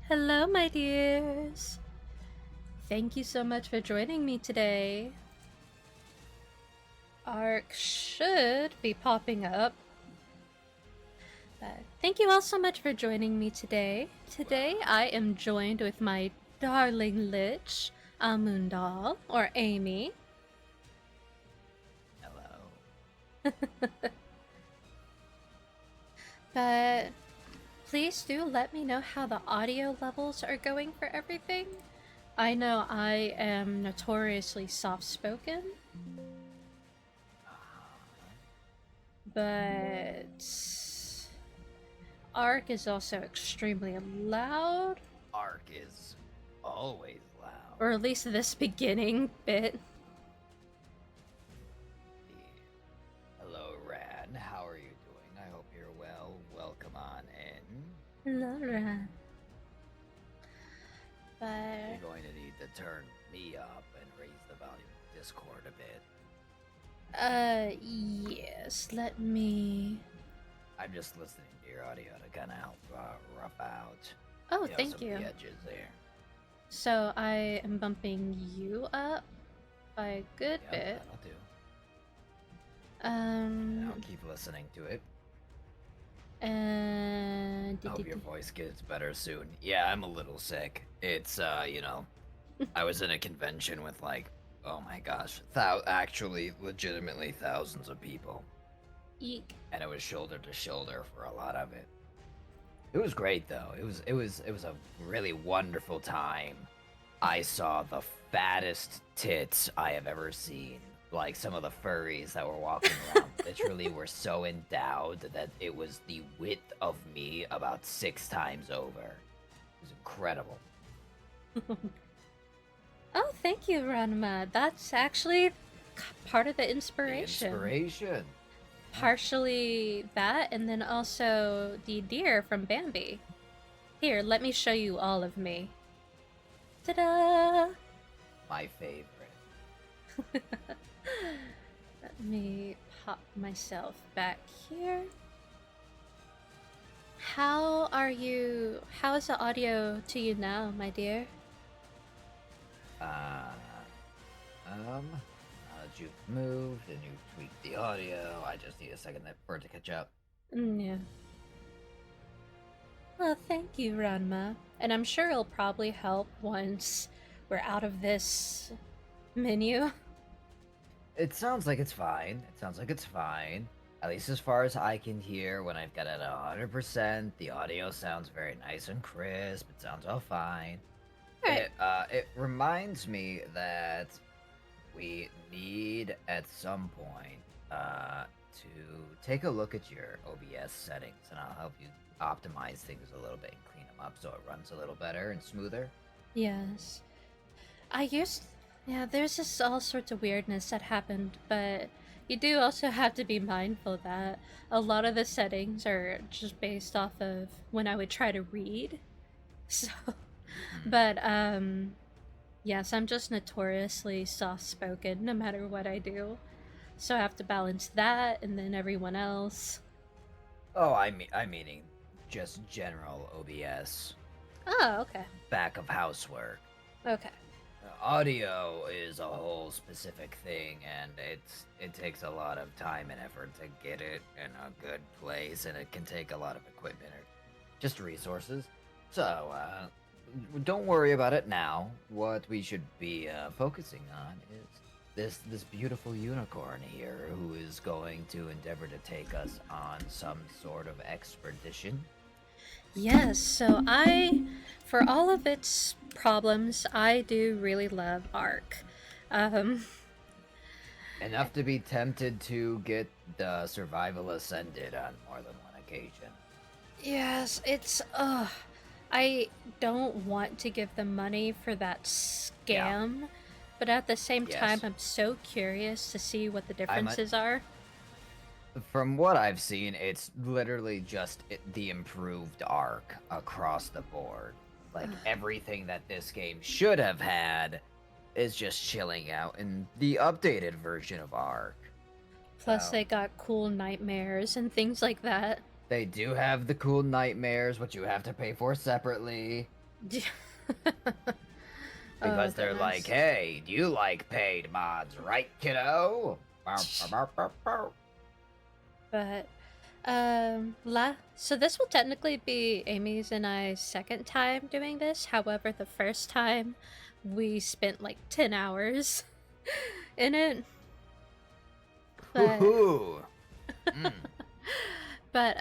Hello, my dears. Thank you so much for joining me today. Arc should be popping up. But thank you all so much for joining me today. Today I am joined with my darling lich, Amundal, or Amy. Hello. But please do let me know how the audio levels are going for everything. I know I am notoriously soft-spoken, but Arc is also extremely loud, Ark is always loud. or at least this beginning bit. Hello, Ran. How are you doing? I hope you're well. Welcome on in. Laura. But You're going to need to turn me up and raise the volume of Discord a bit. yes, let me. I'm just listening to your audio to kind of help rough out. Oh, some thank of you. the edges there. So I am bumping you up by a good Yep, bit. that'll do. I'll keep listening to it. And I hope your voice gets better soon. Yeah, I'm a little sick. It's I was in a convention with like, oh my gosh, actually legitimately thousands of people. Eek. And it was shoulder to shoulder for a lot of it. It was great though. It was a really wonderful time. I saw the fattest tits I have ever seen. Like some of the furries that were walking around literally were so endowed that it was the width of me about 6 times over. It was incredible. Oh, thank you, Ranma. That's actually part of the The inspiration. inspiration. Partially that, and then also the deer from Bambi. Here, let me show you all of me. Ta-da! My favorite. Let me pop myself back here. How are you? How is the audio to you now, my dear? Now that you've moved and you've tweaked the audio, I just need a second for it to catch up. Yeah. Well, thank you, Ranma. And I'm sure it'll probably help once we're out of this menu. It sounds like it's fine. It sounds like it's fine. At least as far as I can hear, when I've got it at 100%, the audio sounds very nice and crisp. It sounds all fine. Alright. It reminds me that we need at some point to take a look at your OBS settings, and I'll help you optimize things a little bit and clean them up so it runs a little better and smoother. Yes. Yeah, there's just all sorts of weirdness that happened, but you do also have to be mindful that a lot of the settings are just based off of when I would try to read. So, but, yes, I'm just notoriously soft-spoken no matter what I do. So I have to balance that and then everyone else. Oh, I'm meaning just general OBS. Oh, okay. Back of housework. Okay. Audio is a whole specific thing, and it takes a lot of time and effort to get it in a good place, and it can take a lot of equipment or just resources. So don't worry about it now. What we should be focusing on is this beautiful unicorn here, who is going to endeavor to take us on some sort of expedition. Yes, so for all of its problems, I do really love Ark. Enough to be tempted to get the survival ascended on more than one occasion. Yes, I don't want to give them money for that scam, but at the same time, Yes. I'm so curious to see what the differences are. From what I've seen, it's literally just the improved Arc across the board. Like everything that this game should have had is just chilling out in the updated version of Arc. Plus, they got cool nightmares and things like that. They do have the cool nightmares, which you have to pay for separately. Oh Because they're like, goodness. hey, do you like paid mods, right, kiddo? Bow, bow, bow, bow, bow. But so this will technically be Amy's and I's second time doing this. However, the first time we spent like 10 hours in it. But Hoo-hoo. Mm. but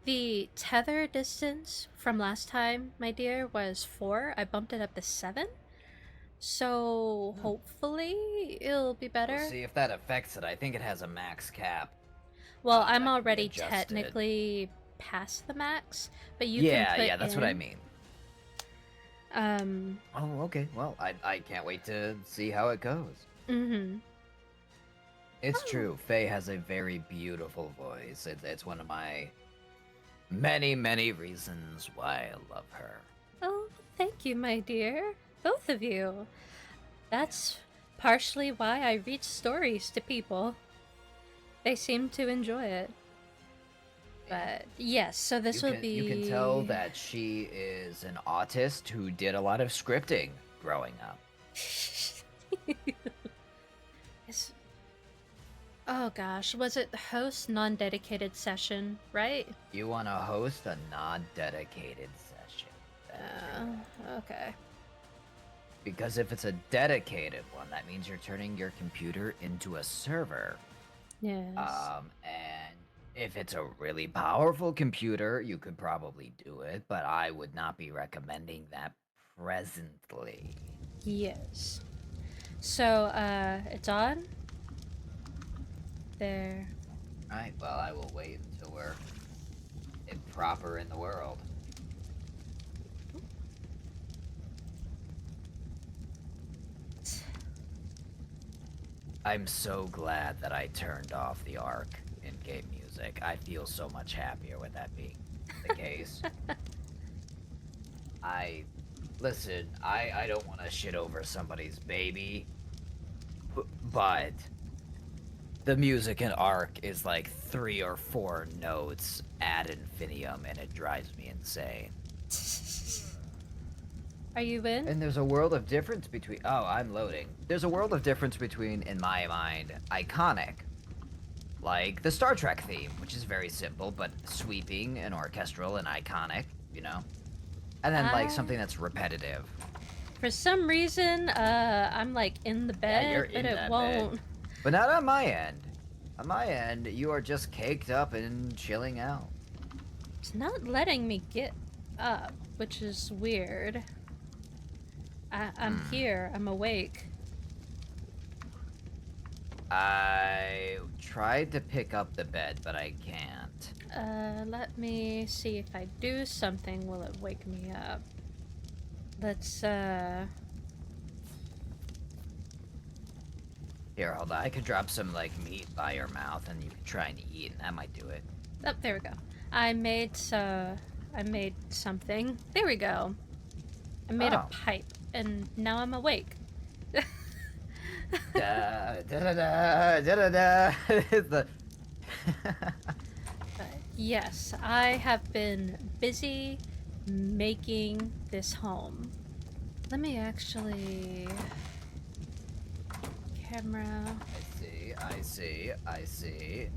the tether distance from last time, my dear, was 4. I bumped it up to 7. So Hmm. hopefully it'll be We'll better. see if that affects it. I think it has a max cap Well, I'm that can be already adjusted. technically past the max, but you can Yeah, put yeah, that's what I in mean. um Oh, okay. Well, I can't wait to see how it goes. mhm. It's Oh, true. Faye has a very beautiful voice. It's one of my many, many reasons why I love her. oh, thank you, my dear. Both of you. Yeah. That's partially why I read stories to people. They seem to enjoy it. Yeah. But yes, so this will You can tell be that she is an autist who did a lot of scripting growing up. Is- oh gosh, was it host non-dedicated session, right? You want to host a non-dedicated session. That is correct. Okay. Because if it's a dedicated one, that means you're turning your computer into a server. Yes. And if it's a really powerful computer, you could probably do it, but I would not be recommending that presently. Yes. So, it's on. There. Alright, well, I will wait until we're proper in the world. I'm so glad that I turned off the ARC in-game music. I feel so much happier with that being the case. I listen, I don't want to shit over somebody's baby, but the music in Arc is like 3 or 4 notes ad infinitum, and it drives me insane. Are you in? And there's a world of difference between. Oh, I'm loading. There's a world of difference between, in my mind, iconic, like the Star Trek theme, which is very simple but sweeping and orchestral and iconic, you know? And then, like, I, something that's repetitive. for some reason, I'm like in the Yeah, you're bed, but in it that bed. won't. But not on my end. On my end, you are just caked up and chilling out. It's not letting me get up, which is weird. I'm Hmm. here. I'm awake. I tried to pick up the bed, but I can't. Let me see if I do something. Will it wake me up? Let's, Here, hold on. I could drop some, like, meat by your mouth, and you could try and eat, and that might do it. Oh, there we go. I made something. There we go. I made a Oh. pipe, and now I'm awake. Da da da da da da da. The. But yes, I have been busy making this home. Let me actually camera. I see. I see.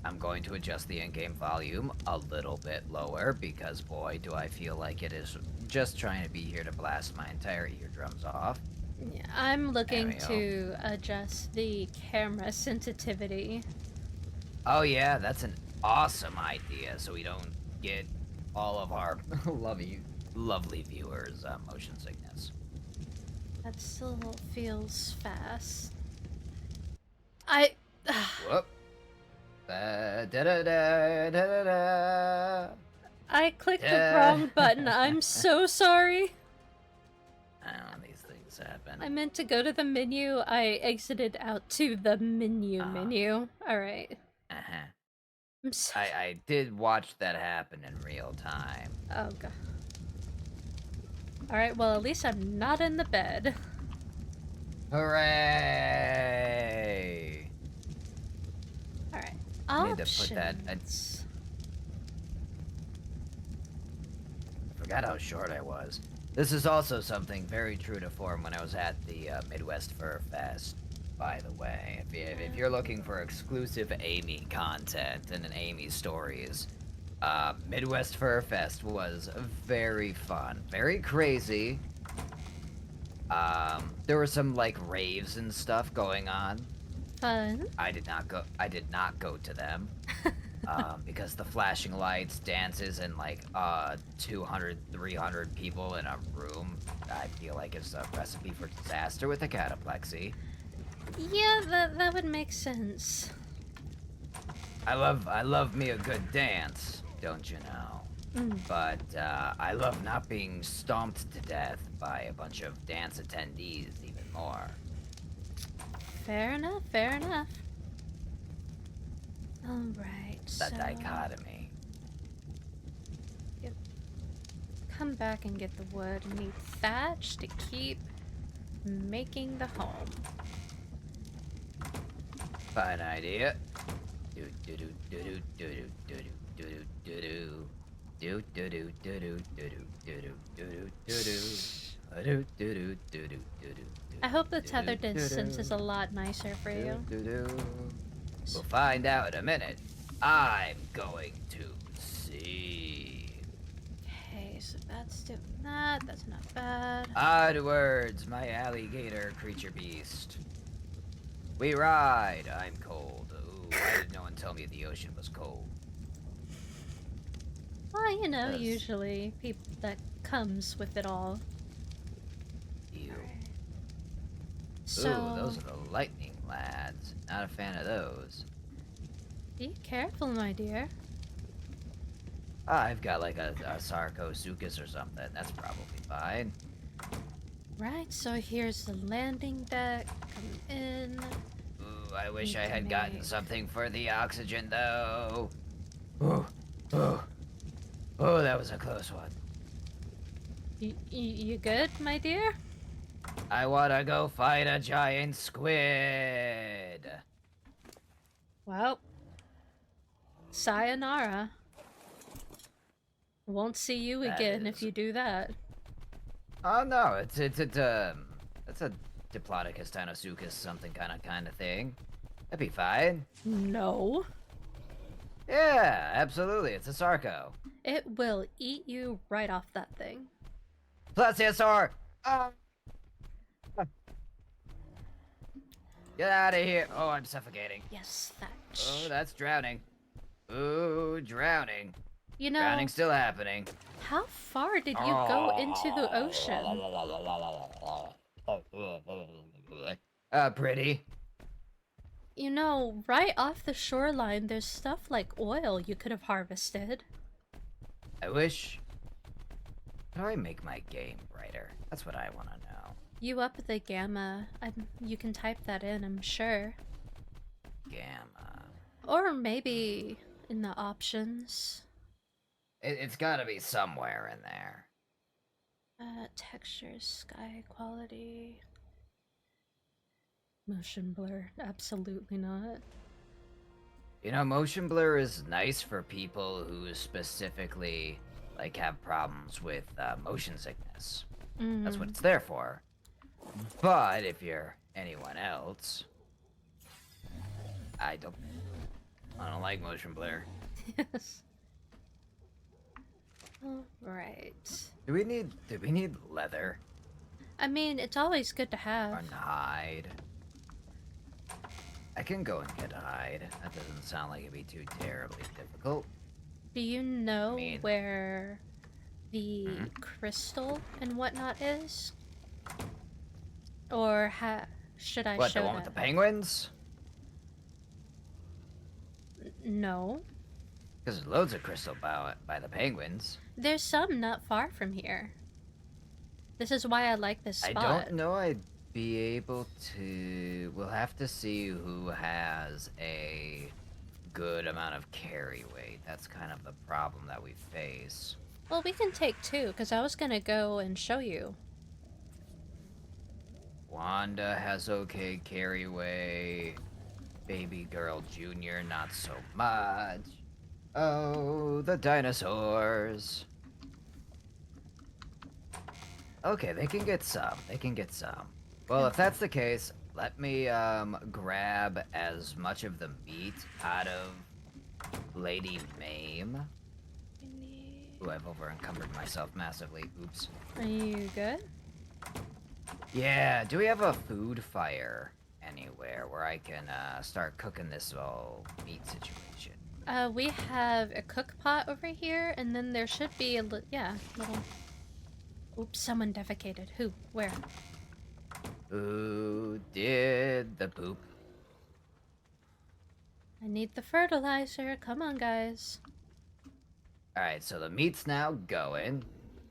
I'm going to adjust the in-game volume a little bit lower because, boy, do I feel like it is just trying to be here to blast my entire eardrums off. Yeah, I'm There looking we go. to adjust the camera sensitivity. Oh yeah, that's an awesome idea. So we don't get all of our lovely viewers motion sickness. That still feels fast. I. Whoop. Da da da da da da. I clicked the wrong button. I'm so sorry. These things happen. I meant to go to the menu. I exited out to the menu. Alright. Uh-huh. I'm so. I did watch that happen in real time. Oh, God. Alright, well, at least I'm not in the bed. Hooray! Alright. I need to put that. Options. I forgot how short I was. This is also something very true to form when I was at the Midwest Fur Fest, by the way. If you're looking for exclusive Amy content and Amy stories, Midwest Fur Fest was very fun, very crazy. There were some like raves and stuff going on. Fun. I did not go. I did not go to them. Because the flashing lights, dances, and like 200, 300 people in a room, I feel like it's a recipe for disaster with a cataplexy. Yeah, that would make sense. I love me a good dance, don't you know? But I love not being stomped to death by a bunch of dance attendees even more. Fair enough, fair enough. Alright, The so... dichotomy. Yep. Come back and get the wood. I need thatch to keep making the home. Fine idea. Do do do do do do do do do do. Do do do do do do do do do do do. I hope the tether distance is a lot nicer for you. We'll find out in a minute. I'm going to see. Okay, so that's doing that. That's not bad. Onwards, my alligator creature beast. We ride. I'm cold. Ooh, why did no one tell me the ocean was cold? Well, you know, usually people that comes with it all. Ew. So, Ooh, those are the lightning lads. Not a fan of those. be careful, my dear. I've got like a Sarcosuchus or something. That's probably fine. Right, so here's the landing deck. Come in. Ooh, I wish I had gotten something for the oxygen though. Ooh, ooh. Oh, that was a close one. You good, my dear? I wanna go fight a giant squid. Well, sayonara. Won't see you again if you do that. Oh no, it's a Diplodocus Dinosuchus something kind of thing. That'd be fine. No. Yeah, absolutely. It's a Sarco. It will eat you right off that thing. Plesiosaur! Get out of here! Oh, I'm suffocating. Yes, thatch. Oh, that's drowning. Ooh, drowning. You know, Drowning's still happening. how far did you go into the ocean? Pretty. You know, right off the shoreline, there's stuff like oil you could have harvested. I wish. How do I make my game brighter? That's what I want to know. You up the gamma. You can type that in, I'm sure. Gamma. Or maybe in the options. It's gotta be somewhere in there. Texture, sky quality. Motion blur. Absolutely not. You know, motion blur is nice for people who specifically, like, have problems with motion sickness. That's what it's there for. But if you're anyone else, I don't like motion blur. Yes. Alright. Do we need leather? I mean, it's always good to have. Or hide? I can go and get hide. That doesn't sound like it'd be too terribly difficult. Do you know where the crystal and whatnot is? Or should I show that? What, the one with the penguins? No. Because there's loads of crystal by the penguins. There's some not far from here. This is why I like this spot. I don't know I'd be able to... We'll have to see who has a good amount of carry weight. That's kind of the problem that we face. Well, we can take two, because I was going to go and show you. Wanda has okay carry weight. Baby Girl Jr. not so much. Oh, the dinosaurs. Okay, they can get some. They can get some. Well, if Okay. that's the case, let me grab as much of the meat out of Lady Mame. We need... Ooh, I've over encumbered myself massively. Oops. Are you good? Yeah, do we have a food fire anywhere where I can start cooking this whole meat situation? We have a cook pot over here, and then there should be a yeah, little... Oops, someone defecated. Who? Where? Who did the poop? I need the fertilizer. Come on, guys. Alright, so the meat's now going.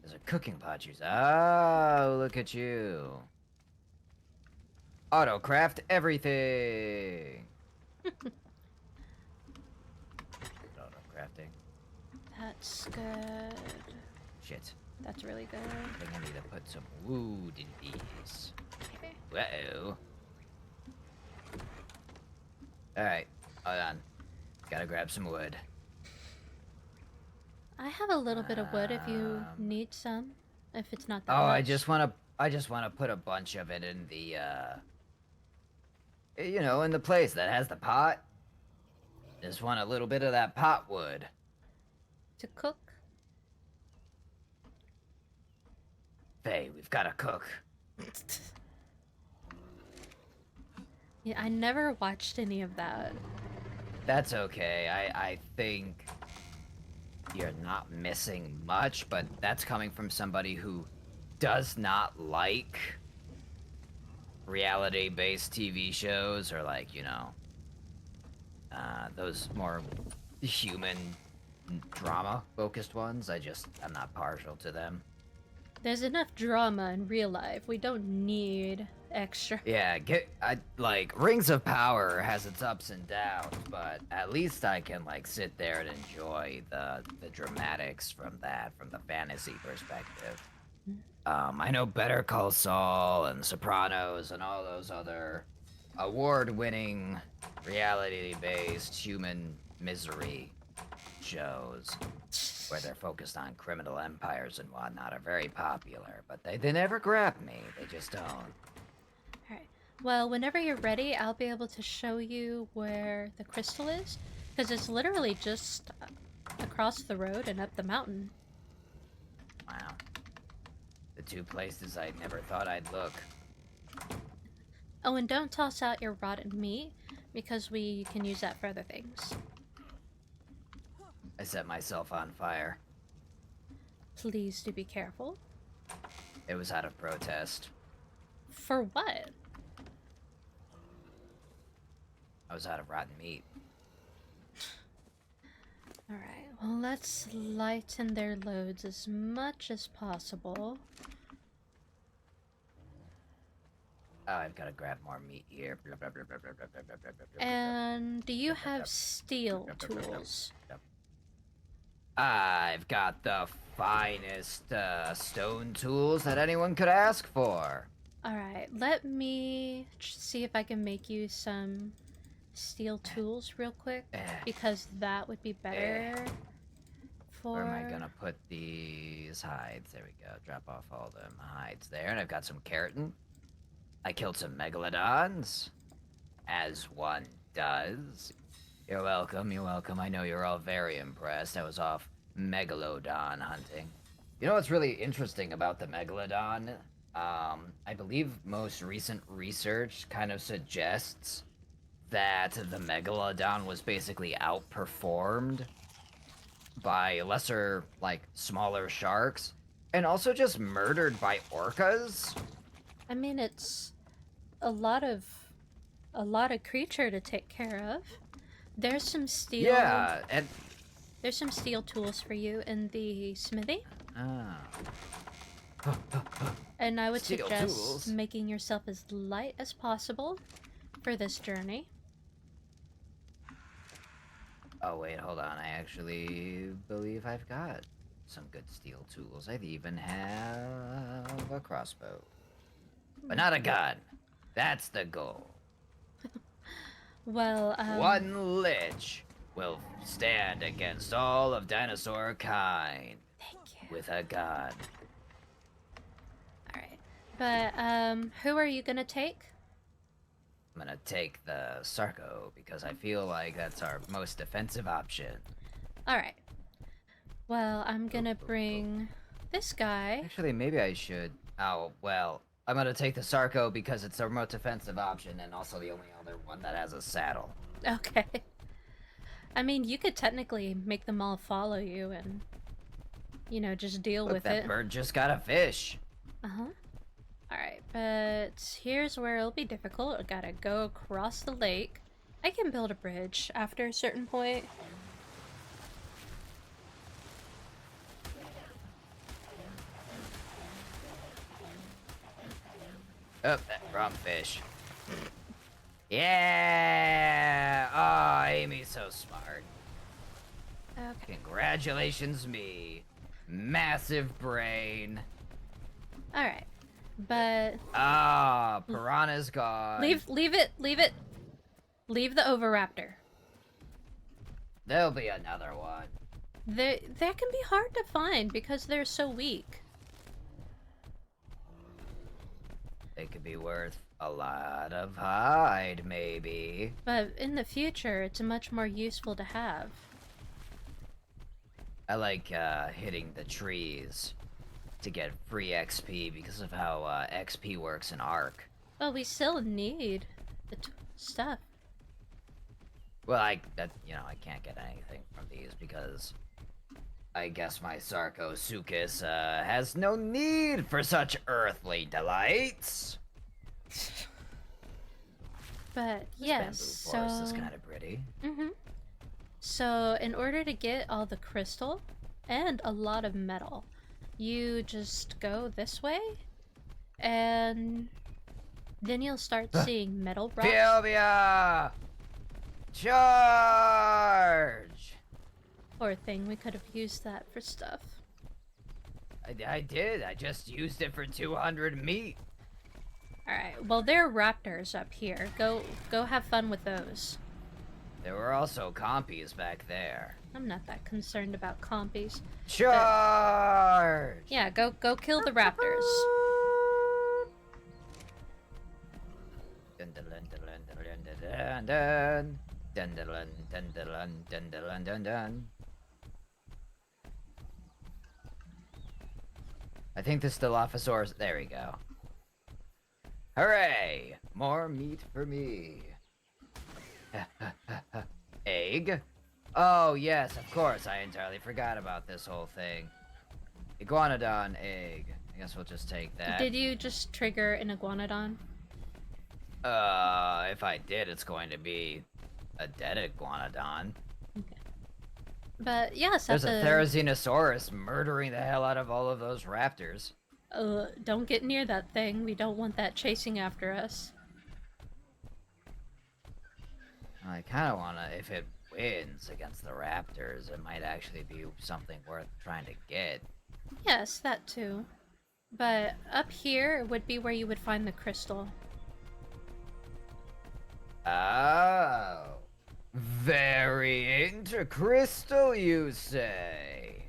There's a cooking pot use. Oh, look at you. Autocraft everything. Auto crafting. That's good. Shit. That's really good. I think I need to put some wood in these. Okay. Uh-oh. Alright, hold on. Gotta grab some wood. I have a little bit of wood if you need some. If it's not that Oh, much. I just wanna put a bunch of it in the you know, in the place that has the pot. Just want a little bit of that pot wood. To cook? Faye, we've gotta cook. Yeah, I never watched any of that. That's okay. I think you're not missing much, but that's coming from somebody who does not like reality-based TV shows or like, you know, those more human drama-focused ones. I'm not partial to them. There's enough drama in real life. We don't need extra. Yeah, like Rings of Power has its ups and downs, but at least I can like sit there and enjoy the dramatics from the fantasy perspective. I know Better Call Saul and Sopranos and all those other award-winning reality-based human misery shows where they're focused on criminal empires and whatnot are very popular, but they never grab me. They just don't. Alright. Well, whenever you're ready, I'll be able to show you where the crystal is. Because it's literally just across the road and up the mountain. Wow. The two places I never thought I'd look. Oh, and don't toss out your rotten meat, because we can use that for other things. I set myself on fire. Please do be careful. It was out of protest. For what? I was out of rotten meat. Alright, well, let's lighten their loads as much as possible. Oh, I've got to grab more meat here. And do you have steel tools? I've got the finest stone tools that anyone could ask for. Alright, let me see if I can make you some steel tools real quick, because that would be better for... Where am I gonna put these hides? There we go. Drop off all them hides there. And I've got some keratin. I killed some megalodons, as one does. You're welcome, you're welcome. I know you're all very impressed. I was off megalodon hunting. You know what's really interesting about the megalodon? I believe most recent research kind of suggests that the megalodon was basically outperformed by lesser, like, smaller sharks, and also just murdered by orcas. I mean, it's a lot of creature to take care of. There's some steel. Yeah, and there's some steel tools for you in the smithy. And I would Steel suggest tools? making yourself as light as possible for this journey. Oh wait, hold on. I actually believe I've got some good steel tools. I even have a crossbow. But not a gun. That's the goal. Well, One lich will stand against all of dinosaur kind thank you. with a gun. But, who are you gonna take? I'm gonna take the Sarko because I feel like that's our most defensive option. Alright. Well, I'm Oh, gonna oh, oh. bring this guy. Actually, maybe I should. Oh, well, I'm gonna take the Sarko because it's our most defensive option and also the only other one that has a saddle. Okay. I mean, you could technically make them all follow you and, you know, just deal Look, with that it. bird just got a fish. Uh-huh. Alright, but here's where it'll be difficult. I gotta go across the lake. I can build a bridge after a certain point. Oh, wrong fish. Yeah! Oh, Amy's so smart. Okay. Congratulations, me. Massive brain. Alright. But Ah, piranha's gone. leave it, leave it. Leave the Oviraptor. There'll be another one. That can be hard to find because they're so weak. They could be worth a lot of hide, maybe. But in the future, it's much more useful to have. I like hitting the trees to get free XP because of how XP works in Ark. Well, we still need the stuff. Well, I can't get anything from these because I guess my Sarcosuchus has no need for such earthly delights. But This yes, bamboo forest is kind of pretty. So in order to get all the crystal and a lot of metal, you just go this way, and then you'll start seeing metal rocks. Philbia! Charge! Poor thing, we could have used that for stuff. I did. I just used it for 200 meat. Alright, well there are raptors up here. Go have fun with those. There were also compies back there. I'm not that concerned about compies. Charge! Yeah, go kill the raptors. Dun dun dun dun dun dun dun dun dun dun dun dun dun dun dun. I think the Dilophosaurus. There we go. Hooray! More meat for me. Egg? Oh, yes, of course. I entirely forgot about this whole thing. Iguanodon egg. I guess we'll just take that. Did you just trigger an iguanodon? If I did, it's going to be a dead iguanodon. Okay. But yes, There's a Therizinosaurus murdering the hell out of all of those raptors. Don't get near that thing. We don't want that chasing after us. I kind of want to, if it wins against the raptors, it might actually be something worth trying to get. Yes, that too. But up here would be where you would find the crystal. Oh. Very into crystal, you say?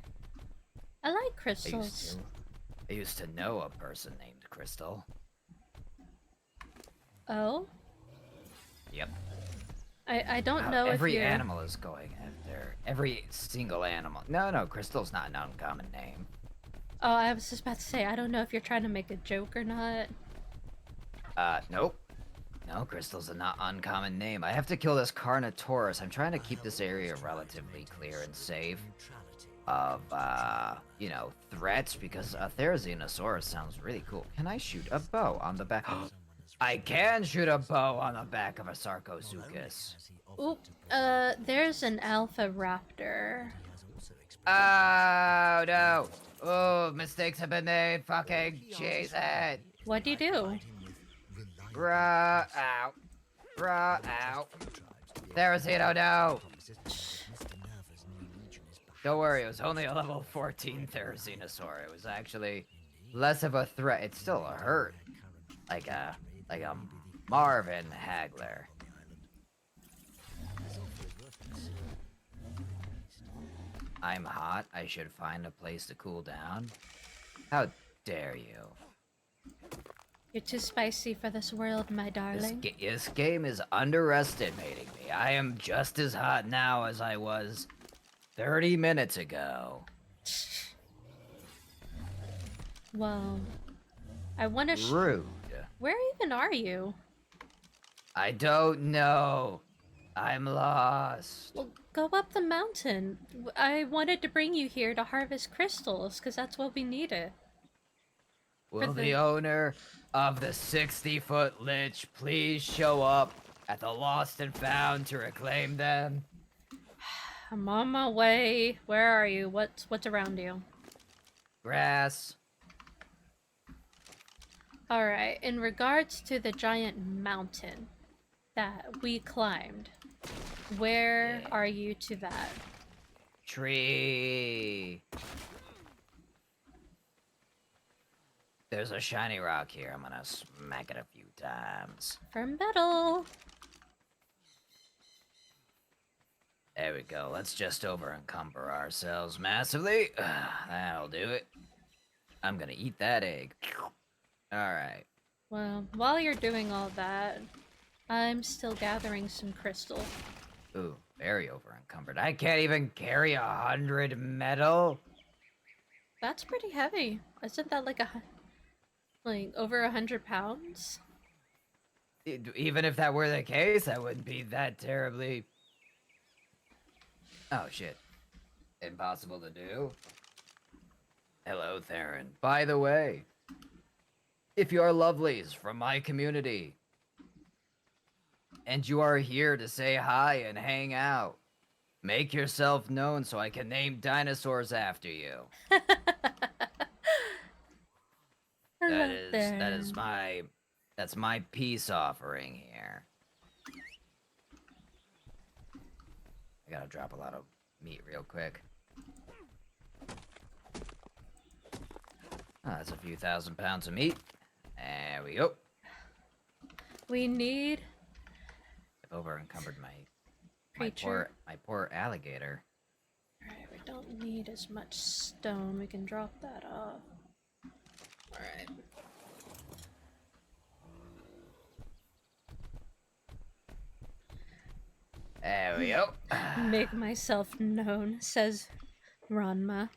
I like crystals. I used to know a person named Crystal. Oh? Yep. I don't know if every you're... animal is going after. Every single animal. No, Crystal's not an uncommon name. Oh, I was just about to say, I don't know if you're trying to make a joke or not. Nope. No, Crystal's a not uncommon name. I have to kill this Carnotaurus. I'm trying to keep this area relatively clear and safe of, you know, threats, because a Therizinosaurus sounds really cool. Can I shoot a bow on the back? I can shoot a bow on the back of a Sarcosuchus. Oop, there's an alpha raptor. Oh, no. Oh, mistakes have been made. Fucking Jesus. What'd you do? Bruh, out. Bruh, out. Therizino, no. Don't worry, it was only a level 14 Therizinosaur. It was actually less of a threat. It's still a hurt. Like a Marvin Hagler. I'm hot. I should find a place to cool down. How dare you? You're too spicy for this world, my darling. This game is underestimating me. I am just as hot now as I was 30 minutes ago. Well, I want to. Rude. Where even are you? I don't know. I'm lost. Well, go up the mountain. I wanted to bring you here to harvest crystals, because that's what we needed. Will the owner of the 60-foot lich please show up at the lost and found to reclaim them? I'm on my way. Where are you? What's around you? Grass. Alright, in regards to the giant mountain that we climbed, where are you to that? Tree. There's a shiny rock here. I'm gonna smack it a few times. For metal. There we go. Let's just over encumber ourselves massively. That'll do it. I'm gonna eat that egg. Alright. Well, while you're doing all that, I'm still gathering some crystal. Ooh, very over encumbered. I can't even carry 100 metal. That's pretty heavy. Isn't that like over 100 pounds? Even if that were the case, I wouldn't be that terribly... Oh, shit. Impossible to do. Hello, Theron. By the way, if you are lovelies from my community, and you are here to say hi and hang out, make yourself known so I can name dinosaurs after you. That's my peace offering here. I gotta drop a lot of meat real quick. Oh, that's a few thousand pounds of meat. There we go. We need... I've over encumbered my poor alligator. Alright, we don't need as much stone. We can drop that off. Alright. There we go. Make myself known, says Ranma.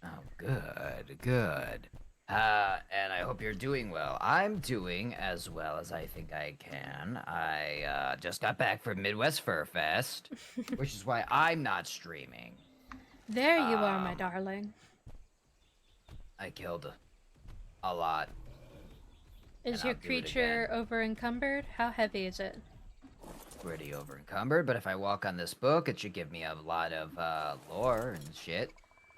Oh, good, good. And I hope you're doing well. I'm doing as well as I think I can. I just got back from Midwest Fur Fest, which is why I'm not streaming. There you are, my darling. I killed a lot. Is your creature over encumbered? How heavy is it? Pretty over encumbered, but if I walk on this book, it should give me a lot of lore and shit.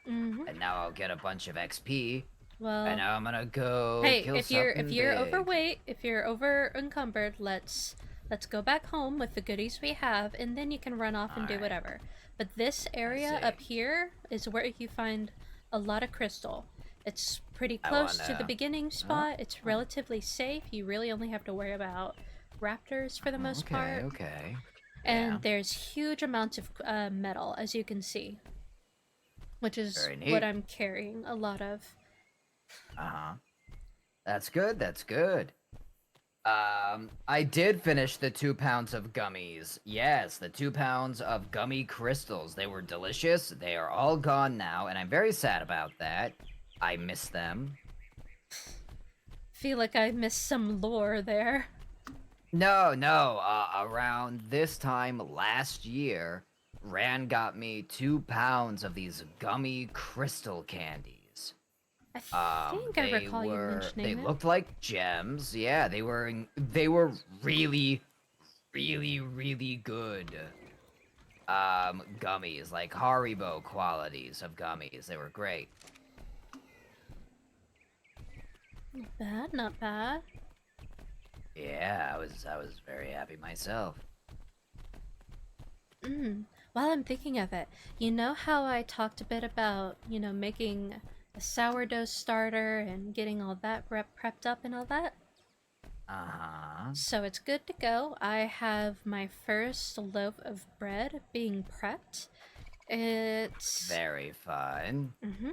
Mm-hmm. And now I'll get a bunch of XP. Well, and now I'm gonna go. Hey, kill if you're big. overweight, if you're over encumbered, let's go back home with the goodies we have, and then you can run off and do whatever. But this area up here is where you find a lot of crystal. It's pretty close to the beginning spot. It's relatively safe. You really only have to worry about raptors for the most part. Okay. And there's huge amounts of metal, as you can see, which is what I'm carrying a lot of. That's good. That's good. I did finish the 2 pounds of gummies. Yes, the 2 pounds of gummy crystals. They were delicious. They are all gone now, and I'm very sad about that. I miss them. Feel like I missed some lore there. No. Around this time last year, Rand got me 2 pounds of these gummy crystal candies. I think I recall you mentioning They looked like gems. Yeah, they were really, really, really good. Gummies, like Haribo qualities of gummies. They were great. Not bad, not bad. Yeah, I was very happy myself. While I'm thinking of it, you know how I talked a bit about, making a sourdough starter and getting all that prepped up and all that? So it's good to go. I have my first loaf of bread being prepped, It's Very fun. hmm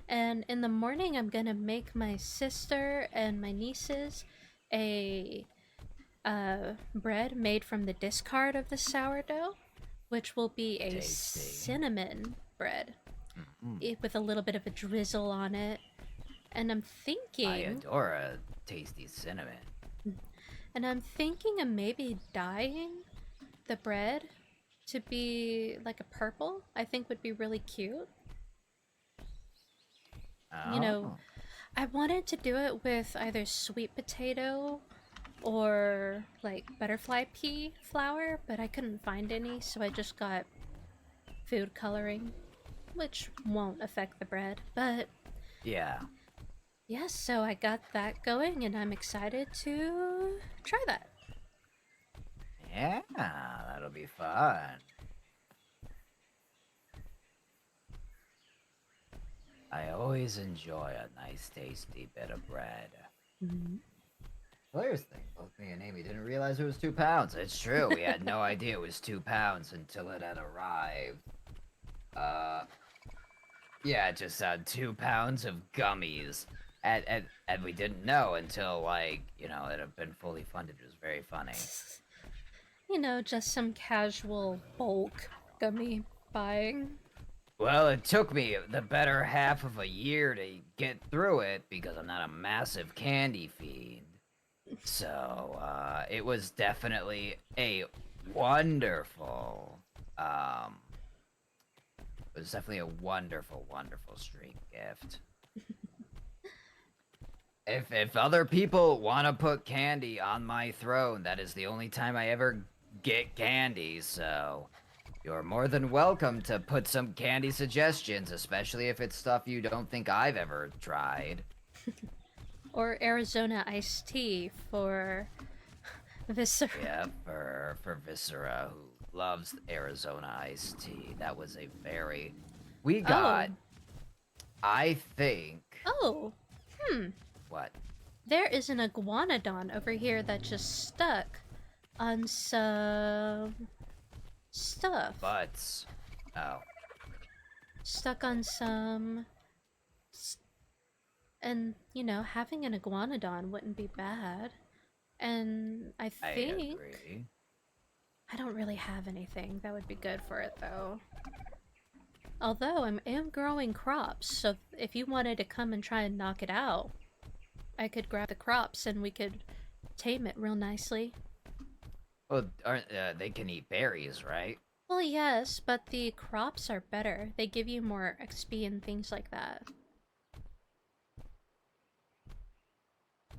And in the morning, I'm gonna make my sister and my nieces a bread made from the discard of the sourdough, which will be a Tasty. cinnamon bread Mm-mm. with a little bit of a drizzle on it. And I'm I thinking, adore a tasty cinnamon. and I'm thinking of maybe dyeing the bread to be like a purple. I think would be really cute. You know, Oh. I wanted to do it with either sweet potato or like butterfly pea flour, but I couldn't find any, so I just got food coloring, which won't affect the bread. But Yeah. yes, so I got that going and I'm excited to try that. Yeah, that'll be fun. I always enjoy a nice, tasty bit of bread. Mhm. Hilarious thing, both me and Amy didn't realize it was 2 pounds. It's true, we had no idea it was 2 pounds until it had arrived. Uh, yeah, it just had 2 pounds of gummies. And we didn't know until, like, you know, it had been fully funded. It was very funny. You know, just some casual bulk gummy buying. Well, it took me the better half of a year to get through it because I'm not a massive candy fiend. So, it was definitely a wonderful, um, it was definitely a wonderful, wonderful street gift. If other people want to put candy on my throne, that is the only time I ever get candy, so you're more than welcome to put some candy suggestions, especially if it's stuff you don't think I've ever tried. Or Arizona iced tea for Viscera. Yeah, for Viscera, who loves Arizona iced tea. That was a very... We Oh, got, I think... oh, hmm. What? There is an iguanodon over here that just stuck on some stuff. Butts. Oh. Stuck on some. And, you know, having an iguanodon wouldn't be bad. And I I think. agree. I don't really have anything that would be good for it, though. Although I am growing crops, so if you wanted to come and try and knock it out, I could grab the crops and we could tame it real nicely. Well, aren't, they can eat berries, right? Well, yes, but the crops are better. They give you more XP and things like that.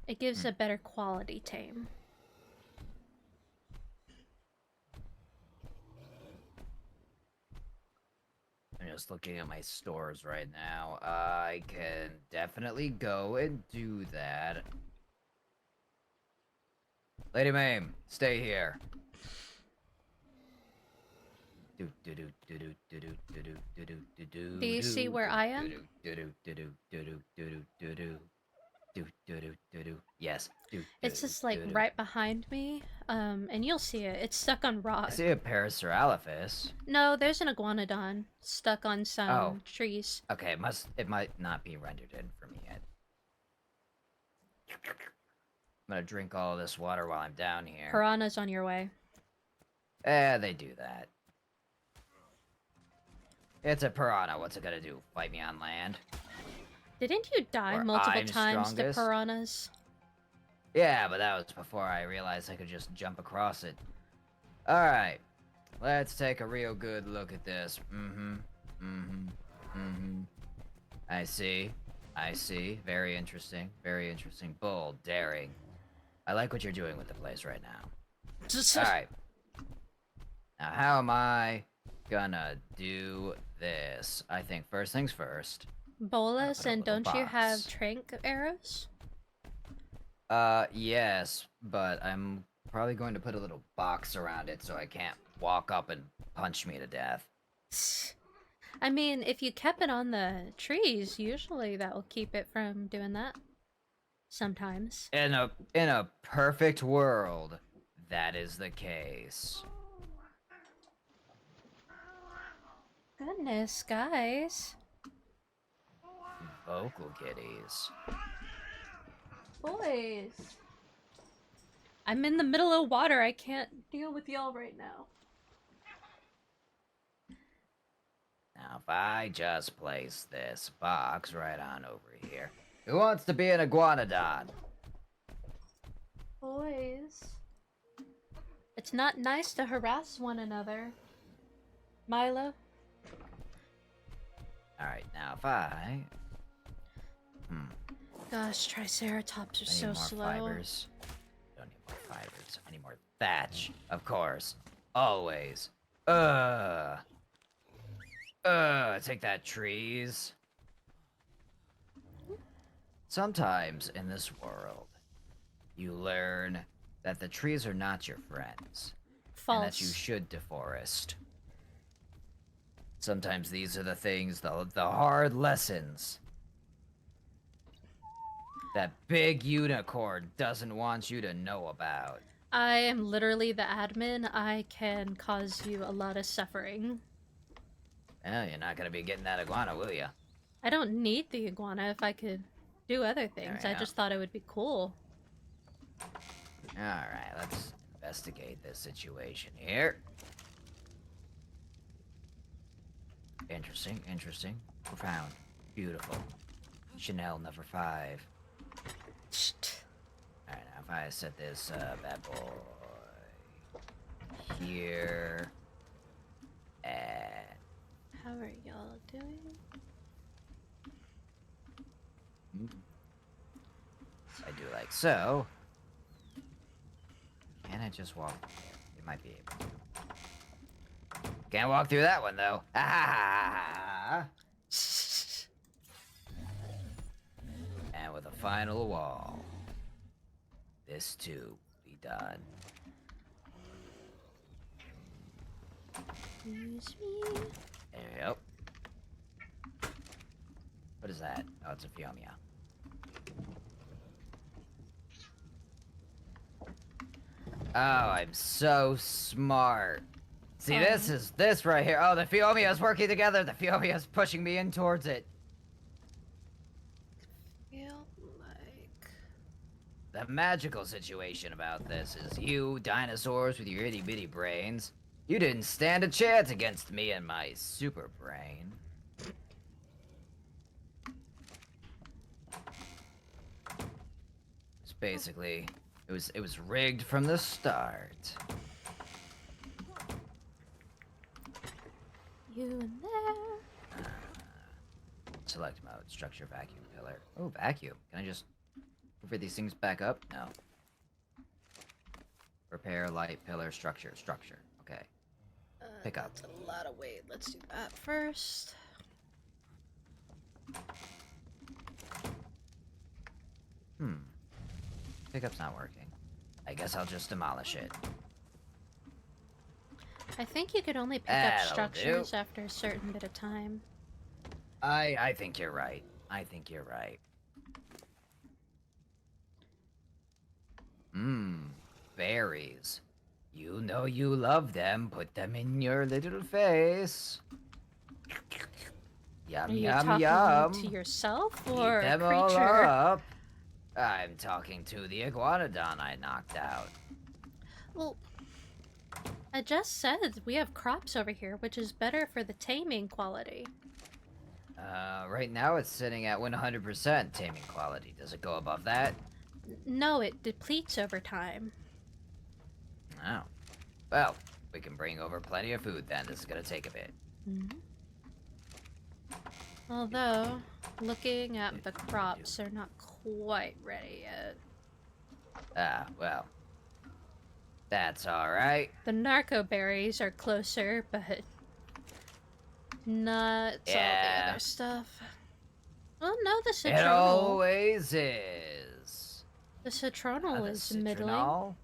It gives Hmm. a better quality tame. I'm just looking at my stores right now. I can definitely go and do that. Lady Mame, stay here. Do you see where I am? Yes. It's just like right behind me, and you'll see it. It's stuck on I rock. see a Parasaurolophus. No, there's an iguanodon stuck on Oh, some trees. okay. It might not be rendered in for me yet. I'm gonna drink all of this water while I'm down here. Piranha's on your way. They do that. It's a piranha. What's it gonna do? Fight me on land? Didn't you die Or multiple I'm times to strongest? piranhas? Yeah, but that was before I realized I could just jump across it. Alright. Let's take a real good look at this. I see. I see. Very interesting. Very interesting. Bold. Daring. I like what you're doing with the place right now. Alright. Now, how am I gonna do this? I think first things first. Bolas, Put a and little don't you have box. trank arrows? Yes, but I'm probably going to put a little box around it so I can't walk up and punch me to death. I mean, if you kept it on the trees, usually that will keep it from doing that. Sometimes. In a perfect world, that is the case. Goodness, guys. Vocal kitties. Boys. I'm in the middle of water. I can't deal with y'all right now. Now, if I just place this box right on over here, who wants to be an iguanodon? Boys. It's not nice to harass one another. Milo? Alright, now if I... Gosh, Triceratops are I so need more slow. fibers. Don't need more fibers. I need more thatch. Of course. Always. Take that, trees. Sometimes in this world, you learn that the trees are not your friends. False. And that you should deforest. Sometimes these are the things, the hard lessons that big unicorn doesn't want you to know about. I am literally the admin. I can cause you a lot of suffering. Well, you're not gonna be getting that iguana, will you? I don't need the iguana if I could do other things. I just thought it would be cool. Alright, let's investigate this situation here. Interesting, interesting. Profound. Beautiful. Chanel number 5. Alright, now if I set this bad boy here. And How are y'all doing? I do like so. Can I just walk through there? You might be able to. Can't walk through that one though. Ah! And with a final wall, this too will be done. Excuse me. There we go. What is that? Oh, it's a Fiomia. Oh, I'm so smart. See, this right here. Oh, the Fiomia's working together. The Fiomia's pushing me in towards it. Feel like... The magical situation about this is you, dinosaurs with your itty bitty brains, you didn't stand a chance against me and my super brain. It's basically, it was rigged from the start. You in there? Select mode, structure, vacuum, pillar. Oh, vacuum. Can I just move these things back up? No. Repair, light, pillar, structure, structure. Okay. Pick up. That's a lot of weight. Let's do that first. Pickup's not working. I guess I'll just demolish it. I think you could only pick up That'll structures do. after a certain bit of time. I think you're right. I think you're right. Berries. You know you love them. Put them in your little face. Yum, Are you yum, talking yum. to yourself Eat or a them all creature? up. I'm talking to the iguanodon I knocked out. Well, I just said we have crops over here, which is better for the taming quality. Right now it's sitting at 100% taming quality. Does it go above that? No, it depletes over time. Oh. Well, we can bring over plenty of food then. This is gonna take a bit. Although, looking at the crops, they're not quite ready yet. Ah, well. That's alright. The narco berries are closer, but not all the Yeah. other stuff. Well, no, the It citronal. always is. The citronal The is middling. citronal.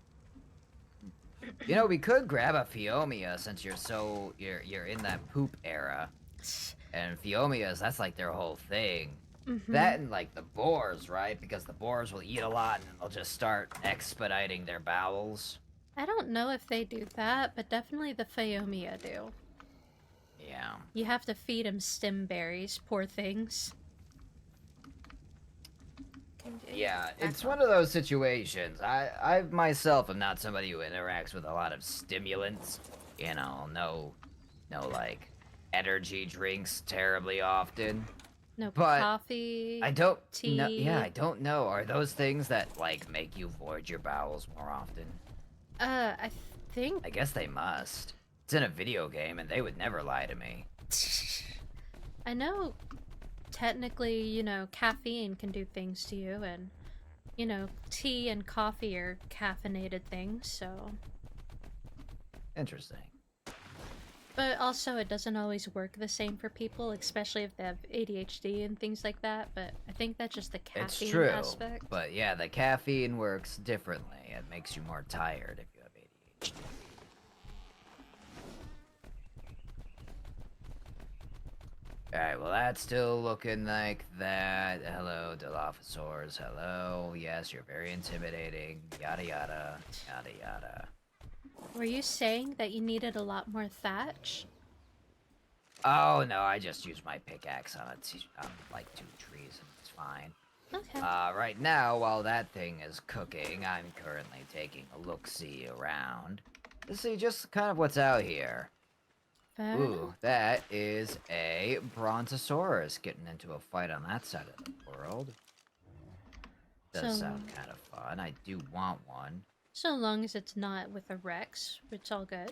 You know, we could grab a Fiomia since you're in that poop era. And Fiomias, that's like their whole thing. That and like the boars, right? Because the boars will eat a lot and they'll just start expediting their bowels. I don't know if they do that, but definitely the Phaeomia do. Yeah. You have to feed them stem berries, poor things. Yeah, Back it's off. one of those situations. I myself am not somebody who interacts with a lot of stimulants. You know, no like energy drinks terribly often. No But I coffee, don't know. Yeah, tea. I don't know. Are those things that like make you void your bowels more often? I think. I guess they must. It's in a video game, and they would never lie to me. I know technically, caffeine can do things to you, and, tea and coffee are caffeinated things, so. Interesting. But also, it doesn't always work the same for people, especially if they have ADHD and things like that, but I think that's just the It's caffeine true, aspect. but yeah, the caffeine works differently. It makes you more tired if you have ADHD. Alright, well, that's still looking like that. Hello, Dilophosaurs. Hello. Yes, you're very intimidating. Yada yada. Yada yada. Were you saying that you needed a lot more thatch? Oh, no, I just used my pickaxe on like 2 trees, and it's fine. Okay. Right now, while that thing is cooking, I'm currently taking a look-see around to see just kind of what's out here. Fair enough. Ooh, that is a Brontosaurus getting into a fight on that side of the world. Does So, sound kind of fun. I do want one. so long as it's not with a Rex, it's all good.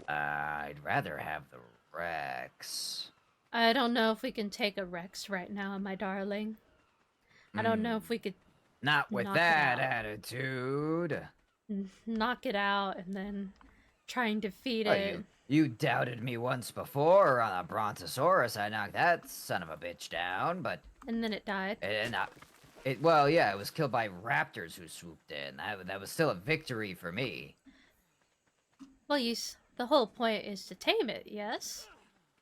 I'd rather have the Rex. I don't know if we can take a Rex right now, my darling. I don't know if we could Not with knock it that out. attitude. Knock it out and then try and defeat Oh, it. you doubted me once before on a Brontosaurus. I knocked that son of a bitch down, but And then it died. well, yeah, it was killed by raptors who swooped in. That was still a victory for me. Well, the whole point is to tame it, yes?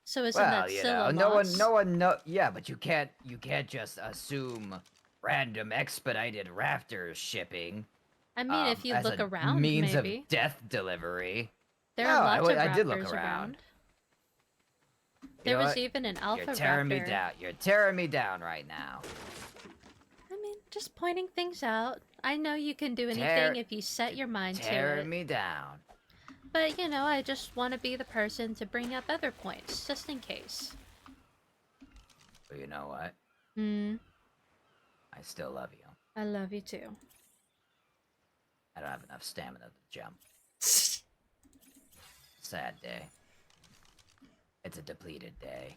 So isn't Well, that you still a know, loss? no one know. Yeah, but you can't just assume random expedited raptor shipping I mean, if you as look a around, means of maybe. death delivery. There No, are lots of I did look raptors around. around. You There know was what? even an You're alpha tearing me raptor. down. You're tearing me down right now. I mean, just pointing things out. I know you can do anything Tear, if you set your mind to tearing it. me down. But, I just want to be the person to bring up other points, just in case. But you know what? Hmm, I still love you. I love you too. I don't have enough stamina to jump. Sad day. It's a depleted day.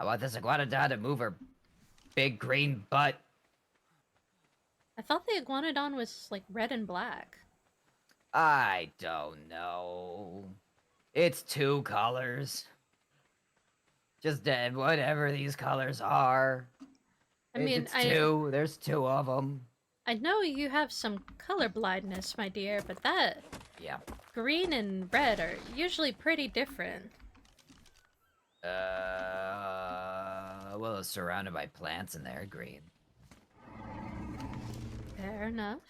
I want this iguanodon to move her big green butt. I thought the iguanodon was, like, red and black. I don't know. It's 2 colors. Just whatever these colors are. I mean, It's two. There's 2 of them. I know you have some color blindness, my dear, but that Yeah. green and red are usually pretty different. Well, it's surrounded by plants and they're green. Fair enough.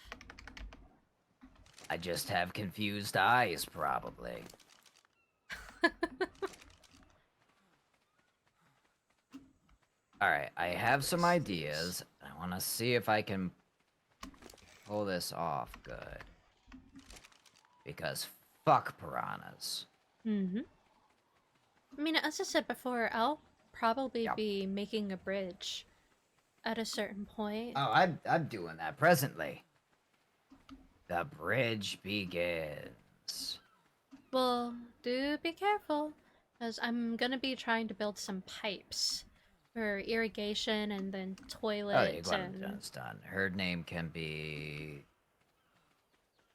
I just have confused eyes, probably. Alright, I have some ideas. I want to see if I can pull this off good. Because fuck piranhas. Mm-hmm. I mean, as I said before, I'll probably Yep. be making a bridge at a certain point. Oh, I'm doing that presently. The bridge begins. Well, do be careful, as I'm gonna be trying to build some pipes for irrigation and then Oh, the toilets and... iguanodon's done. Her name can be...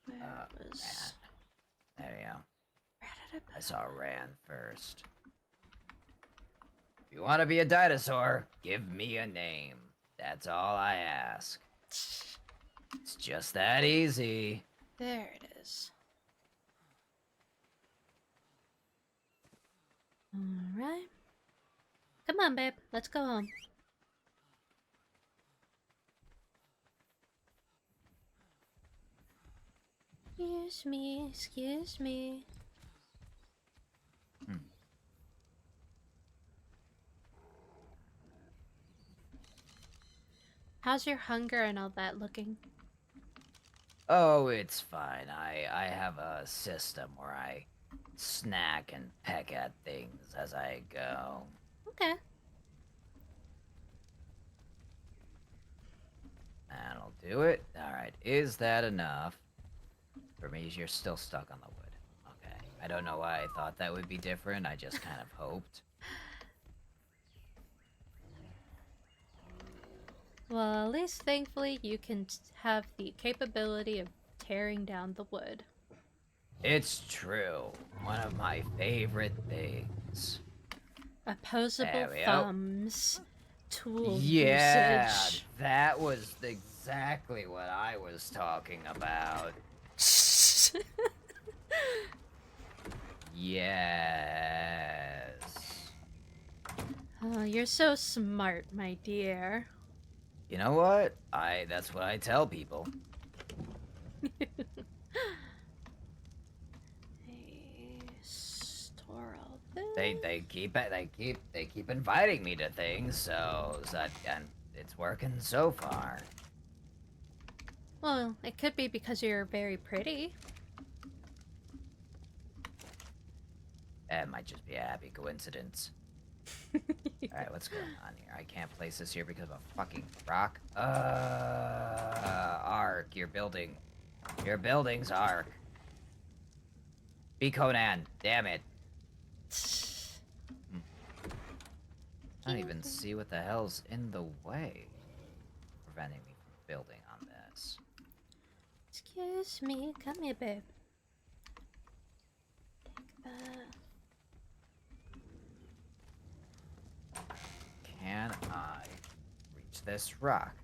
Where Ran. was... There you go. Where did I I saw Ran first. If you want to be a dinosaur, give me a name. That's all I ask. It's just that easy. There it is. Alright. Come on, babe. Let's go home. Excuse me, excuse me. How's your hunger and all that looking? Oh, it's fine. I have a system where I snack and peck at things as I go. Okay. That'll do it. Alright, is that enough? For me, you're still stuck on the wood. Okay. I don't know why I thought that would be different. I just kind of hoped. Well, at least thankfully you can have the capability of tearing down the wood. It's true. One of my favorite things. Opposable There we go. thumbs. Tool Yeah, usage. that was exactly what I was talking about. Yes. Oh, you're so smart, my dear. You know what? That's what I tell people. Hey, store all this. They keep inviting me to things, so that and it's working so far. Well, it could be because you're very pretty. That might just be a happy coincidence. Alright, what's going on here? I can't place this here because of a fucking rock. Ark, your building. Your building's Ark. Be Conan, damn it. I don't even see what the hell's in the way. Preventing me from building on this. Excuse me, come here, babe. Take that. Can I reach this rock?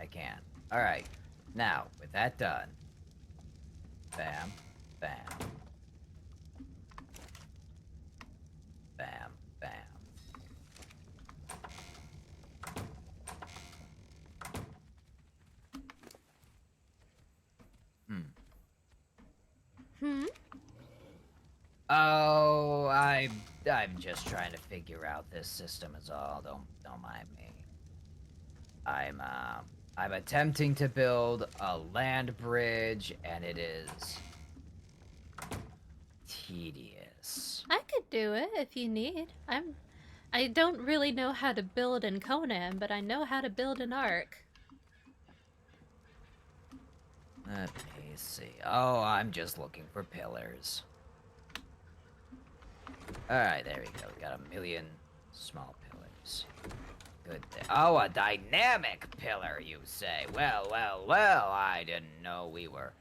I can. Alright. Now, with that done. Bam. Bam. Bam. Bam. Hmm? Oh, I'm just trying to figure out this system is all. Don't mind me. I'm attempting to build a land bridge, and it is tedious. I could do it if you need. I don't really know how to build in Conan, but I know how to build an Ark. Let me see. Oh, I'm just looking for pillars. Alright, there we go. We got a million small pillars. Good thing. Oh, a dynamic pillar, you say? Well, well, well, I didn't know we were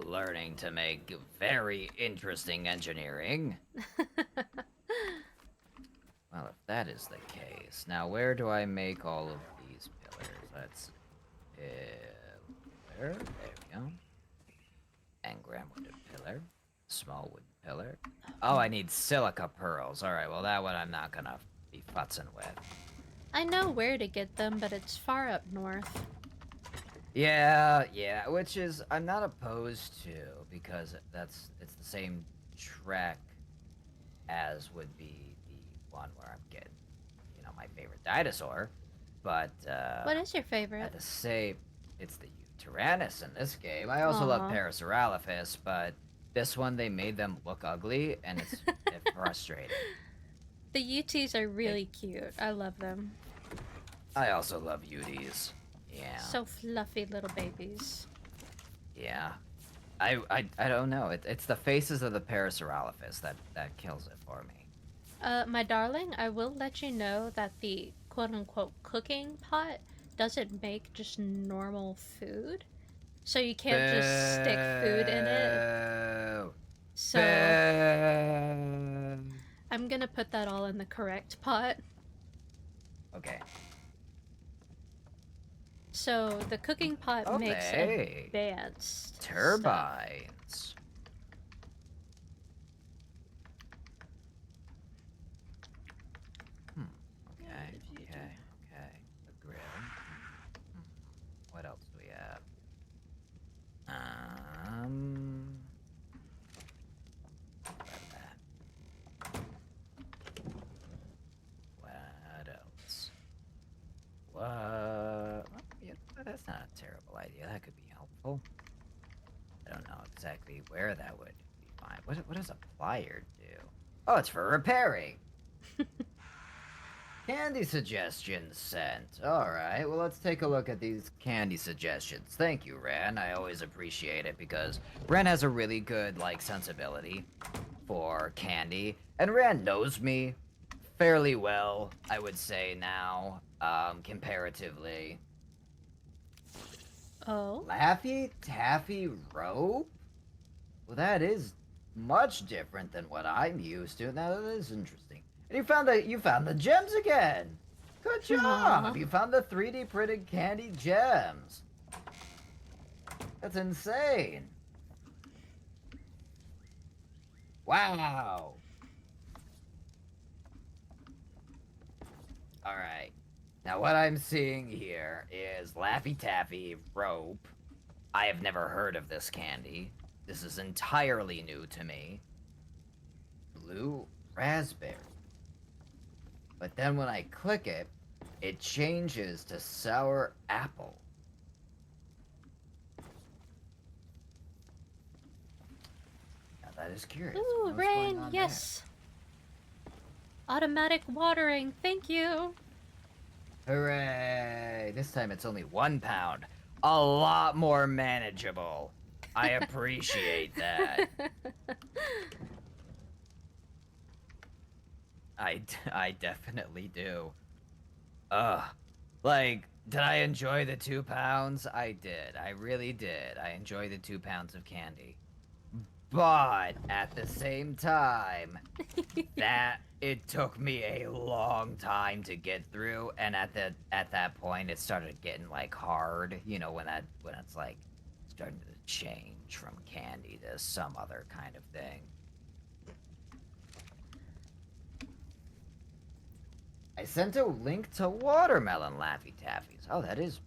learning to make very interesting engineering. Well, if that is the case, now where do I make all of these pillars? Let's... There we go. Engram wooden pillar. Small wooden pillar. Oh, I need silica pearls. Alright, well that one I'm not gonna be futzing with. I know where to get them, but it's far up north. Yeah, which is I'm not opposed to because it's the same trek as would be the one where I'm getting, my favorite dinosaur, but What is your favorite? at the same, it's the Tyrannus in this game. I also love Aw. Parasaurolophus, but this one they made them look ugly and it's frustrating. The UTs are really cute. I love them. I also love Uties. Yeah. So fluffy little babies. Yeah. I don't know. It's the faces of the Parasaurolophus that kills it for me. My darling, I will let you know that the quote-unquote cooking pot doesn't make just normal food. So you can't just stick food in it. So Boo. I'm gonna put that all in the correct pot. Okay. So the cooking pot makes Okay. advanced stuff. Turbines. Okay. The grill. What else do we have? What else? Yeah, that's not a terrible idea. That could be helpful. I don't know exactly where that would be fine. What does a plier do? Oh, it's for repairing. Candy suggestions sent. Alright, well, let's take a look at these candy suggestions. Thank you, Ran. I always appreciate it because Ran has a really good, like, sensibility for candy. And Ran knows me fairly well, I would say now, comparatively. Oh? Laffy Taffy Rope? Well, that is much different than what I'm used to. Now, that is interesting. And you found the gems again. Good Aw. job. You found the 3D printed candy gems. That's insane. Wow. All right. Now what I'm seeing here is Laffy Taffy Rope. I have never heard of this candy. This is entirely new to me. Blue raspberry. But then when I click it, it changes to sour apple. Now that is curious. Ooh, What's going rain, on yes. Automatic watering, thank you. there? Hooray! This time it's only 1 pound. A lot more manageable. I appreciate that. I definitely do. Ugh. Like, did I enjoy the 2 pounds? I did. I really did. I enjoyed the 2 pounds of candy. But at the same time, that it took me a long time to get through, and at that point it started getting like hard, you know, when it's like starting to change from candy to some other kind of thing. I sent a link to watermelon Laffy Taffies. Oh, that is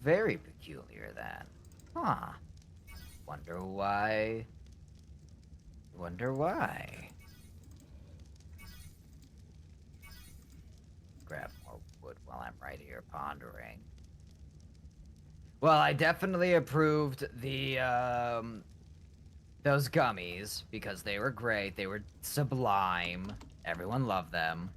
very peculiar then. Huh. Wonder why. Wonder why. Grab more wood while I'm right here pondering. Well, I definitely approved the, those gummies because they were great. They were sublime. Everyone loved them.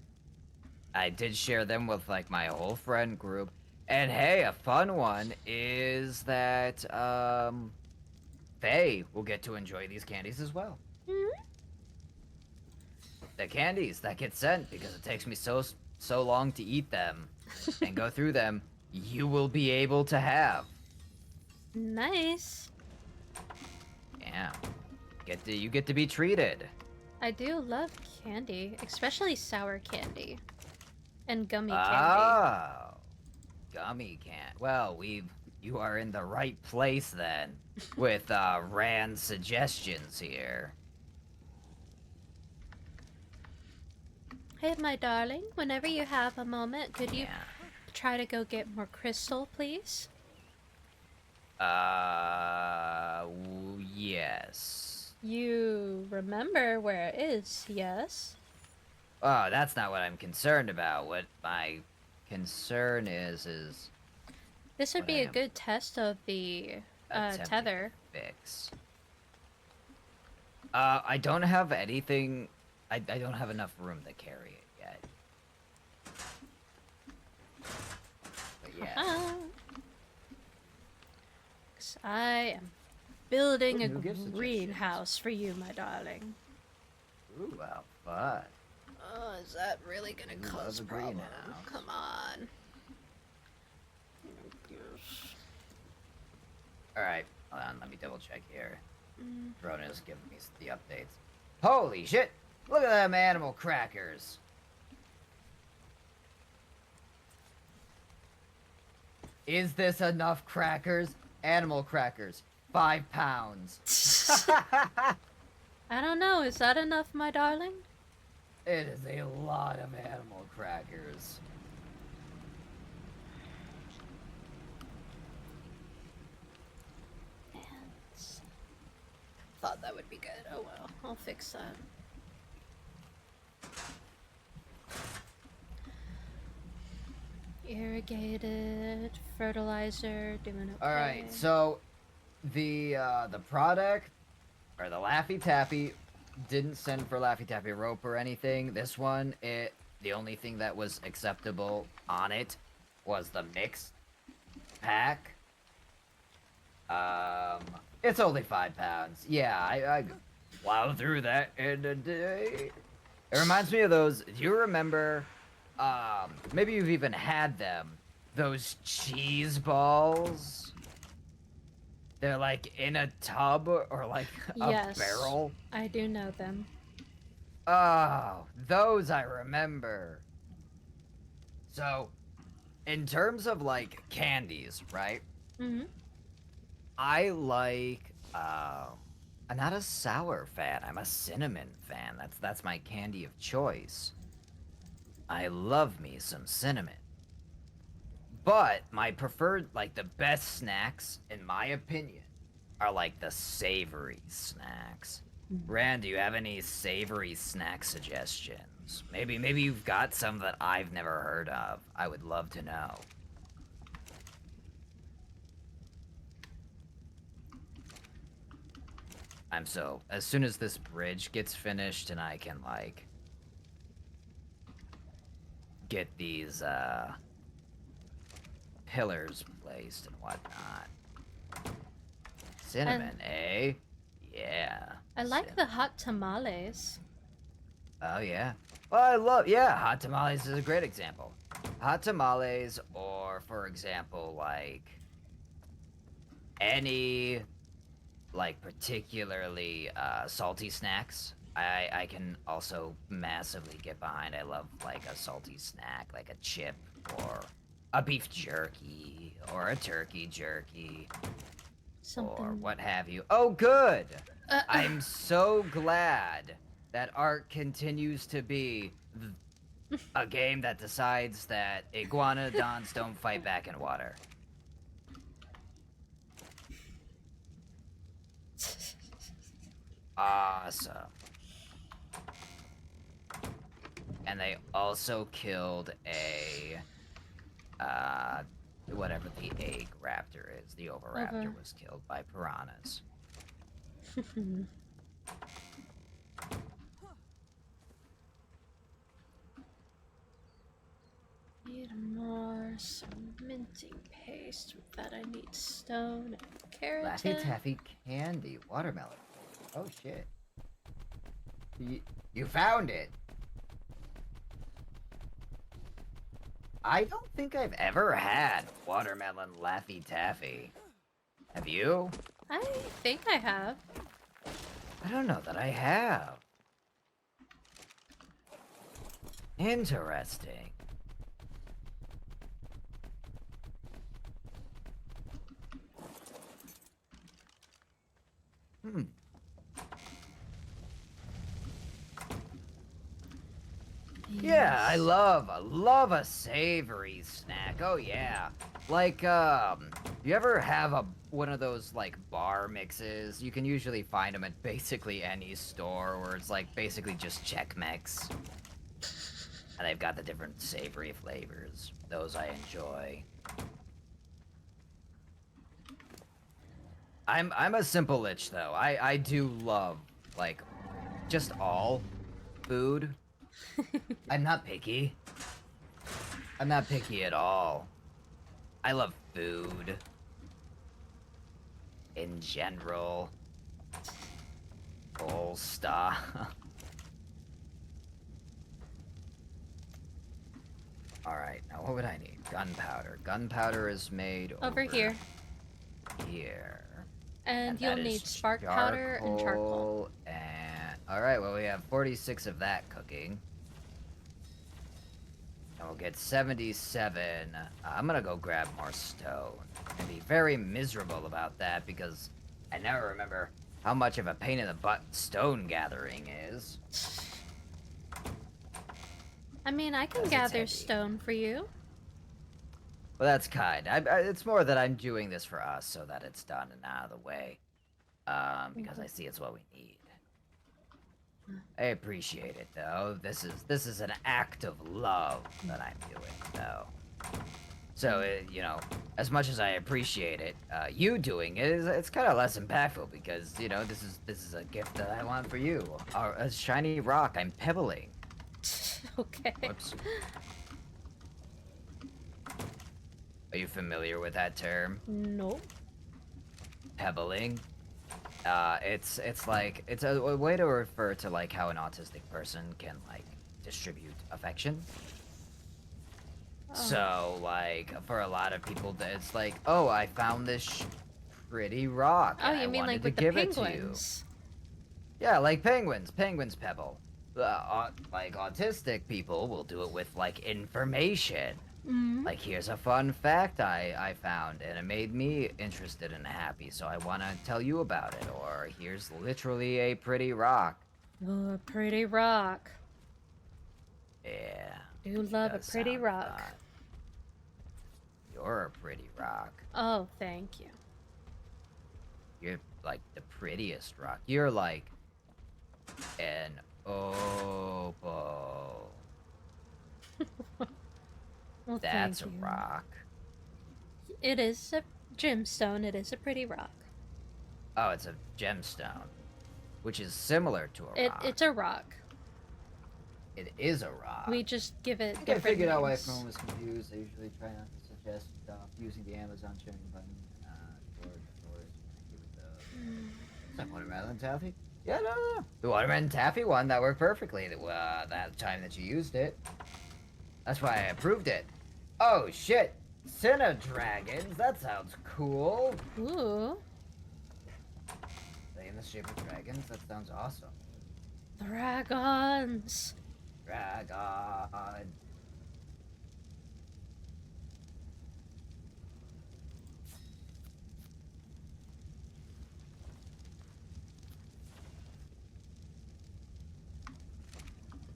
I did share them with, like, my whole friend group. And hey, a fun one is that, Faye will get to enjoy these candies as well. The candies that get sent because it takes me so long to eat them and go through them, you will be able to have. Nice. Yeah. You get to be treated. I do love candy, especially sour candy. And gummy candy. Oh. Gummy candy. Well, you are in the right place then with Rand's suggestions here. Hey, my darling, whenever you have a moment, could you try to go get more crystal, please? Yes. You remember where it is, yes? Oh, that's not what I'm concerned about. What my concern is This would what be I a am good test of the attempting tether. to fix. I don't have anything. I don't have enough room to carry it yet. But yeah. 'Cause I am building Ooh, a new gift suggestions. greenhouse for you, my darling. Ooh, wow, fun. Oh, is that really gonna Ooh, cause love a problems? greenhouse. Come on. Alright, hold on, let me double check here. Rona's giving me the updates. Holy shit! Look at them animal crackers! Is this enough crackers? Animal crackers. 5 pounds. I don't know, is that enough, my darling? It is a lot of animal crackers. Thought that would be good. Oh well, I'll fix that. Irrigated, fertilizer, doing All okay. right, so the product or the Laffy Taffy didn't send for Laffy Taffy rope or anything. This one, the only thing that was acceptable on it was the mixed pack. It's only 5 pounds. Yeah, I plow through that in a day. It reminds me of those. Do you remember? Maybe you've even had them. Those cheese balls. They're like in a tub or like a Yes, barrel. I do know them. Oh, those I remember. So, in terms of like candies, right? Mm-hmm. I like I'm not a sour fan. I'm a cinnamon fan. That's my candy of choice. I love me some cinnamon. But my preferred, like the best snacks, in my opinion, are like the savory snacks. Rand, do you have any savory snack suggestions? Maybe you've got some that I've never heard of. I would love to know. As soon as this bridge gets finished and I can like get these pillars placed and whatnot. And Cinnamon, eh? Yeah. I like the Cinnamon. hot tamales. Oh yeah. Well, yeah, hot tamales is a great example. Hot tamales, or for example, like any like particularly salty snacks. I can also massively get behind. I love like a salty snack, like a chip or a beef jerky or a turkey jerky or Something. what have you. Oh, good. Uh, uh, I'm so glad that art continues to be a game that decides that iguanodons don't fight back in water. Awesome. And they also killed a whatever the egg raptor is. The over. oviraptor was killed by piranhas. Need more cementing paste. With that, I need stone and Laffy keratin. Taffy candy watermelon. Oh shit. You found it. I don't think I've ever had watermelon Laffy Taffy. Have you? I think I have. I don't know that I have. Interesting. Hmm. Yeah, I Yes. love a savory snack. Oh yeah. Like you ever have a one of those like bar mixes? You can usually find them at basically any store where it's like basically just Chex Mix. And they've got the different savory flavors. Those I enjoy. I'm a simple lich though. I do love like just all food. I'm not picky. I'm not picky at all. I love food in general. Full stop. Alright, now what would I need? Gunpowder. Gunpowder is made Over here. here. And that you'll is need spark powder and charcoal. And alright, well we have 46 of that cooking. And we'll get 77. I'm gonna go grab more stone. And be very miserable about that because I never remember how much of a pain in the butt stone gathering is. I mean, I can 'Cause it's gather heavy. stone for you. Well, that's kind. It's more that I'm doing this for us so that it's done and out of the way. Because I see it's what we need. I appreciate it though. This is an act of love that I'm doing though. So, you know, as much as I appreciate it, you doing it is it's kind of less impactful because you know this is a gift that I want for you. A shiny rock. I'm pebbling. Okay. Whoops. Are you familiar with that term? Nope. Pebbling. It's like it's a way to refer to like how an autistic person can like distribute affection. Oh. So like for a lot of people, it's like, oh, I found this pretty rock Oh, and I you mean wanted like to with the give it to you. penguins? Yeah, like penguins. Penguins pebble. Like autistic people will do it with like information. Mm. Like here's a fun fact I found and it made me interested and happy, so I want to tell you about it. Or here's literally a pretty rock. Oh, a pretty rock. Yeah, Do it love a does pretty sound rock. fun. You're a pretty rock. Oh, thank you. You're like the prettiest rock. You're like an opal. Well, That's thank a you. rock. It is a gemstone. It is a pretty rock. Oh, it's a gemstone, which is similar to a rock. It's a rock. It is a rock. We just give it I think I different figured out why names. everyone was confused. I usually try not to suggest using the Amazon sharing button for stores. It's not watermelon taffy. Yeah, no. The watermelon taffy one that worked perfectly. That time that you used it. That's why I approved it. Oh shit! Cinna dragons. That sounds cool. Ooh. They in the shape of dragons. That sounds awesome. Dragons. Dragon.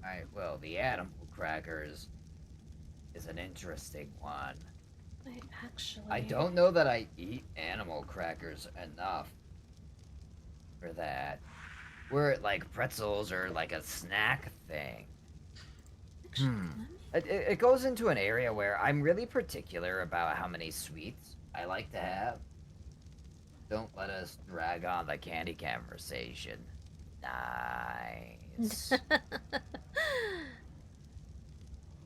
Alright, well, the animal crackers is an interesting one. Wait, actually. I don't know that I eat animal crackers enough for that. Were it like pretzels or like a snack thing? Actually, It goes into an area where I'm really particular about how many sweets I like to have. Don't let us drag on the candy conversation. Nice.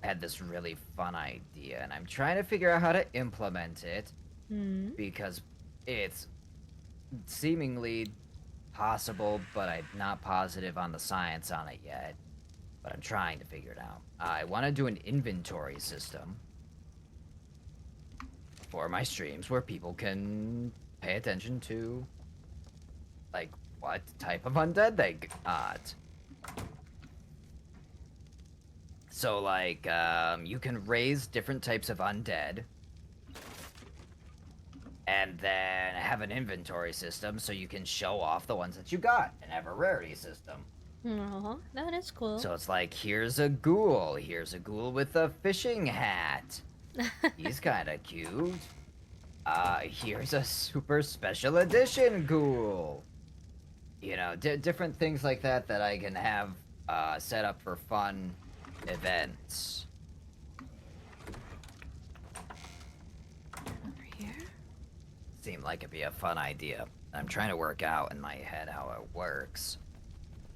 I had this really fun idea, and I'm trying to figure out how to implement it because it's seemingly possible, but I'm not positive on the science on it yet. But I'm trying to figure it out. I want to do an inventory system for my streams where people can pay attention to, like, what type of undead they got. So, like, you can raise different types of undead and then have an inventory system so you can show off the ones that you got and have a rarity system. Aw, that is cool. So it's like, here's a ghoul with a fishing hat. He's kind of cute. Here's a super special edition ghoul. You know, different things like that that I can have set up for fun events. Over here. Seemed like it'd be a fun idea. I'm trying to work out in my head how it works.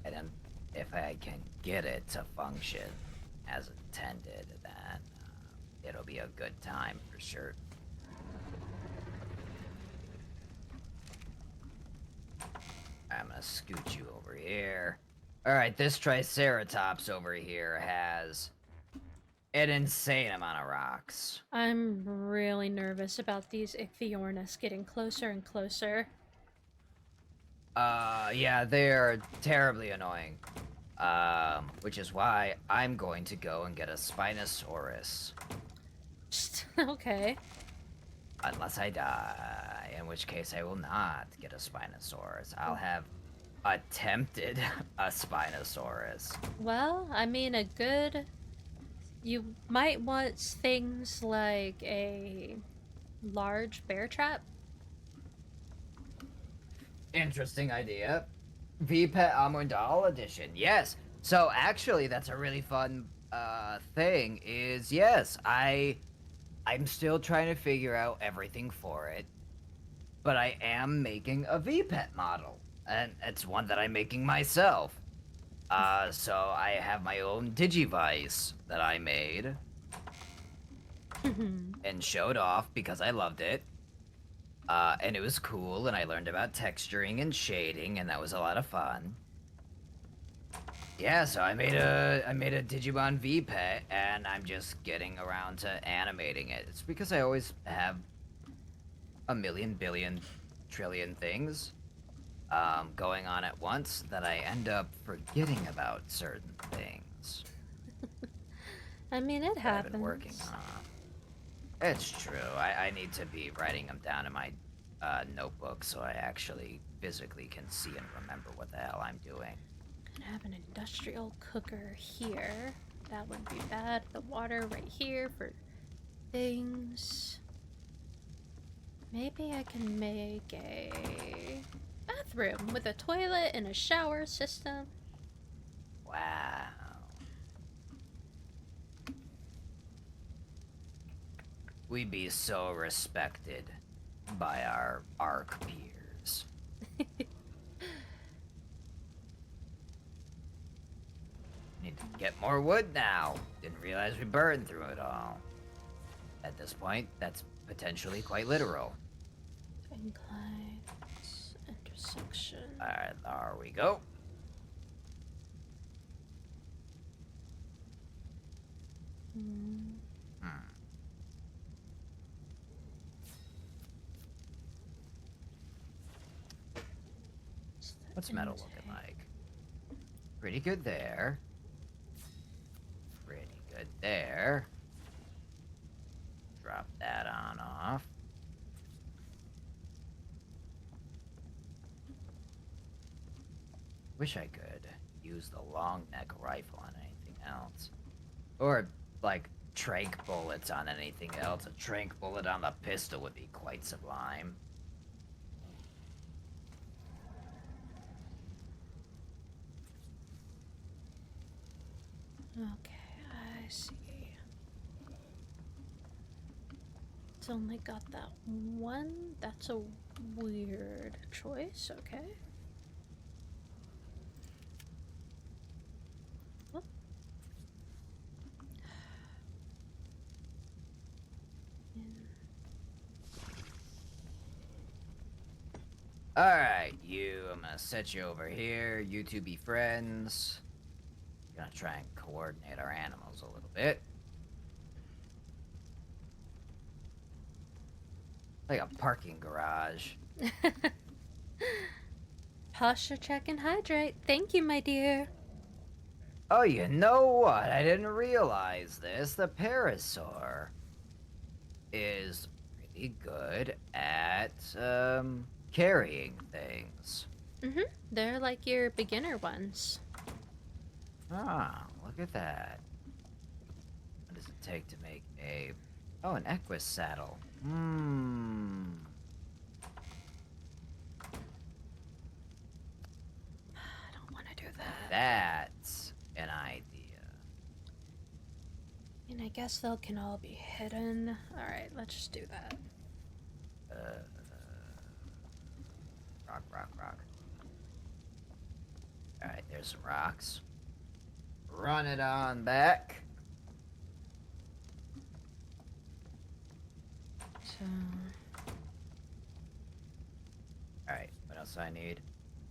And then if I can get it to function as intended, then it'll be a good time for sure. I'm gonna scoot you over here. Alright, this Triceratops over here has an insane amount of rocks. I'm really nervous about these Ichthyornis getting closer and closer. Yeah, they're terribly annoying. Which is why I'm going to go and get a Spinosaurus. Okay. Unless I die, in which case I will not get a Spinosaurus. I'll have attempted a Spinosaurus. Well, I mean, a good. You might want things like a large bear trap. Interesting idea. VPET Amundal edition. Yes. So actually, that's a really fun thing. Is yes, I I'm still trying to figure out everything for it, but I am making a VPET model, and it's one that I'm making myself. So I have my own Digivice that I made and showed off because I loved it. And it was cool, and I learned about texturing and shading, and that was a lot of fun. Yeah, so I made a Digimon VPET, and I'm just getting around to animating it. It's because I always have a million, billion, trillion things going on at once that I end up forgetting about certain things I mean, it that I've been working happens. on. It's true. I need to be writing them down in my notebook so I actually physically can see and remember what the hell I'm doing. Could have an industrial cooker here. That wouldn't be bad. The water right here for things. Maybe I can make a bathroom with a toilet and a shower system. Wow. We'd be so respected by our ARC peers. Need to get more wood now. Didn't realize we burned through it all. At this point, that's potentially quite literal. Inclines, intersection. Alright, there we go. Hmm. Hmm. What's metal looking like? Pretty good there. Pretty good there. Drop that on off. Wish I could use the long neck rifle on anything else. Or, like, trank bullets on anything else. A trank bullet on the pistol would be quite sublime. Okay, I see. It's only got that one. That's a weird choice. Okay. Oh. Alright, I'm gonna set you over here. You two be friends. Gonna try and coordinate our animals a little bit. Like a parking garage. Posture check and hydrate. Thank you, my dear. Oh, you know what? I didn't realize this. The Parasaur is pretty good at, carrying things. They're like your beginner ones. Ah, look at that. What does it take to make a... Oh, an Equus saddle. I don't want to do that. That's an idea. And I guess they can all be hidden. Alright, let's just do that. Uh, rock, rock, rock. Alright, there's some rocks. Run it on back. So. Alright, what else do I need?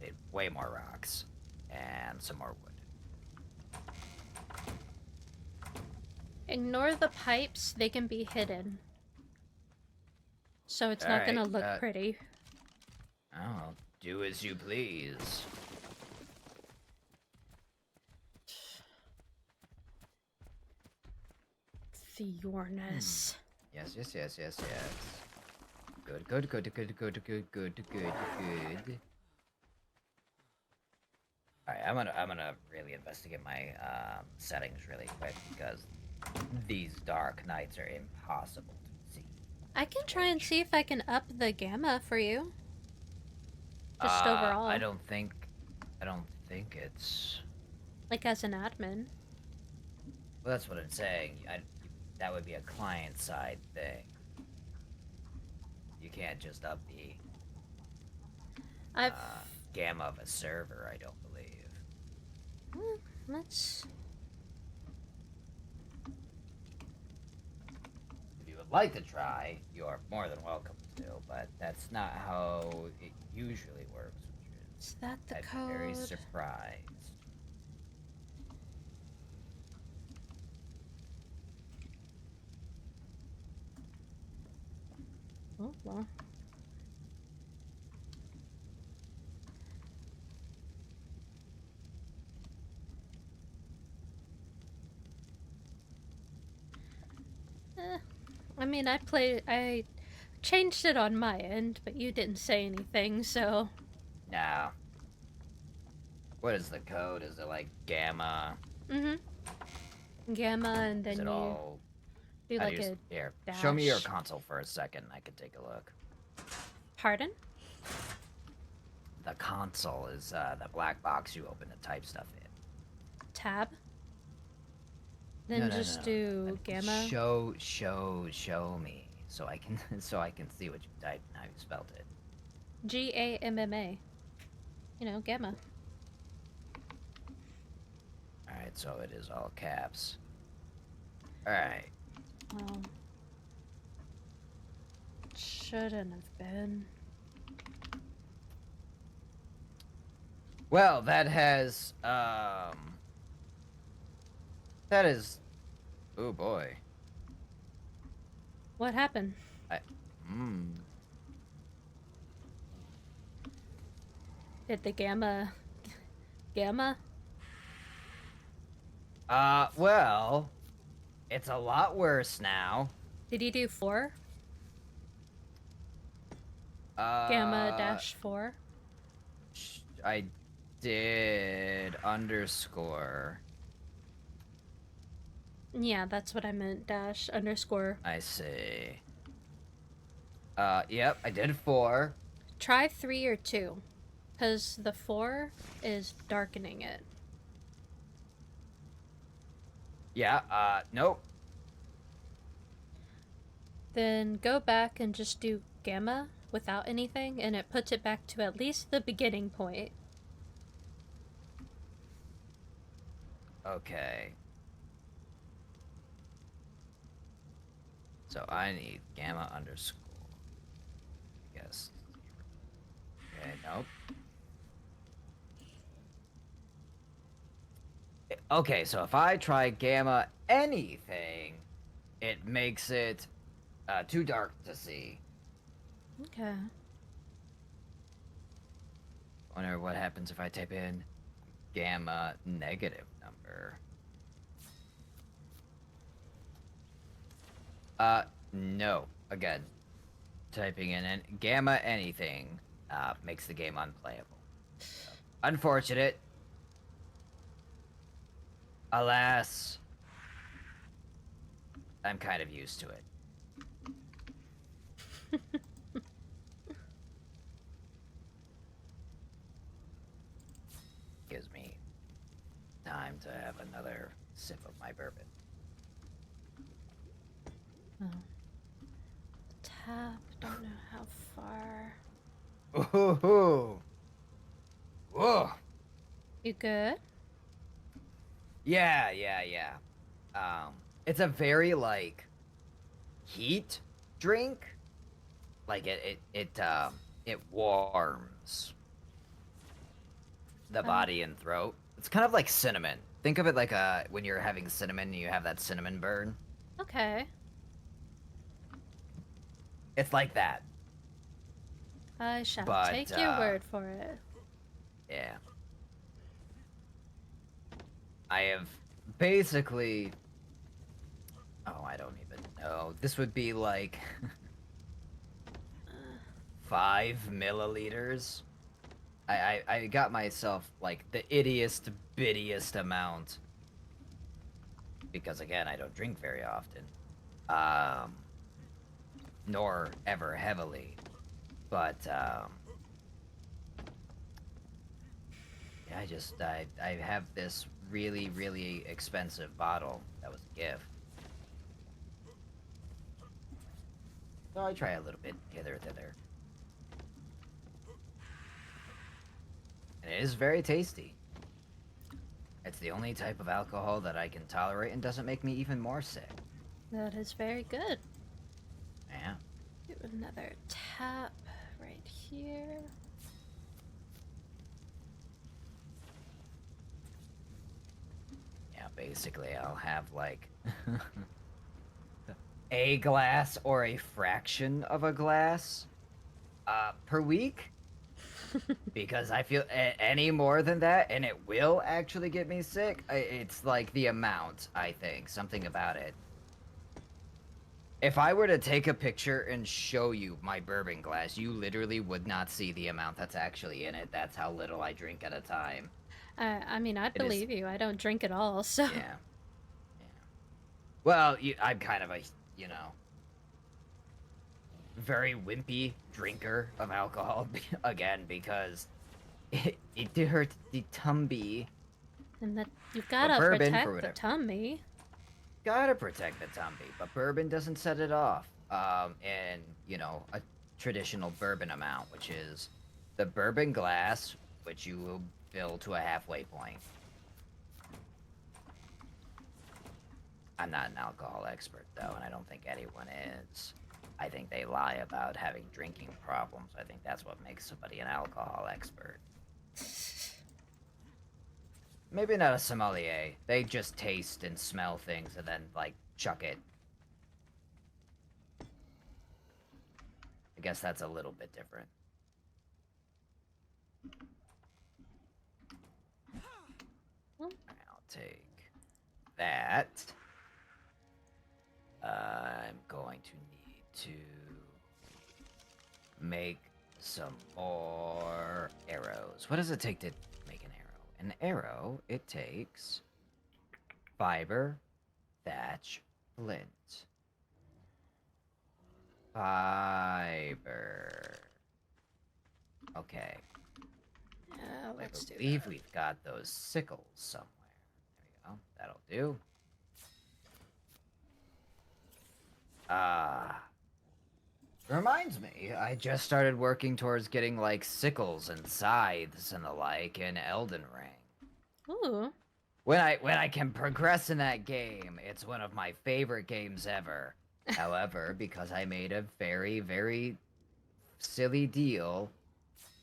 Need way more rocks. And some more wood. Ignore the pipes, they can be hidden. So it's not gonna look pretty. Oh, do as you please. Theornus. Yes. Good, good, good, good, good, good, good, good, good. Alright, I'm gonna really investigate my settings really quick because these dark nights are impossible to see. I can try and see if I can up the gamma for you. Just overall. I don't think it's... Like as an admin. Well, that's what I'm saying. that would be a client-side thing. You can't just up the I've. gamma of a server, I don't believe. Let's. If you would like to try, you are more than welcome to, but that's not how it usually works, which Is that the I'd be code? very surprised. Oh, well. I mean, I changed it on my end, but you didn't say anything, so. Now, what is the code? Is it like gamma? Gamma, and Is then it you all? do How do like you a here? dash. Show me your console for a second. I can take a look. Pardon? The console is the black box you open to type stuff in. Tab. Then No, just no. do gamma. Show me, so I can so I can see what you typed and how you spelled it. GAMMA. You know, gamma. All right, so it is all caps. All right. Well, shouldn't have been. Well, that is. Oh boy. What happened? I, hmm. Did the gamma. Gamma? Well, it's a lot worse now. Did you do 4? Gamma dash 4? I did underscore. Yeah, that's what I meant. Dash underscore. I see. Yep, I did 4. Try 3 or 2. Because the 4 is darkening it. Yeah, nope. Then go back and just do gamma without anything, and it puts it back to at least the beginning point. Okay. So I need gamma underscore. I guess. Okay, nope. Okay, so if I try gamma anything, it makes it too dark to see. Okay. Wonder what happens if I type in gamma negative number. No. Again, typing in gamma anything makes the game unplayable. Unfortunate. Alas, I'm kind of used to it. Gives me time to have another sip of my bourbon. Oh. Tap, don't know how far. Ooh. Whoa. You good? Yeah. It's a very like heat drink. Like it warms the body and throat. It's kind of like cinnamon. Think of it like when you're having cinnamon and you have that cinnamon burn. Okay. It's like that. I shall But, take your word for it. Yeah. I have basically. Oh, I don't even know. This would be like 5 milliliters. I got myself like the ittiest bittiest amount because again I don't drink very often, nor ever heavily, but yeah, I have this really expensive bottle that was a gift. So I try a little bit hither thither. And it is very tasty. It's the only type of alcohol that I can tolerate and doesn't make me even more sick. That is very good. Yeah. Do another tap right here. Yeah, basically I'll have like a glass or a fraction of a glass per week because I feel any more than that and it will actually get me sick. It's like the amount, I think, something about it. If I were to take a picture and show you my bourbon glass, you literally would not see the amount that's actually in it. That's how little I drink at a time. I mean, I'd It is, believe you. I don't drink at all, so. yeah, yeah. Well, I'm kind of a, you know, very wimpy drinker of alcohol again because it hurts the tummy. And that you But gotta bourbon, for protect the whatever, tummy. gotta protect the tummy. But bourbon doesn't set it off. In a traditional bourbon amount, which is the bourbon glass, which you will fill to a halfway point. I'm not an alcohol expert though, and I don't think anyone is. I think they lie about having drinking problems. I think that's what makes somebody an alcohol expert. Maybe not a sommelier. They just taste and smell things and then, like, chuck it. I guess that's a little bit different. I'll take that. I'm going to need to make some more arrows. What does it take to make an arrow? An arrow, it takes fiber, thatch, flint. Fiber. Okay. I Let's do believe that. we've got those sickles somewhere. There we go. That'll do. Reminds me, I just started working towards getting like sickles and scythes and the like in Elden Ring. Ooh. When I can progress in that game, it's one of my favorite games ever. However, because I made a very, very silly deal,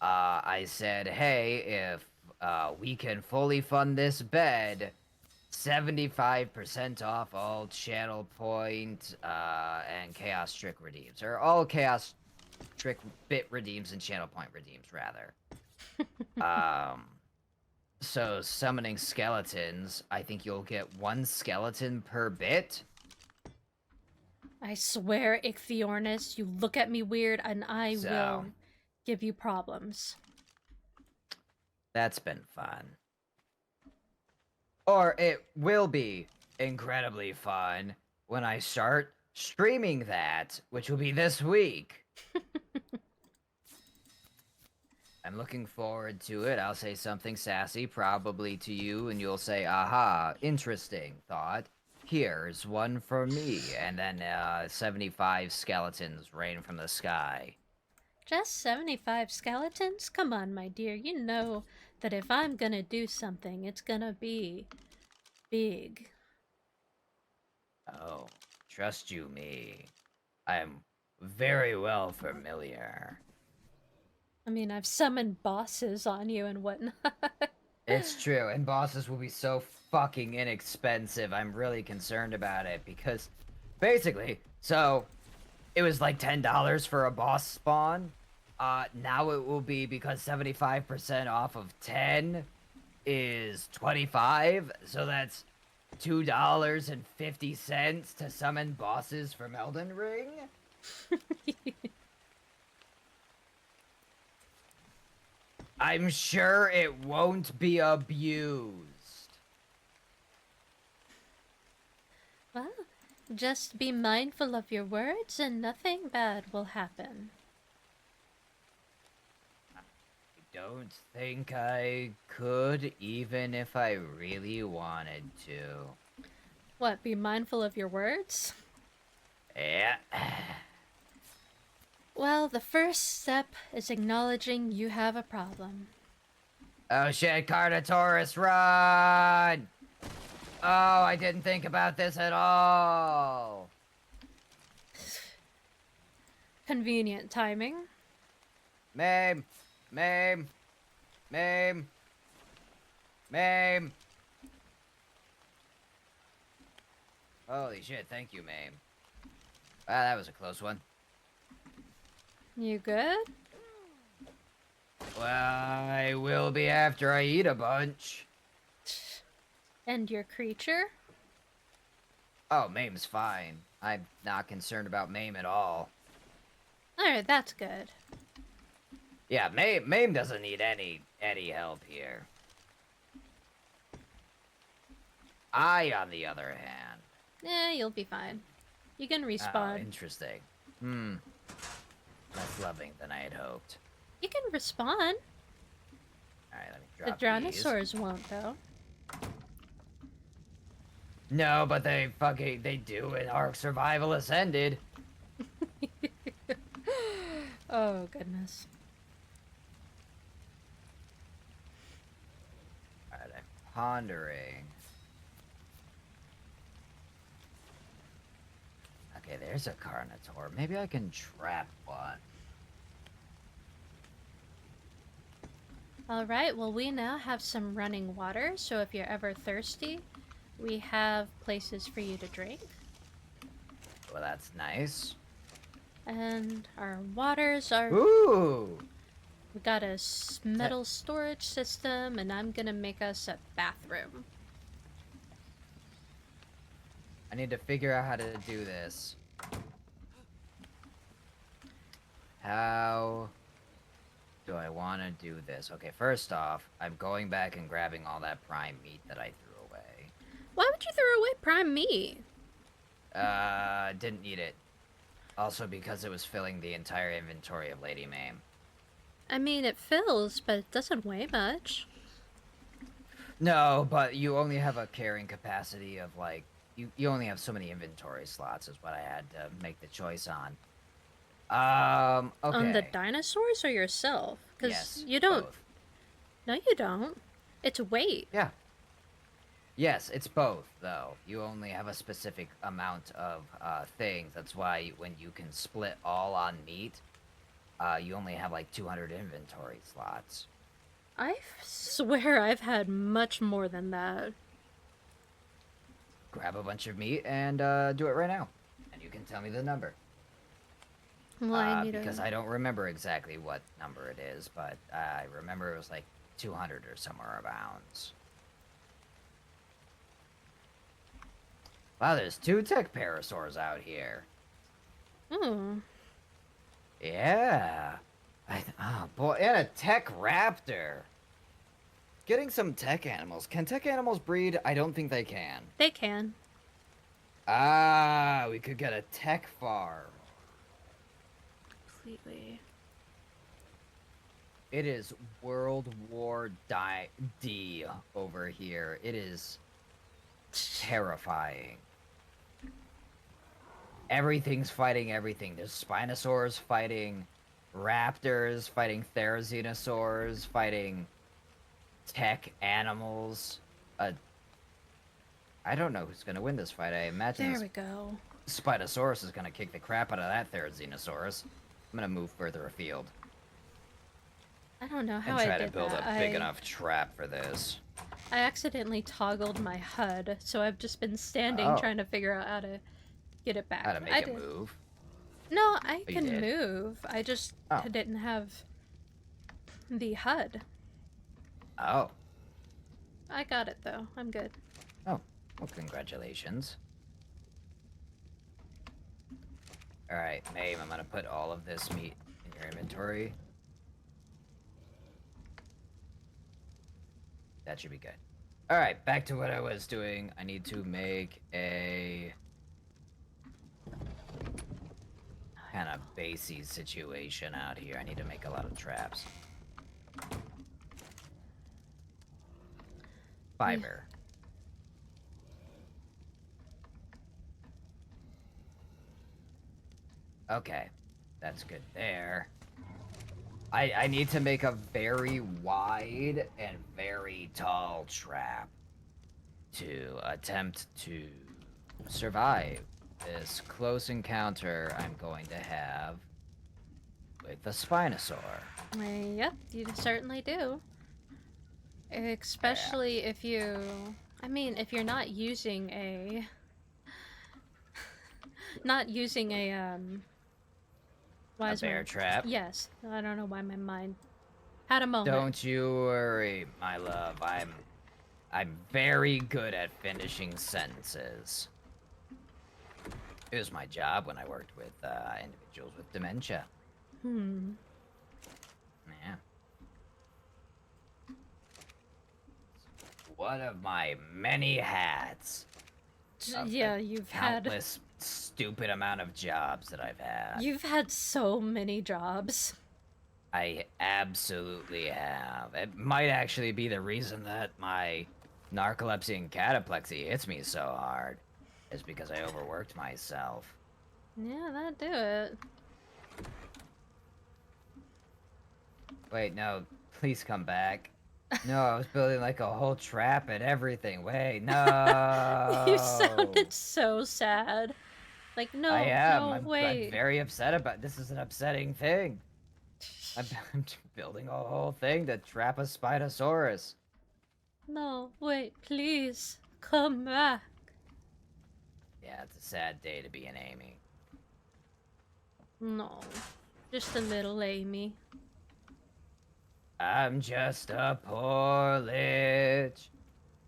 I said, hey, if we can fully fund this bed, 75% off all channel point and chaos trick redeems, or all chaos trick bit redeems and channel point redeems rather. um so summoning skeletons, I think you'll get one skeleton per bit. I swear, Ichthyornis, you look at me weird and I So will give you problems. that's been fun. Or it will be incredibly fun when I start streaming that, which will be this week. I'm looking forward to it. I'll say something sassy, probably to you, and you'll say, aha, interesting thought. Here's one for me. And then 75 skeletons rain from the sky. Just 75 skeletons? Come on, my dear. You know that if I'm gonna do something, it's gonna be big. Oh, trust you me. I am very well familiar. I mean, I've summoned bosses on you and whatnot. It's true, and bosses will be so fucking inexpensive. I'm really concerned about it because basically, so it was like $10 for a boss spawn. Now it will be, because 75% off of 10 is 25, so that's $2.50 to summon bosses from Elden Ring. I'm sure it won't be abused. Well, just be mindful of your words and nothing bad will happen. I don't think I could, even if I really wanted to. What, be mindful of your words? Yeah. Well, the first step is acknowledging you have a problem. Oh shit, Carnotaurus, run! Oh, I didn't think about this at all. Convenient timing. Mame, Mame, Mame, Mame. Holy shit, thank you, Mame. Wow, that was a close one. You good? Well, I will be after I eat a bunch. And your creature? Oh, Mame's fine. I'm not concerned about Mame at all. Alright, that's good. Yeah, Mame doesn't need any help here. I, on the other hand... You'll be fine. You can Oh, respawn. interesting. Less loving than I had hoped. You can respawn. Alright, let me The drop dinosaurs won't, though. No, but they do in Ark Survival Ascended. Oh, goodness. Alright, I'm pondering. Okay, there's a Carnotaur. Maybe I can trap one. Alright, well, we now have some running water, so if you're ever thirsty, we have places for you to drink. Well, that's nice. And our waters are... Ooh! We got a metal storage system, and I'm gonna make us a bathroom. I need to figure out how to do this. How do I want to do this? Okay, first off, I'm going back and grabbing all that prime meat that I threw away. Why would you throw away prime meat? Didn't need it. Also because it was filling the entire inventory of Lady Mame. I mean, it fills, but it doesn't weigh much. No, but you only have a carrying capacity of, like, you only have so many inventory slots is what I had to make the choice on. Okay. On the dinosaurs or yourself? Because yes, you don't... both. No, you don't. It's weight. Yeah. Yes, it's both, though. You only have a specific amount of things. That's why when you can split all on meat, you only have like 200 inventory slots. I swear I've had much more than that. Grab a bunch of meat and do it right now. And you can tell me the number. Well, because I don't remember exactly what number it is, but I remember it was like 200 or somewhere abouts. Wow, there's 2 tech parasaurs out here. Hmm. Yeah. Oh boy, and a tech raptor. Getting some tech animals. Can tech animals breed? I don't think they can. They can. Ah, we could get a tech farm. Completely. It is World War D over here. It is terrifying. Everything's fighting everything. There's Spinosaurs fighting raptors, fighting therizinosaurs, fighting tech animals. I don't know who's gonna win this fight. I imagine There we go. Spinosaurus is gonna kick the crap out of that therizinosaurus. I'm gonna move further afield. I don't know how and try I did to build that. a big enough trap for this. I accidentally toggled my HUD, so I've just been standing Oh. trying to figure out how to get it back. How to make it move. No, I you can did? move. I just didn't have the HUD. Oh. I got it though. I'm good. Oh. Well, congratulations. Alright, Maeve, I'm gonna put all of this meat in your inventory. That should be good. Alright, back to what I was doing. I need to make a kind of basey situation out here. I need to make a lot of traps. Fiber. Okay. That's good there. I need to make a very wide and very tall trap to attempt to survive this close encounter I'm going to have with the Spinosaur. Yep, you certainly do. Yeah, Especially if you. I mean, if you're not using a. Not using a, Why a is my. bear trap. Yes, I don't know why my mind had a moment. Don't you worry, my love. I'm very good at finishing sentences. It was my job when I worked with individuals with dementia. Hmm. Yeah. One of my many hats of the Yeah, you've had. countless stupid amount of jobs that I've had. You've had so many jobs. I absolutely have. It might actually be the reason that my narcolepsy and cataplexy hits me so hard. Is because I overworked myself. Yeah, that'd do it. Wait, no, please come back. No, I was building like a whole trap and everything. Wait, You no. sounded so sad. Like, I no, am. no, I'm wait. very upset about this. Is an upsetting thing. I'm building a whole thing to trap a Spinosaurus. No, wait, please. Come back. Yeah, it's a sad day to be an Amy. No, just a little Amy. I'm just a poor lich.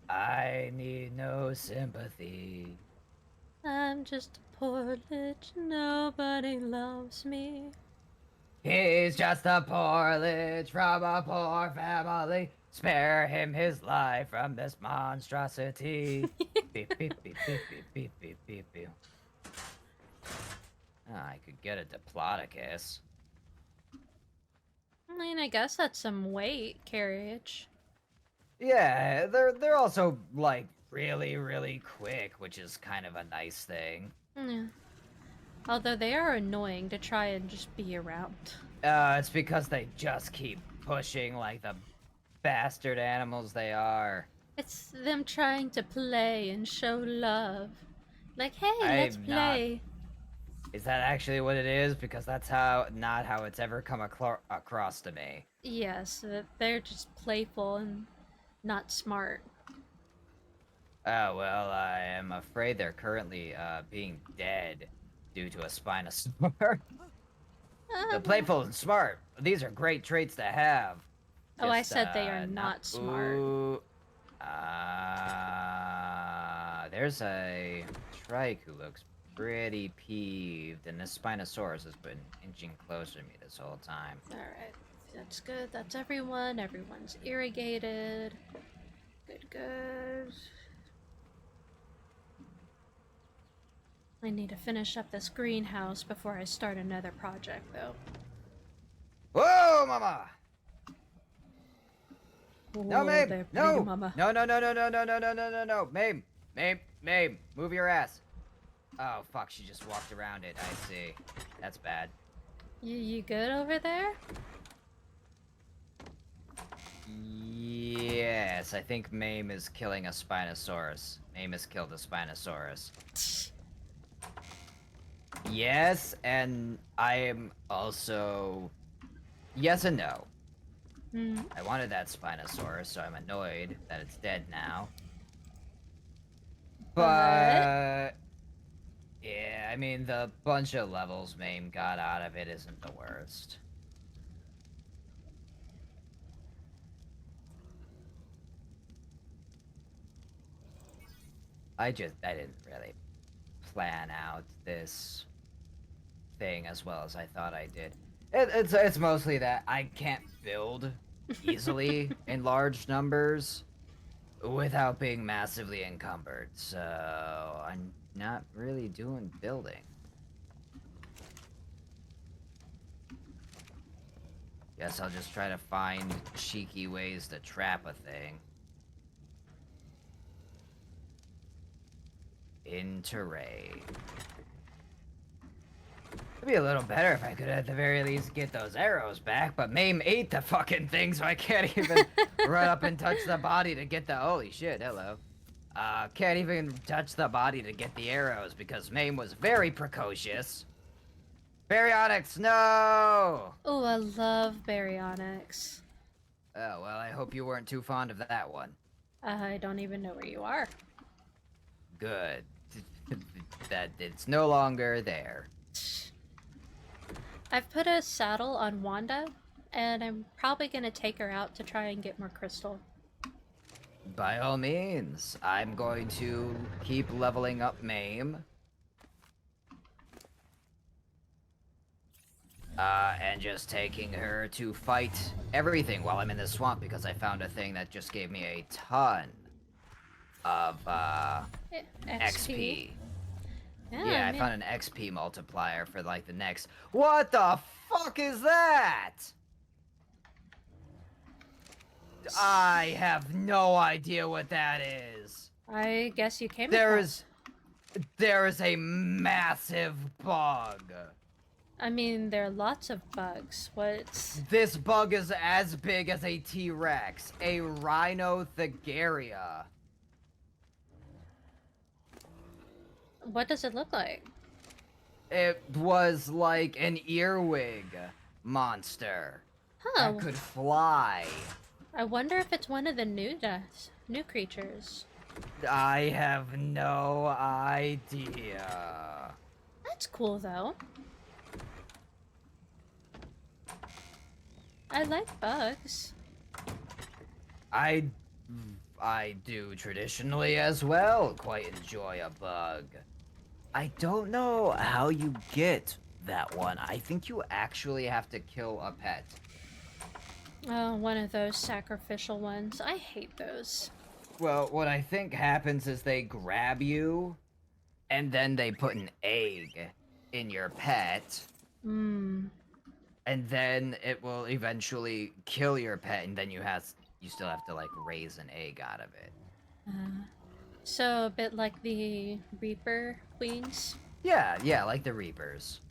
I need no sympathy. I'm just a poor lich, nobody loves me. He's just a poor lich from a poor family. Spare him his life from this monstrosity. Beep, beep, beep, beep, beep, beep, beep, beep, beep. Ah, I could get a Diplodocus. I mean, I guess that's some weight carriage. Yeah, they're also like really quick, which is kind of a nice thing. Yeah. Although they are annoying to try and just be around. It's because they just keep pushing like the bastard animals they are. It's them trying to play and show love. Like, hey, let's I'm not. play. Is that actually what it is? Because that's not how it's ever come across to me. Yes, they're just playful and not smart. Oh, well, I am afraid they're currently being dead due to a Spinosaur. The Um, playful and smart. These are great traits to have. oh, I Just, said they are not smart. Ooh. There's a trike who looks pretty peeved, and this Spinosaurus has been inching closer to me this whole time. Alright, that's good. That's everyone. Everyone's irrigated. Good, good. I need to finish up this greenhouse before I start another project, though. Whoa, mama! No, Whoa Mabe! there, pretty No! mama. No, no, no, no, no, no, no, no, no, no, no! Mabe! Mabe! Mabe! Move your ass! Oh, fuck, she just walked around it. I see. That's bad. You good over there? Yes, I think Mame is killing a Spinosaurus. Mame has killed a Spinosaurus. Yes, and I am also... Yes and no. Hmm. I wanted that Spinosaurus, so I'm annoyed that it's dead now. But... Yeah, I mean, the bunch of levels Mame got out of it isn't the worst. I didn't really plan out this thing as well as I thought I did. It's mostly that I can't build easily in large numbers without being massively encumbered, so I'm not really doing building. Guess I'll just try to find cheeky ways to trap a thing. In terrain. It'd be a little better if I could at the very least get those arrows back, but Mame ate the fucking thing, so I can't even run up and touch the body to get the— holy shit, hello. Can't even touch the body to get the arrows because Mame was very precocious. Baryonyx, no! Oh, I love baryonyx. Oh, well, I hope you weren't too fond of that one. I don't even know where you are. Good. That it's no longer there. I've put a saddle on Wanda, and I'm probably gonna take her out to try and get more crystal. By all means, I'm going to keep leveling up Mame. And just taking her to fight everything while I'm in the swamp because I found a thing that just gave me a ton of, XP. Yeah, I found an XP multiplier for, like, the next— what the fuck is that? I have no idea what that is. I guess you came There across. there is a massive bug. I mean, there are lots of bugs. What's... This bug is as big as a T-Rex, a Rhinothegaria. What does it look like? It was like an earwig monster Huh. that could fly. I wonder if it's one of the new creatures. I have no idea. That's cool, though. I like bugs. I do traditionally as well quite enjoy a bug. I don't know how you get that one. I think you actually have to kill a pet. Oh, one of those sacrificial ones. I hate those. Well, what I think happens is they grab you, and then they put an egg in your pet. Hmm. And then it will eventually kill your pet, and then you still have to, like, raise an egg out of it. So a bit like the Reaper Queens. Yeah, like the Reapers.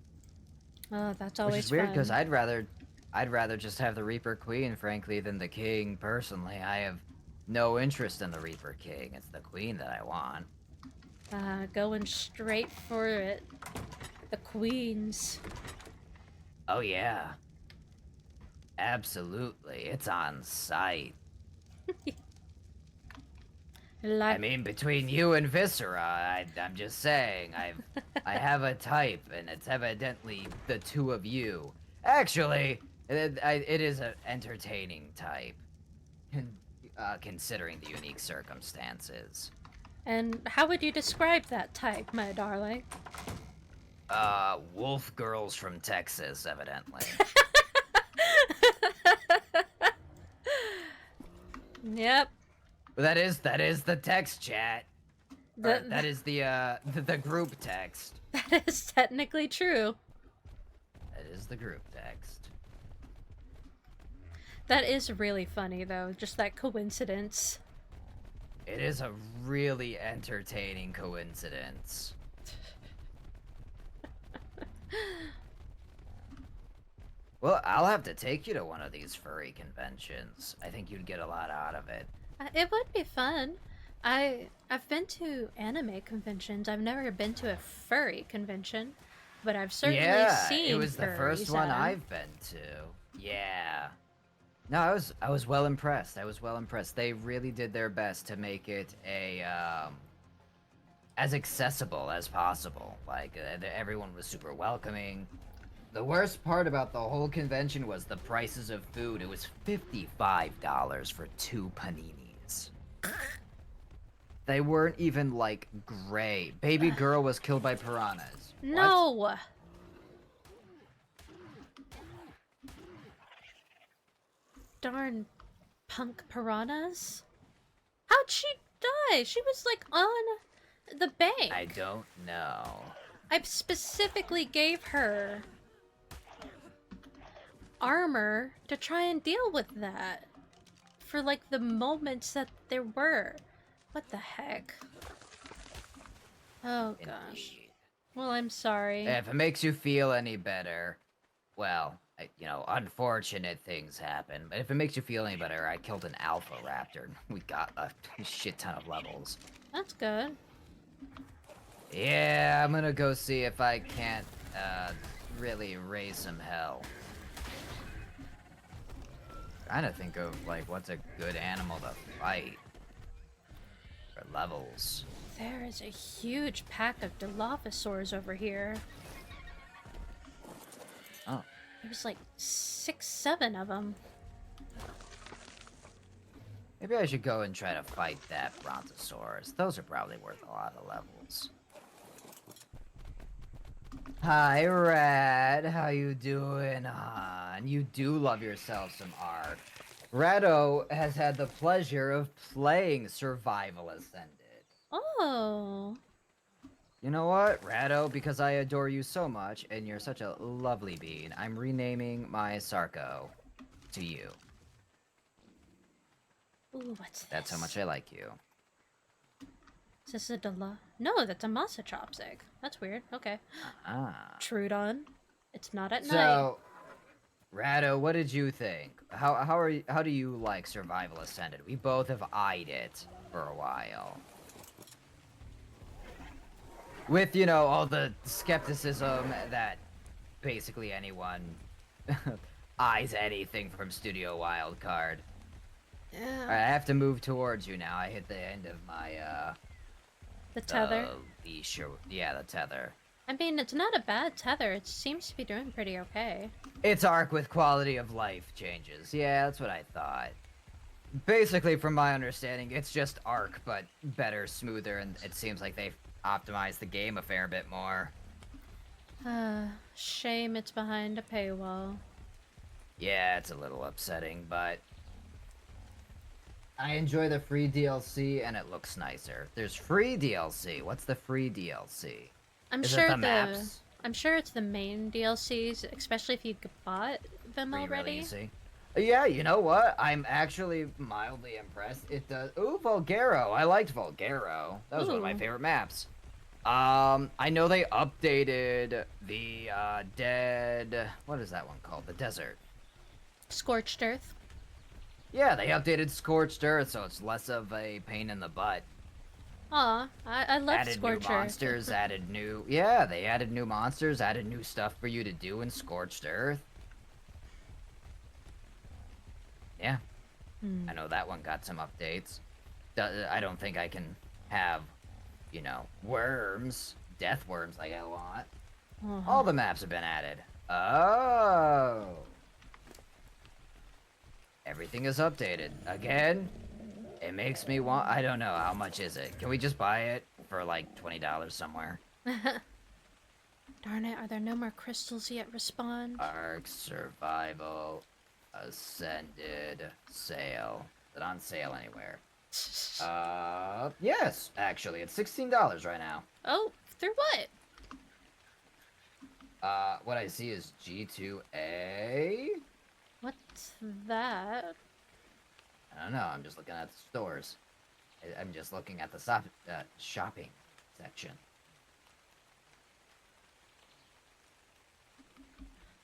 Oh, that's always Which is weird because fun. I'd rather just have the Reaper Queen, frankly, than the King. Personally, I have no interest in the Reaper King. It's the Queen that I want. Going straight for it. The queens. Oh yeah, absolutely. It's on site. I mean, between you and Viscera, I'm just saying, I have a type, and it's evidently the two of you. Actually, it is an entertaining type, considering the unique circumstances. And how would you describe that type, my darling? Wolf girls from Texas, evidently. Yep. That is the text chat. That is the group text. That is technically true. That is the group text. That is really funny, though. Just that coincidence. It is a really entertaining coincidence. Well, I'll have to take you to one of these furry conventions. I think you'd get a lot out of it. It would be fun. I've been to anime conventions. I've never been to a furry convention, but I've certainly seen. It was the first one I've been to. Yeah. No, I was well impressed. I was well impressed. They really did their best to make it a as accessible as possible. Like everyone was super welcoming. The worst part about the whole convention was the prices of food. It was $55 for 2 paninis. They weren't even, like, gray. Baby girl was killed by piranhas. No! What? Darn punk piranhas. How'd she die? She was, like, on the bank. I don't know. I specifically gave her armor to try and deal with that. For, like, the moments that there were. What the heck? Oh, gosh. Indeed. Well, I'm sorry. If it makes you feel any better, well, you know, unfortunate things happen. But if it makes you feel any better, I killed an alpha raptor. We got a shit ton of levels. That's good. Yeah, I'm gonna go see if I can't, really raise some hell. Trying to think of, like, what's a good animal to fight for levels. There is a huge pack of Dilophosaurs over here. Oh. There's like 6, 7 of them. Maybe I should go and try to fight that Brontosaurus. Those are probably worth a lot of levels. Hi, Rad. How you doing, hon? You do love yourself some art. Rado has had the pleasure of playing Survival Ascended. Oh. You know what, Rado? Because I adore you so much, and you're such a lovely bean, I'm renaming my Sarco to you. Ooh, what's this? That's how much I like you. Is this a No, that's a Masa Chopstick. That's weird. Okay. Ah. Trudon. It's not at night. So, Rado, what did you think? How do you like Survival Ascended? We both have eyed it for a while. With, you know, all the skepticism that basically anyone eyes anything from Studio Wildcard. Yeah. Alright, I have to move towards you now. I hit the end of my, The tether? leash. Yeah, the tether. I mean, it's not a bad tether. It seems to be doing pretty okay. It's Arc with quality of life changes. Yeah, that's what I thought. Basically, from my understanding, it's just Arc, but better, smoother, and it seems like they've optimized the game a fair bit more. Shame it's behind a paywall. Yeah, it's a little upsetting, but I enjoy the free DLC, and it looks nicer. There's free DLC. What's the free DLC? Is it the maps? I'm sure it's the main DLCs, especially if you bought them already. Re-releasing. Yeah, you know what? I'm actually mildly impressed. It does. Ooh, Volgaro. I liked Volgaro. That was one of my Ooh. favorite maps. I know they updated the dead. What is that one called? The desert. Scorched Earth. Yeah, they updated Scorched Earth, so it's less of a pain in the butt. Aw, I love Added Scorched new Earth. monsters, added new. Yeah, they added new monsters, added new stuff for you to do in Scorched Earth. Yeah. I know that one got some updates. I don't think I can have, you know, worms, death worms like I want. All the maps have been added. Oh. Everything is updated. Again, it makes me want, I don't know, how much is it? Can we just buy it for like $20 somewhere? Darn it, are there no more crystals yet respawned? Ark Survival Ascended sale. Is it on sale anywhere? Yes, actually, it's $16 right now. Oh, through what? What I see is G2A. What's that? I don't know, I'm just looking at the stores. I'm just looking at the shopping section.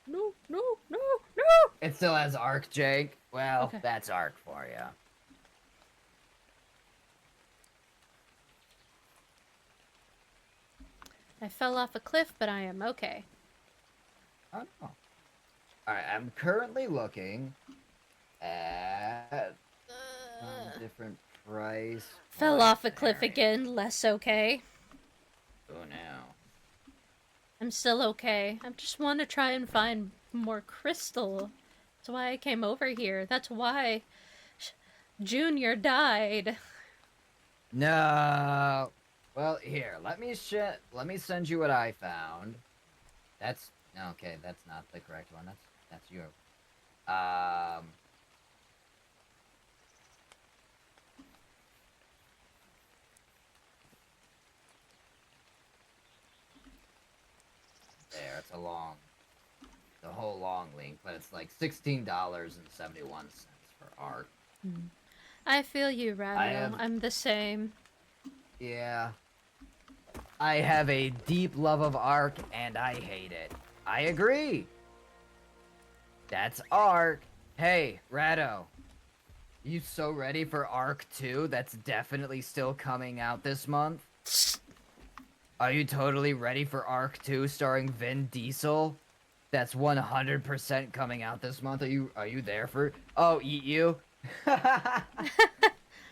No, no, no, no! It still has Arc, Jake. Well, Okay. that's Arc for you. I fell off a cliff, but I am okay. Oh. Alright, I'm currently looking at different price. Fell point off a cliff area. again, less okay. Oh no. I'm still okay. I just want to try and find more crystal. That's why I came over here. That's why Junior died. No. Well, here, let me send you what I found. That's okay, that's not the correct one. That's you. There, it's the whole long link, but it's like $16.71 for art. I feel you, Ramiro. am- I'm the same. Yeah. I have a deep love of Ark, and I hate it. I agree. That's Ark. Hey, Rado. You so ready for Ark 2? That's definitely still coming out this month. Are you totally ready for Ark 2 starring Vin Diesel? That's 100% coming out this month. Are you there for? Oh, eat you.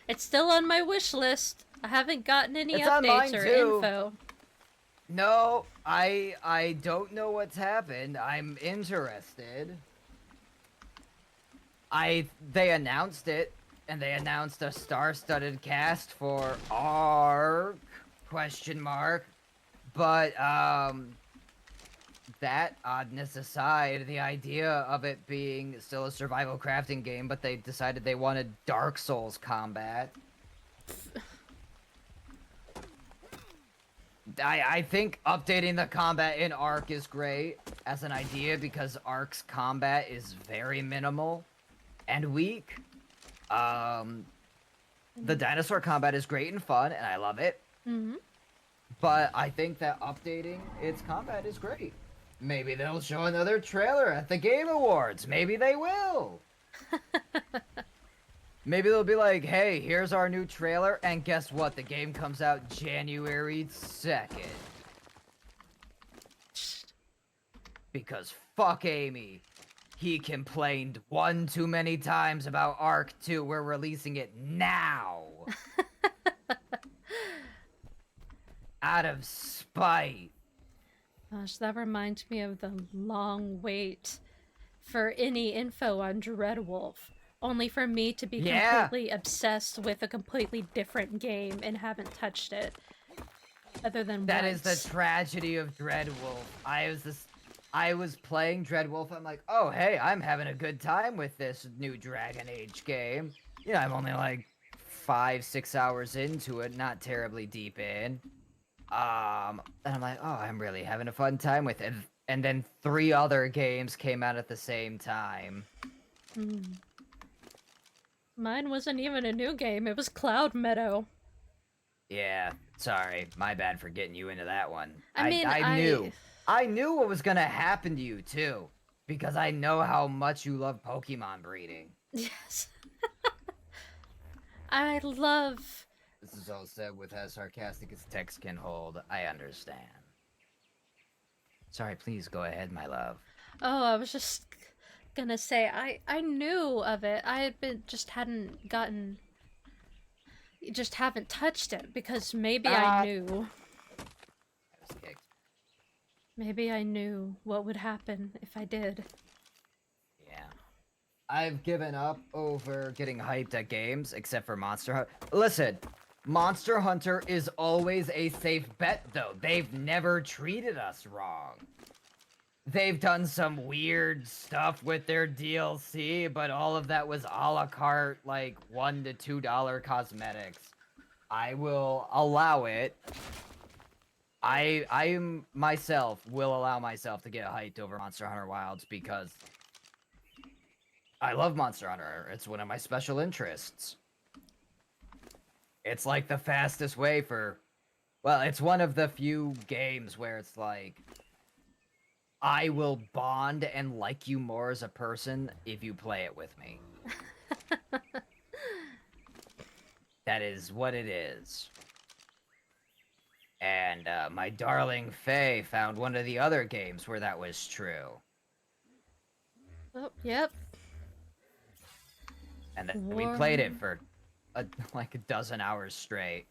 It's still on my wish list. I haven't gotten any It's on updates mine or too. info. No, I don't know what's happened. I'm interested. They announced it, and they announced a star-studded cast for Ark question mark. But that oddness aside, the idea of it being still a survival crafting game, but they decided they wanted Dark Souls combat. I think updating the combat in Ark is great as an idea because Ark's combat is very minimal and weak. The dinosaur combat is great and fun, and I love it. Mm-hmm. But I think that updating its combat is great. Maybe they'll show another trailer at the Game Awards. Maybe they will. Maybe they'll be like, hey, here's our new trailer, and guess what? The game comes out January 2nd. Because fuck Amy. He complained one too many times about Ark 2. We're releasing it now. Out of spite. Gosh, that reminds me of the long wait for any info on Dreadwolf, only for me to be completely obsessed with a completely different game and haven't touched it. Other than that once. is the tragedy of Dreadwolf. I was playing Dreadwolf. I'm like, oh hey, I'm having a good time with this new Dragon Age game. You know, I'm only like 5-6 hours into it, not terribly deep in. And I'm like, oh, I'm really having a fun time with it. And then 3 other games came out at the same time. Mine wasn't even a new game, it was Cloud Meadow. Yeah, sorry, my bad for getting you into that one. I I knew what was gonna happen to you too, because I know how much you love Pokemon breeding. Yes. I love... This is all said with as sarcastic as text can hold. I understand. Sorry, please go ahead, my love. Oh, I was just gonna say, I knew of it. I had been, just hadn't gotten... Just haven't touched it, because maybe I knew. I was kicked. Maybe I knew what would happen if I did. Yeah. I've given up over getting hyped at games, except for Monster Hunter. Listen, Monster Hunter is always a safe bet, though. They've never treated us wrong. They've done some weird stuff with their DLC, but all of that was a la carte, like $1 to $2 cosmetics. I will allow it. I myself will allow myself to get hyped over Monster Hunter Wilds because I love Monster Hunter. It's one of my special interests. It's like the fastest way for... Well, it's one of the few games where it's like... I will bond and like you more as a person if you play it with me. That is what it is. And my darling Faye found one of the other games where that was true. Oh, yep. And then we played it for like a dozen hours straight.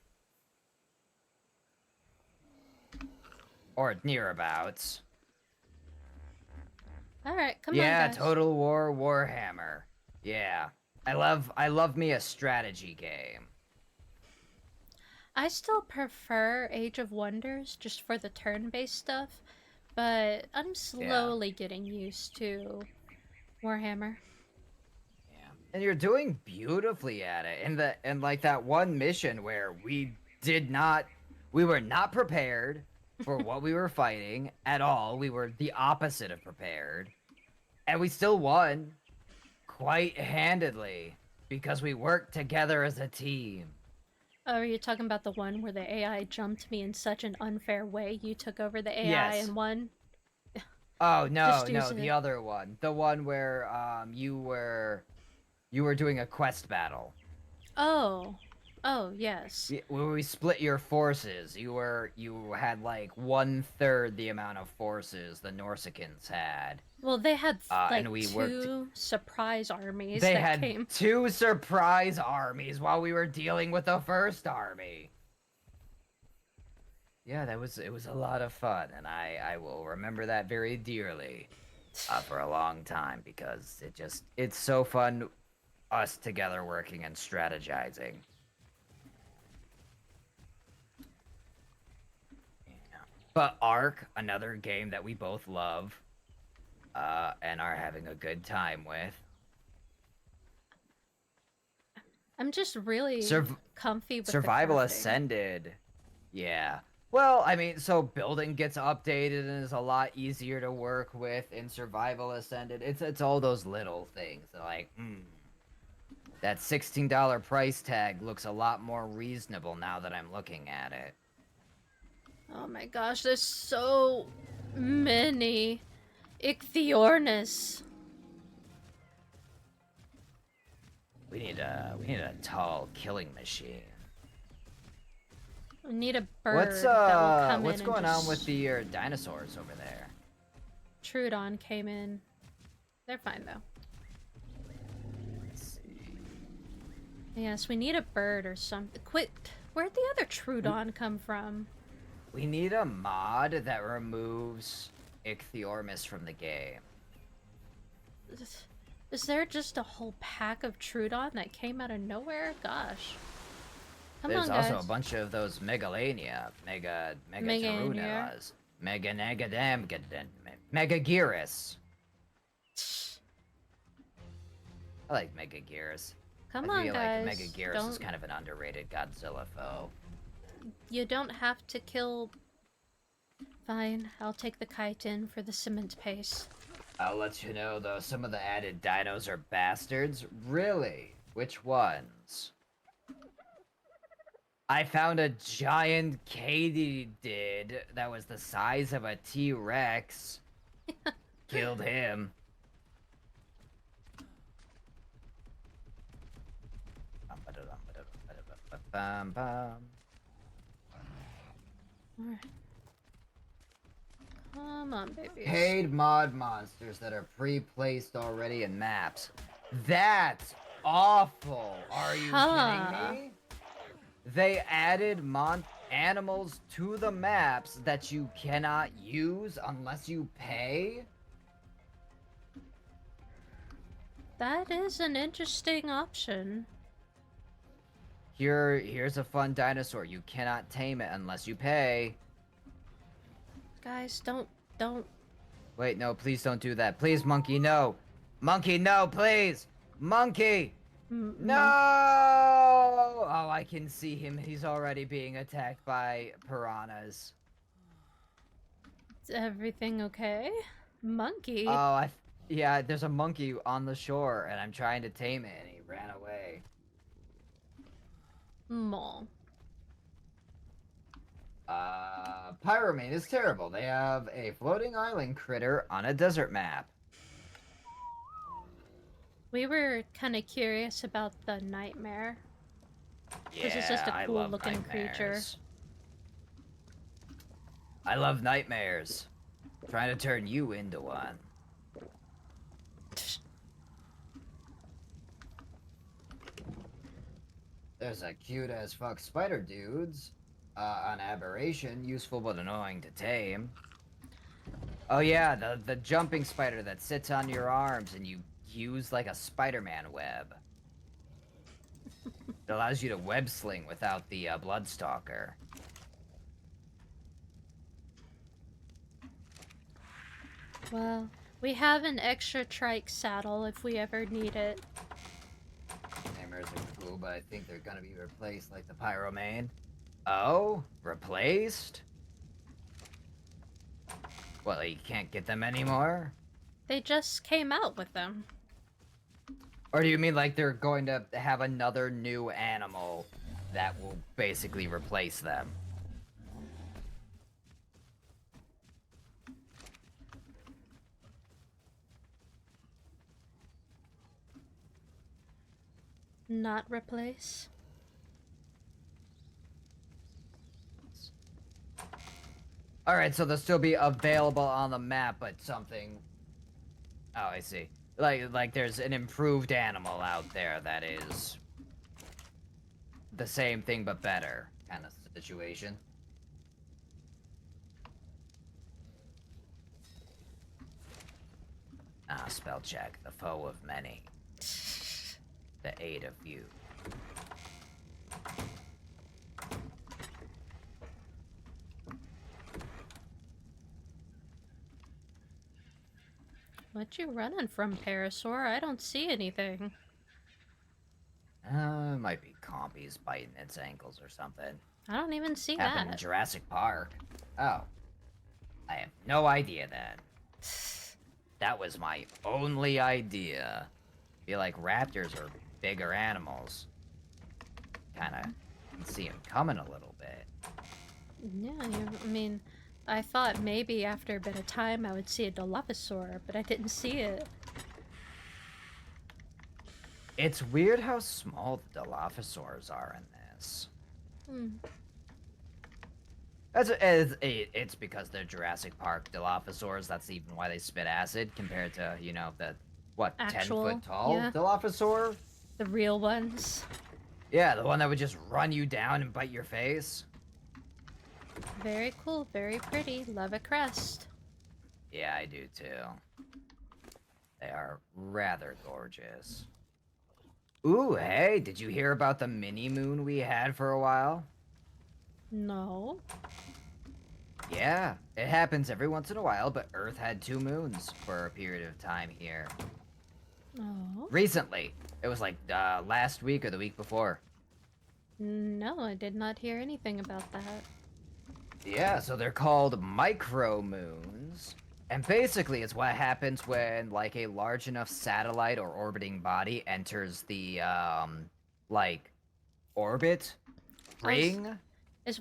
Or nearabouts. Alright, come on, Yeah, guys. Total War Warhammer. Yeah. I love me a strategy game. I still prefer Age of Wonders just for the turn-based stuff, but I'm slowly getting used to Warhammer. Yeah. And you're doing beautifully at it. And like that one mission where we were not prepared for what we were fighting at all. We were the opposite of prepared. And we still won quite handedly because we worked together as a team. Oh, are you talking about the one where the AI jumped me in such an unfair way? You took over the AI Yes. and won? Oh Just no, use no, the it. other one. The one where you were doing a quest battle. Oh. Oh, yes. Where we split your forces. You had like 1/3 the amount of forces the Norsicans had. Well, they had like And we worked. two surprise armies They that had came. 2 surprise armies while we were dealing with the first army. Yeah, it was a lot of fun, and I will remember that very dearly for a long time because it's so fun us together working and strategizing. Yeah. But Ark, another game that we both love, and are having a good time with. I'm just really Surv comfy with the Survival crafting. Ascended. Yeah. Well, I mean, so building gets updated and is a lot easier to work with in Survival Ascended. It's all those little things. Like, that $16 price tag looks a lot more reasonable now that I'm looking at it. Oh my gosh, there's so many Ichthyornis. We need a tall killing machine. We need a bird that will come in What's and going on with just... the dinosaurs over there? Trudon came in. They're fine though. Let's see. Yes, we need a bird or something. Quit. Where'd the other Trudon come from? We need a mod that removes Ichthyormis from the game. Is there just a whole pack of Trudon that came out of nowhere? Gosh. Come There's on, also a guys. bunch of those Mega Meganeer. Tarunas, Mega Negadam, Mega Gearus. I like Mega Gearus. Come I on, feel like Mega guys. Gearus is kind of an underrated Godzilla foe. You don't have to kill... Fine, I'll take the chitin for the cement paste. I'll let you know though, some of the added dinos are bastards. Really? Which ones? I found a giant katydid that was the size of a T-Rex. Killed him. Alright. Come on, babies. Paid mod monsters that are pre-placed already in maps. That's awful. Are you kidding me? They added animals to the maps that you cannot use unless you pay? That is an interesting option. Here's a fun dinosaur. You cannot tame it unless you pay. Guys, don't. Wait, no, please don't do that. Please, monkey, no. Monkey, no, please. Monkey. No! Oh, I can see him. He's already being attacked by piranhas. Is everything okay? Monkey? Oh, yeah, there's a monkey on the shore, and I'm trying to tame it, and he ran away. Mole. Pyromane is terrible. They have a floating island critter on a desert map. We were kind of curious about the nightmare. Because Yeah, it's just a I cool love looking creature. nightmares. I love nightmares. Trying to turn you into one. There's a cute as fuck spider dudes. An aberration, useful but annoying to tame. Oh yeah, the jumping spider that sits on your arms and you use like a Spider-Man web. It allows you to web sling without the Bloodstalker. Well, we have an extra trike saddle if we ever need it. Nightmares are cool, but I think they're gonna be replaced like the Pyromane. Oh? Replaced? Well, you can't get them anymore? They just came out with them. Or do you mean like they're going to have another new animal that will basically replace them. Not replace? Alright, so they'll still be available on the map, but something... Oh, I see. Like there's an improved animal out there that is... the same thing but better kind of situation. Spell check. The foe of many. The aid of few. What you running from, Parasaur? I don't see anything. Might be compies biting its ankles or something. I don't even see Happened in that. Jurassic Park. Oh. I have no idea then. That was my only idea. Feel like raptors are bigger animals. Kinda can see them coming a little bit. Yeah, I mean, I thought maybe after a bit of time I would see a Dilophosaur, but I didn't see it. It's weird how small the Dilophosaurs are in this. Hmm. It's because they're Jurassic Park Dilophosaurs. That's even why they spit acid compared to, you know, the, what, Actual, 10-foot tall yeah. Dilophosaur? The real ones. Yeah, the one that would just run you down and bite your face. Very cool, very pretty. Love a crest. Yeah, I do too. They are rather gorgeous. Ooh, hey, did you hear about the mini moon we had for a while? No. Yeah, it happens every once in a while, but Earth had 2 moons for a period of time here. Oh. Recently. It was like last week or the week before. No, I did not hear anything about that. Yeah, so they're called micro moons. And basically it's what happens when like a large enough satellite or orbiting body enters the like orbit ring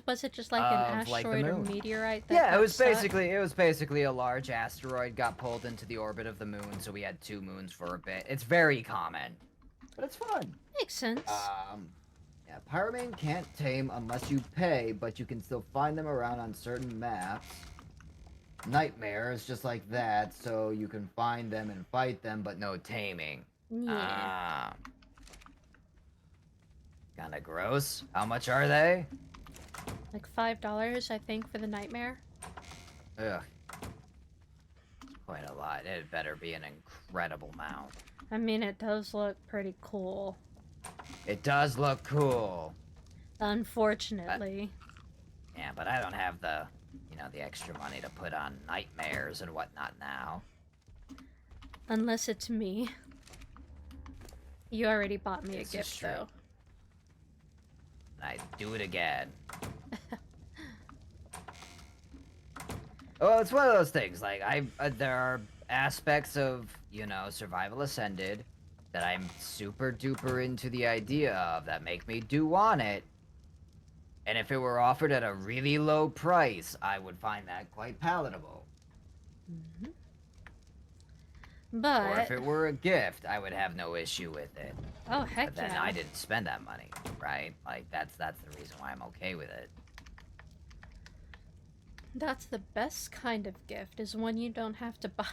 Was it just like an of like the asteroid or moon. meteorite that Yeah, got it was stuck? basically a large asteroid got pulled into the orbit of the moon, so we had 2 moons for a bit. It's very common, but it's fun. Makes sense. Yeah, Pyroman can't tame unless you pay, but you can still find them around on certain maps. Nightmare is just like that, so you can find them and fight them, but no taming. Yeah. Kinda gross. How much are they? Like $5, I think, for the nightmare. Ugh. It's quite a lot. It better be an incredible mount. I mean, it does look pretty cool. It does look cool. Unfortunately. Yeah, but I don't have the, you know, the extra money to put on nightmares and whatnot now. Unless it's me. You already bought me This a is gift, true. though. And I do it again. Well, it's one of those things. Like, there are aspects of, you know, Survival Ascended that I'm super duper into the idea of that make me do want it. And if it were offered at a really low price, I would find that quite palatable. Mm-hmm. Or if But... it were a gift, I would have no issue with it. Oh, heck But then yeah. I didn't spend that money, right? Like, that's the reason why I'm okay with it. That's the best kind of gift, is one you don't have to buy.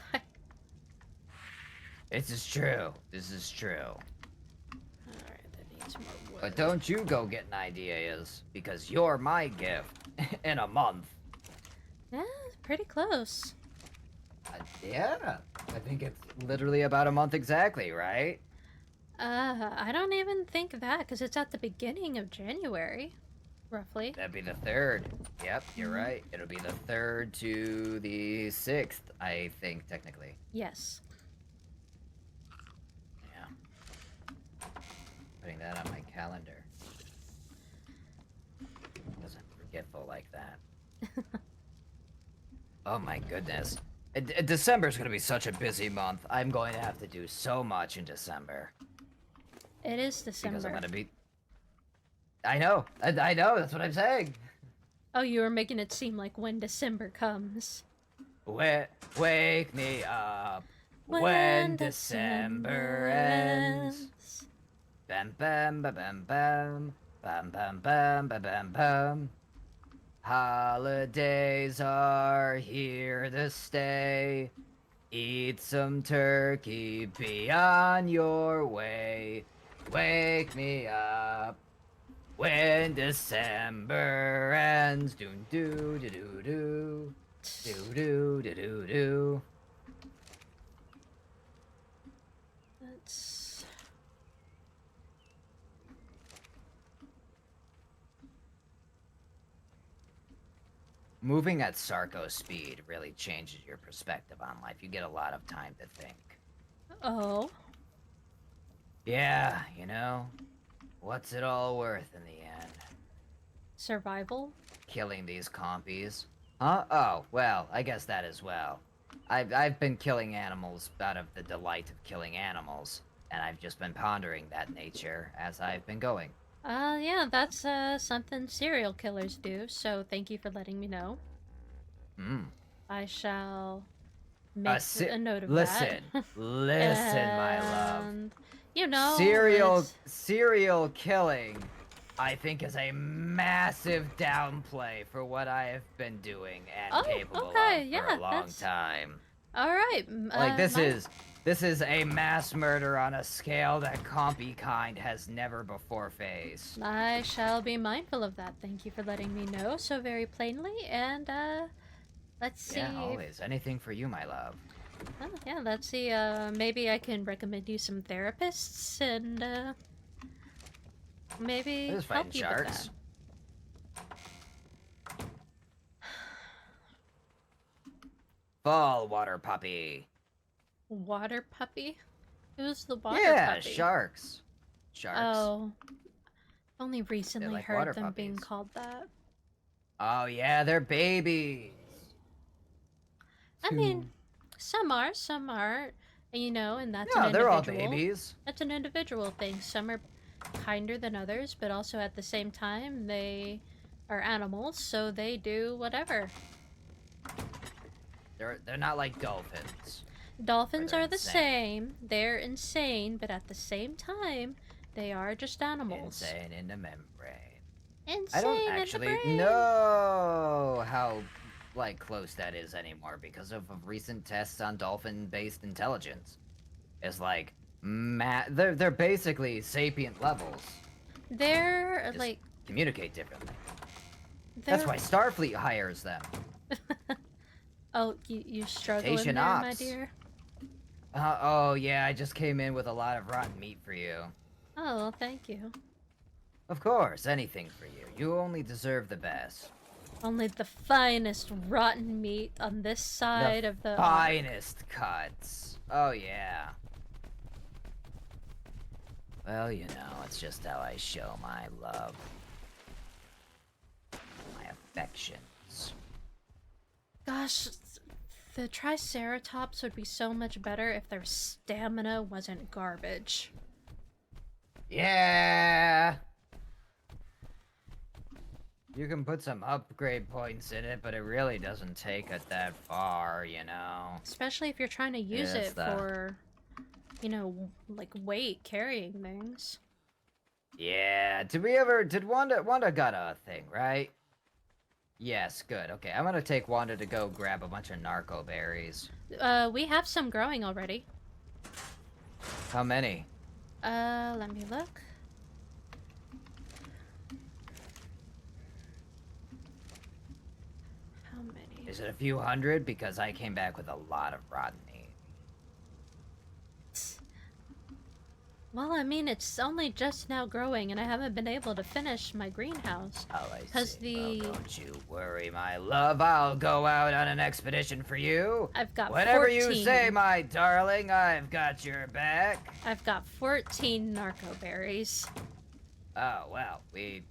This is true. This is true. Alright, that needs more wood. But don't you go getting ideas, because you're my gift in a month. Yeah, pretty close. Yeah, I think it's literally about a month exactly, right? I don't even think that, because it's at the beginning of January, roughly. That'd be the 3rd. Yep, you're right. It'll be the 3rd to the 6th, I think, technically. Yes. Yeah. Putting that on my calendar. Wasn't forgetful like that. Oh my goodness. December's gonna be such a busy month. I'm going to have to do so much in December. It is December. Because I'm gonna be... I know. I know. That's what I'm saying. Oh, you were making it seem like when December comes. Wake me up When when December December ends. ends. Bam bam ba bam bam bam bam bam ba bam bam. Holidays are here to stay. Eat some turkey, be on your way. Wake me up when December ends. Doo doo doo doo doo. Doo doo doo doo doo. That's... Moving at Sarko speed really changes your perspective on life. You get a lot of time to think. Oh. Yeah, you know, what's it all worth in the end? Survival? Killing these compies. Huh? Oh, well, I guess that as well. I've been killing animals out of the delight of killing animals, and I've just been pondering that nature as I've been going. Yeah, that's something serial killers do, so thank you for letting me know. Hmm. I shall make a note of that. Listen, listen, my love. And, you know, Serial it's... serial killing, I think, is a massive downplay for what I have been doing and Oh, capable of okay, for a yeah, long that's... time. Alright, Like my... this is a mass murder on a scale that compy kind has never before faced. I shall be mindful of that. Thank you for letting me know so very plainly, and, let's Yeah, see if... always. Anything for you, my love. Oh, yeah, let's see, maybe I can recommend you some therapists, and, maybe This is fighting help you with that. sharks. Fall water puppy. Water puppy? Who's the water Yeah, puppy? sharks. Sharks. Oh, only They're recently like heard water them being puppies. called that. Oh yeah, they're babies. I mean, Two. some are, some aren't. And, you know, and that's an No, they're all individual. babies. That's an individual thing. Some are kinder than others, but also at the same time, they are animals, so they do whatever. They're not like dolphins. Where Dolphins they're are the insane. same. They're insane, but at the same time, they are just animals. Insane in the membrane. I don't Insane in the actually brain! know how like close that is anymore because of recent tests on dolphin-based intelligence. It's like they're basically sapient levels. They're, Just like, communicate differently. That's they're... why Starfleet hires them. Oh, you struggling Station there, my ops. dear? Oh yeah, I just came in with a lot of rotten meat for you. Oh, well, thank you. Of course, anything for you. You only deserve the best. Only the finest rotten meat on this The side of the ark. finest cuts. Oh yeah. Well, you know, it's just how I show my love. My affections. Gosh, the Triceratops would be so much better if their stamina wasn't garbage. Yeah! You can put some upgrade points in it, but it really doesn't take it that far, you know? Especially if you're trying to use It's it the... for, you know, like weight carrying things. Yeah, did Wanda got a thing, right? Yes, good. Okay, I'm gonna take Wanda to go grab a bunch of narco berries. We have some growing already. How many? Let me look. How many? Is it a few hundred? Because I came back with a lot of rotten meat. Well, I mean, it's only just now growing, and I haven't been able to finish my greenhouse. Oh, I Because see. Well, don't you worry, my love. I'll go out on an expedition for you. I've got Whatever 14. you say, my darling, I've got your back. I've got 14 narco berries. Oh, well, we...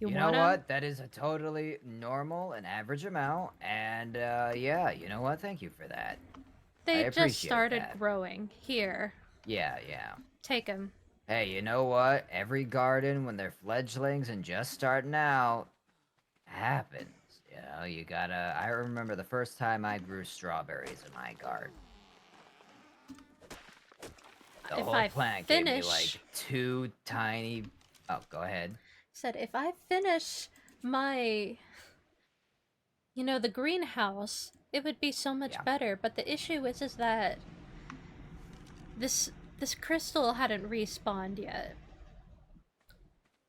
You know want 'em? what? That is a totally normal and average amount. And, yeah, you know what? Thank you for that. I They just appreciate started that. growing. Here. Yeah, yeah. Take them. Hey, you know what? Every garden, when they're fledglings and just starting out, happens. You know, you gotta. I remember the first time I grew strawberries in my garden. The If whole I plant gave me finish, like two tiny. Oh, go ahead. said if I finish my, the greenhouse, it would be so much Yeah. better. But the issue is that this this crystal hadn't respawned yet.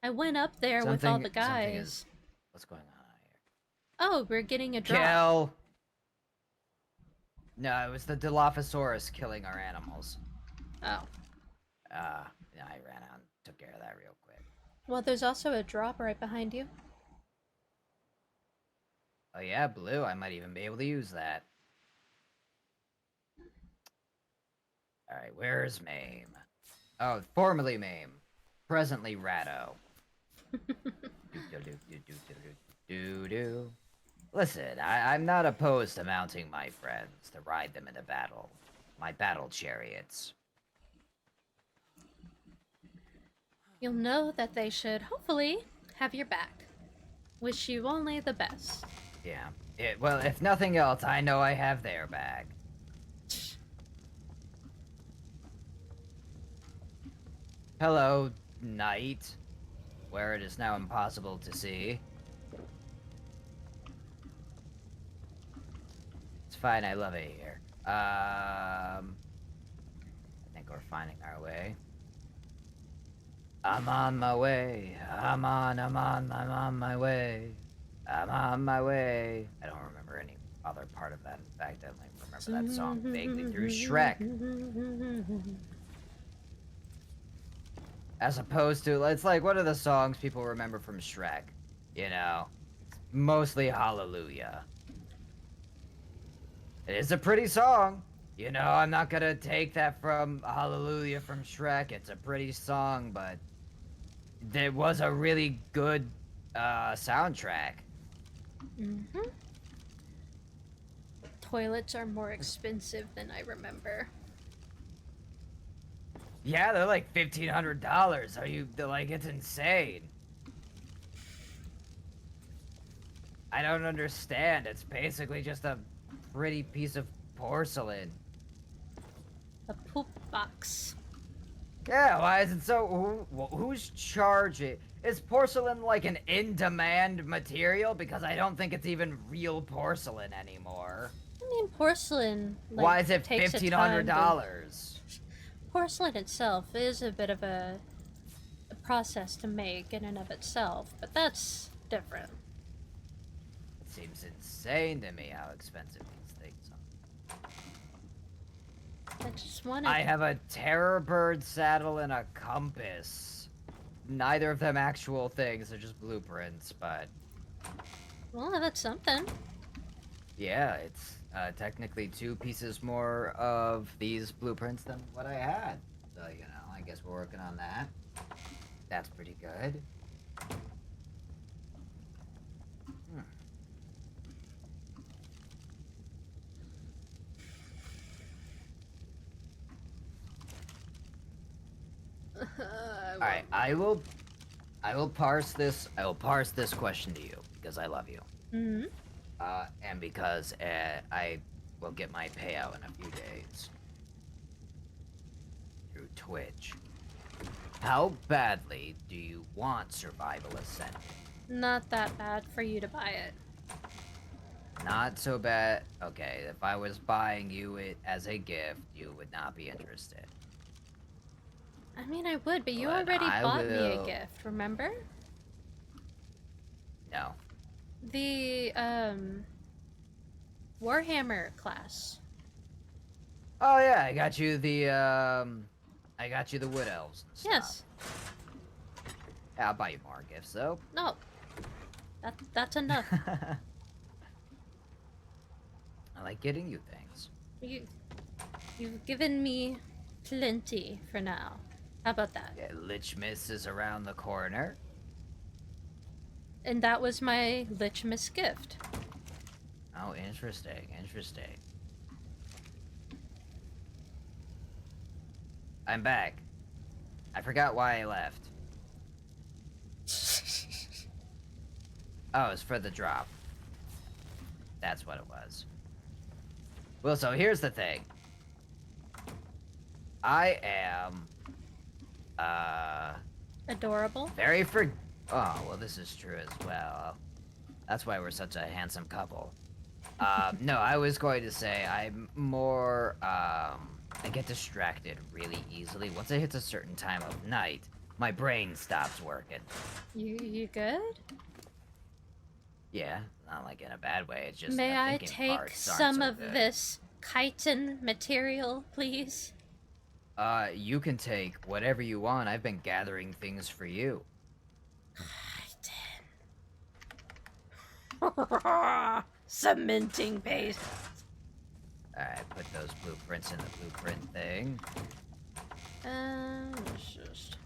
I went up there with all the Something guys. is. What's going on here? Oh, we're getting a drop. Kill. No, it was the Dilophosaurus killing our animals. Oh. Yeah, I ran out and took care of that real quick. Well, there's also a drop right behind you. Oh yeah, blue. I might even be able to use that. All right, where's Mame? Oh, formerly Mame, presently Ratto. Do. Listen, I'm not opposed to mounting my friends to ride them into battle. My battle chariots. You'll know that they should hopefully have your back. Wish you only the best. Yeah. Well, if nothing else, I know I have their back. Hello, night, where it is now impossible to see. It's fine, I love it here. I think we're finding our way. I'm on my way. I'm on my way. I'm on my way. I don't remember any other part of that. In fact, I only remember that song vaguely through Shrek. As opposed to, it's like, what are the songs people remember from Shrek? You know? Mostly Hallelujah. It is a pretty song. You know, I'm not gonna take that from Hallelujah from Shrek. It's a pretty song, but there was a really good soundtrack. Mm-hmm. Toilets are more expensive than I remember. Yeah, they're like $1,500. They're like, it's insane. I don't understand. It's basically just a pretty piece of porcelain. A poop box. Yeah, why is it so? Who's charging? Is porcelain like an in-demand material? Because I don't think it's even real porcelain anymore. I mean, porcelain. Why is it takes a $1,500? Porcelain itself is a bit of a process to make in and of itself, but that's different. It seems insane to me how expensive these things are. I just wanted. I have a terror bird saddle and a compass. Neither of them actual things, they're just blueprints, but Well, that's something. yeah, it's technically 2 pieces more of these blueprints than what I had. So, you know, I guess we're working on that. That's pretty good. Alright, I will parse this. I will parse this question to you because I love you. Mm-hmm. And because I will get my payout in a few days through Twitch. How badly do you want Survival Ascending? Not that bad for you to buy it. Not so bad. Okay, if I was buying you it as a gift, you would not be interested. I mean, I would, but you But already I bought me a will- gift, remember? No. The, Warhammer class. Oh yeah, I got you the Wood Elves and stuff. Yes. Yeah, I'll buy you more gifts though. No. That's enough. I like getting you things. You've given me plenty for now. How about that? Yeah, Lichmas is around the corner. And that was my Lichmas gift. Oh, interesting. I'm back. I forgot why I left. Oh, it was for the drop. That's what it was. Well, so here's the thing. I am, Adorable. very for. Oh, well, this is true as well. That's why we're such a handsome couple. No, I was going to say I'm more, I get distracted really easily. Once it hits a certain time of night, my brain stops working. You good? Yeah, not like in a bad way, it's just May the I thinking take parts aren't some so of good. this chitin material, please? You can take whatever you want. I've been gathering things for you. Chitin. Cementing paste. Alright, put those blueprints in the blueprint thing. It's just...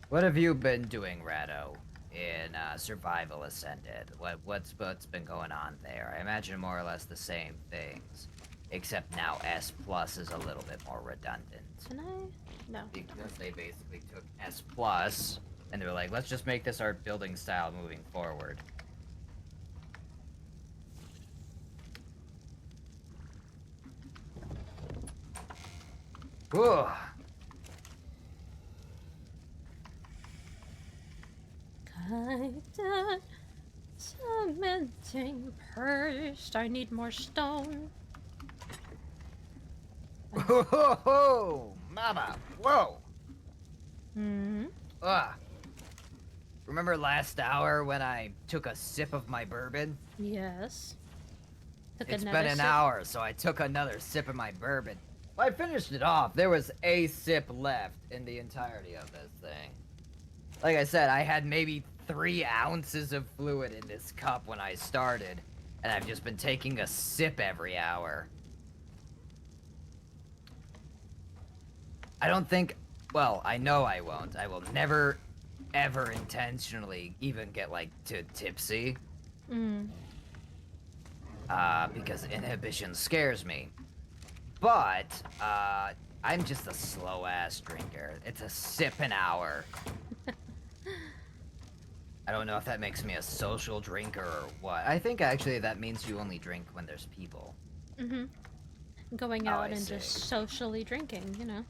What have you been doing, Rado, in Survival Ascended? What's been going on there? I imagine more or less the same things, except now S plus is a little bit more redundant. Can I? No. Because they basically took S plus and they were like, let's just make this our building style moving forward. Whew. Chitin. Cementing paste. I need more stone. Whoa, mama, whoa. Hmm. Ugh. Remember last hour when I took a sip of my bourbon? Yes. It's been an hour, so I took another sip of my bourbon. Well, I finished it off. There was a sip left in the entirety of this thing. Like I said, I had maybe 3 ounces of fluid in this cup when I started, and I've just been taking a sip every hour. I don't think, well, I know I won't. I will never, ever intentionally even get, like, too tipsy. Because inhibition scares me. But, I'm just a slow-ass drinker. It's a sip an hour. I don't know if that makes me a social drinker or what. I think actually that means you only drink when there's people. Mm-hmm. Going Oh, out I and see. just socially drinking, you know.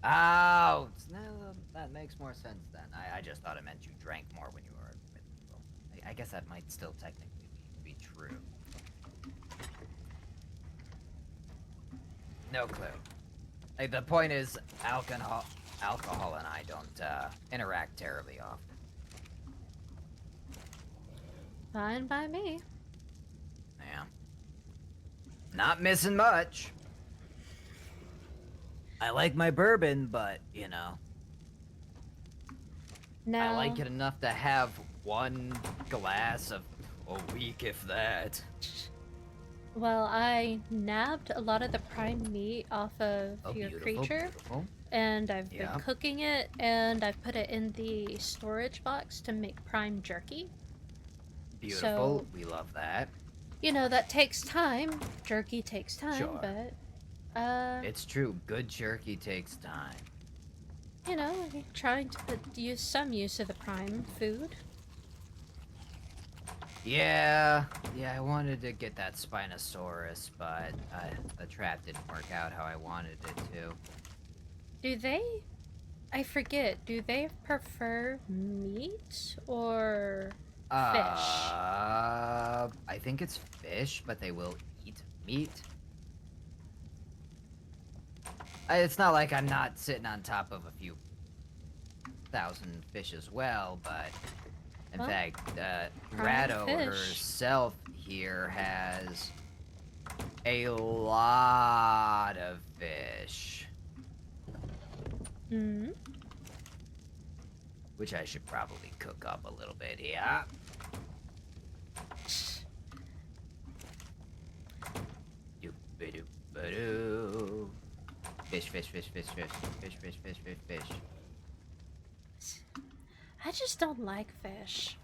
Oh, no, that makes more sense then. I just thought it meant you drank more when you were with people. I guess that might still technically be true. No clue. Like, the point is, alcohol and I don't interact terribly often. Fine by me. Yeah. Not missing much. I like my bourbon, but, you know, Now, I like it enough to have 1 glass of a week, if that. well, I nabbed a lot of the prime meat off of Oh, your beautiful, creature, beautiful. and I've been Yeah. cooking it, and I've put it in the storage box to make prime jerky. Beautiful. So, We love that. you know, that takes time. Jerky takes time, Sure. but, It's true. Good jerky takes time. you know, trying to use some use of the prime food. Yeah, I wanted to get that Spinosaurus, but the trap didn't work out how I wanted it to. Do they? I forget. Do they prefer meat or fish? I think it's fish, but they will eat meat. It's not like I'm not sitting on top of a few thousand fish as well, but in Well, fact, prime Rado fish. herself here has a lot of fish, Hmm. which I should probably cook up a little bit here. Doop-a-doop-a-doo. Fish, fish, fish, fish, fish, fish, fish, fish, fish, fish. I just don't like fish.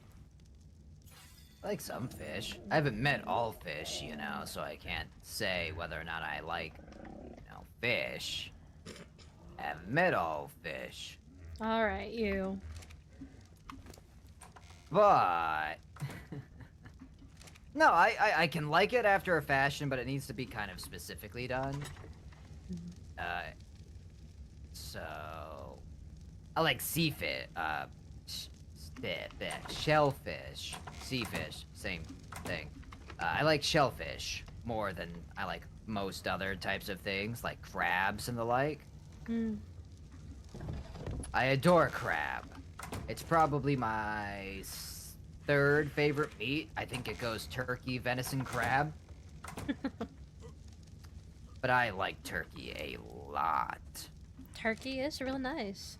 I like some fish. I haven't met all fish, you know, so I can't say whether or not I like, you know, fish. admit all fish. Alright, you. But no, I can like it after a fashion, but it needs to be kind of specifically done. Uh, so I like shellfish, sea fish, same thing. I like shellfish more than I like most other types of things, like crabs and the like. Mm. I adore crab. It's probably my third favorite meat. I think it goes turkey, venison, crab. But I like turkey a lot. Turkey is real nice.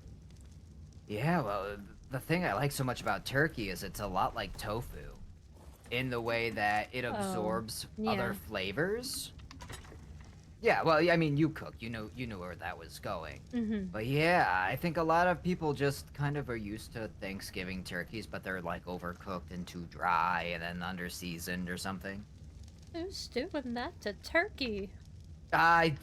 Yeah, well, the thing I like so much about turkey is it's a lot like tofu in the way that it absorbs other flavors. Yeah, well, I mean, you cook. You knew where that was going. Mm-hmm. But yeah, I think a lot of people just kind of are used to Thanksgiving turkeys, but they're like overcooked and too dry and then under seasoned or something. Who's doing that to turkey? I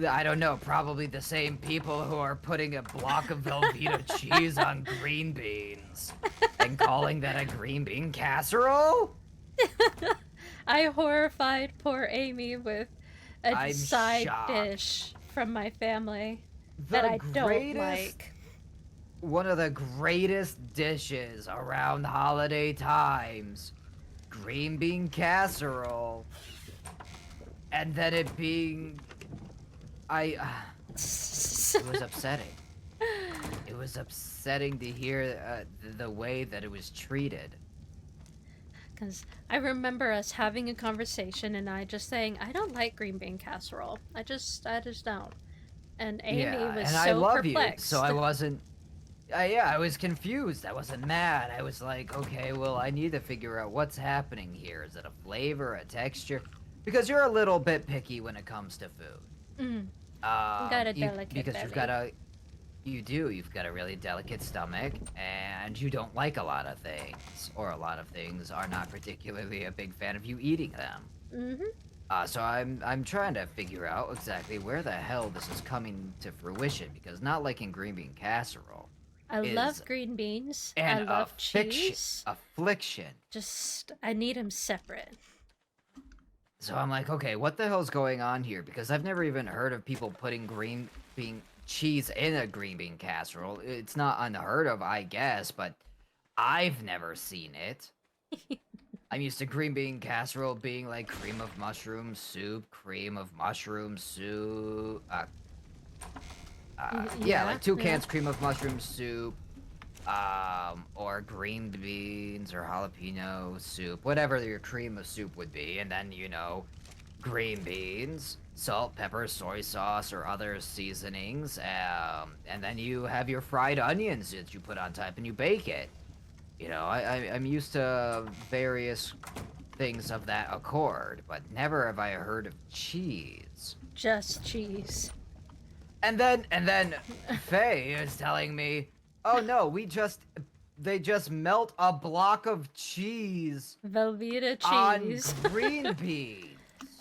I don't know, probably the same people who are putting a block of Velveeta cheese on green beans and calling that a green bean casserole? I horrified poor Amy with a I'm side shocked. dish from my family that The I don't greatest, like. one of the greatest dishes around holiday times, green bean casserole, and then it being, it was upsetting. It was upsetting to hear the way that it was treated. Because I remember us having a conversation and I just saying, I don't like green bean casserole. I just don't. And Amy Yeah, was and I so love perplexed. you, so I wasn't. Yeah, I was confused. I wasn't mad. I was like, okay, well, I need to figure out what's happening here. Is it a flavor, a texture? Because you're a little bit picky when it comes to food. Mm, got a delicate Because belly. you've got a, you've got a really delicate stomach, and you don't like a lot of things, or a lot of things are not particularly a big fan of you eating them. Mm-hmm. So I'm trying to figure out exactly where the hell this is coming to fruition, because not liking green bean casserole I is love green beans. I an love cheese. affliction. Just, I need them separate. So I'm like, okay, what the hell's going on here? Because I've never even heard of people putting green bean cheese in a green bean casserole. It's not unheard of, I guess, but I've never seen it. I'm used to green bean casserole being like cream of mushroom soup, yeah, like two cans cream of mushroom soup, or green beans or jalapeno soup, whatever your cream of soup would be, and then, green beans, salt, pepper, soy sauce, or other seasonings, and then you have your fried onions that you put on top and you bake it. I'm used to various things of that accord, but never have I heard of cheese. Just cheese. And then Faye is telling me, oh no, they just melt a block of cheese Velveeta cheese. on green beans.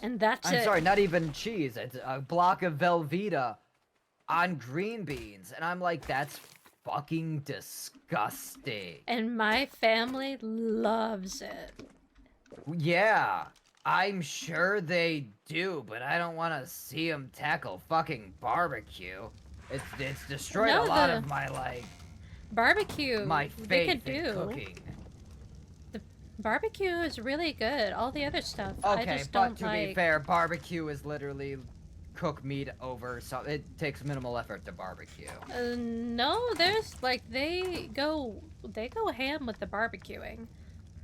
And that's I'm it. sorry, not even cheese. It's a block of Velveeta on green beans. And I'm like, that's fucking disgusting. And my family loves it. Yeah, I'm sure they do, but I don't want to see them tackle fucking barbecue. It's destroyed a lot of my, barbecue. my they faith could in do. cooking. The barbecue is really good. All the other stuff, Okay, I just but don't to like. be fair, barbecue is literally cook meat over, so it takes minimal effort to barbecue. No, there's they go ham with the barbecuing.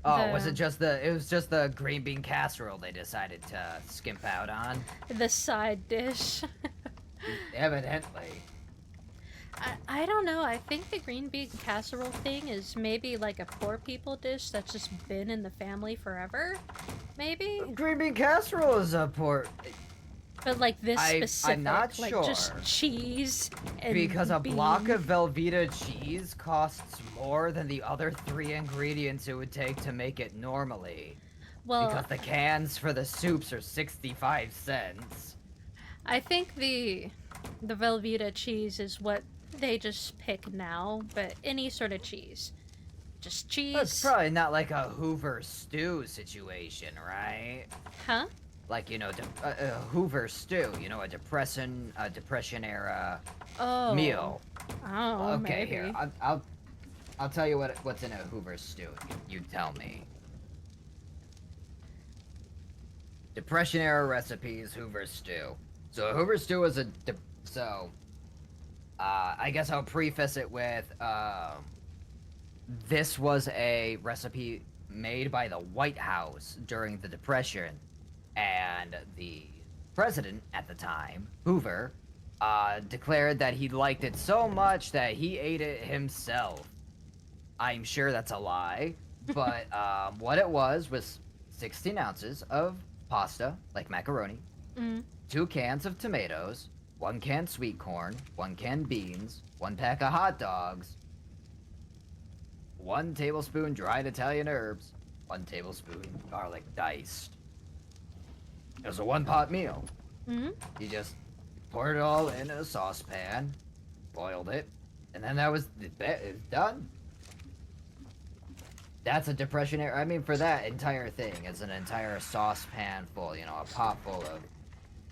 Oh, was it just it was just the green bean casserole they decided to skimp out on? The side dish. Evidently. I don't know. I think the green bean casserole thing is maybe like a poor people dish that's just been in the family forever. Maybe? Green bean casserole is a poor... But like this specific, I'm not like sure. just cheese and Because a bean. block of Velveeta cheese costs more than the other 3 ingredients it would take to make it normally. Well, because the cans for the soups are 65 cents. I think the The Velveeta cheese is what they just pick now, but any sort of cheese. Just Well, it's cheese. probably not like a Hoover stew situation, right? Huh? Like, you know, a Hoover stew, you know, a depression era Oh. meal. Oh, Okay, here, maybe. I'll tell you what's in a Hoover stew. You tell me. Depression era recipes, Hoover stew. So a Hoover stew is I guess I'll preface it with this was a recipe made by the White House during the Depression, and the president at the time, Hoover, declared that he liked it so much that he ate it himself. I'm sure that's a lie, but what it was 16 ounces of pasta, like macaroni, Mm. 2 cans of tomatoes, 1 can sweet corn, 1 can beans, 1 pack of hot dogs, 1 tablespoon dried Italian herbs, 1 tablespoon garlic diced. It was a one-pot meal. Mm. You just poured it all in a saucepan, boiled it, and then that was it, done. That's a depression era. I mean, for that entire thing, it's an entire saucepan full, you know, a pot full of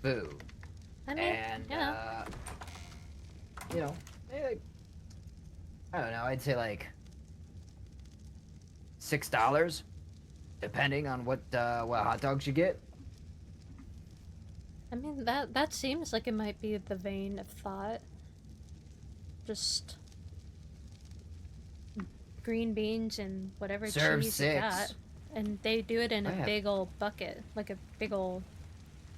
food. I mean, And, yeah. you know, maybe, I don't know, I'd say like $6, depending on what hot dogs you get. I mean, that seems like it might be the vein of thought. Just green beans and whatever Serve cheese you got. 6. And they do it in I a have, big old bucket. Like a big old.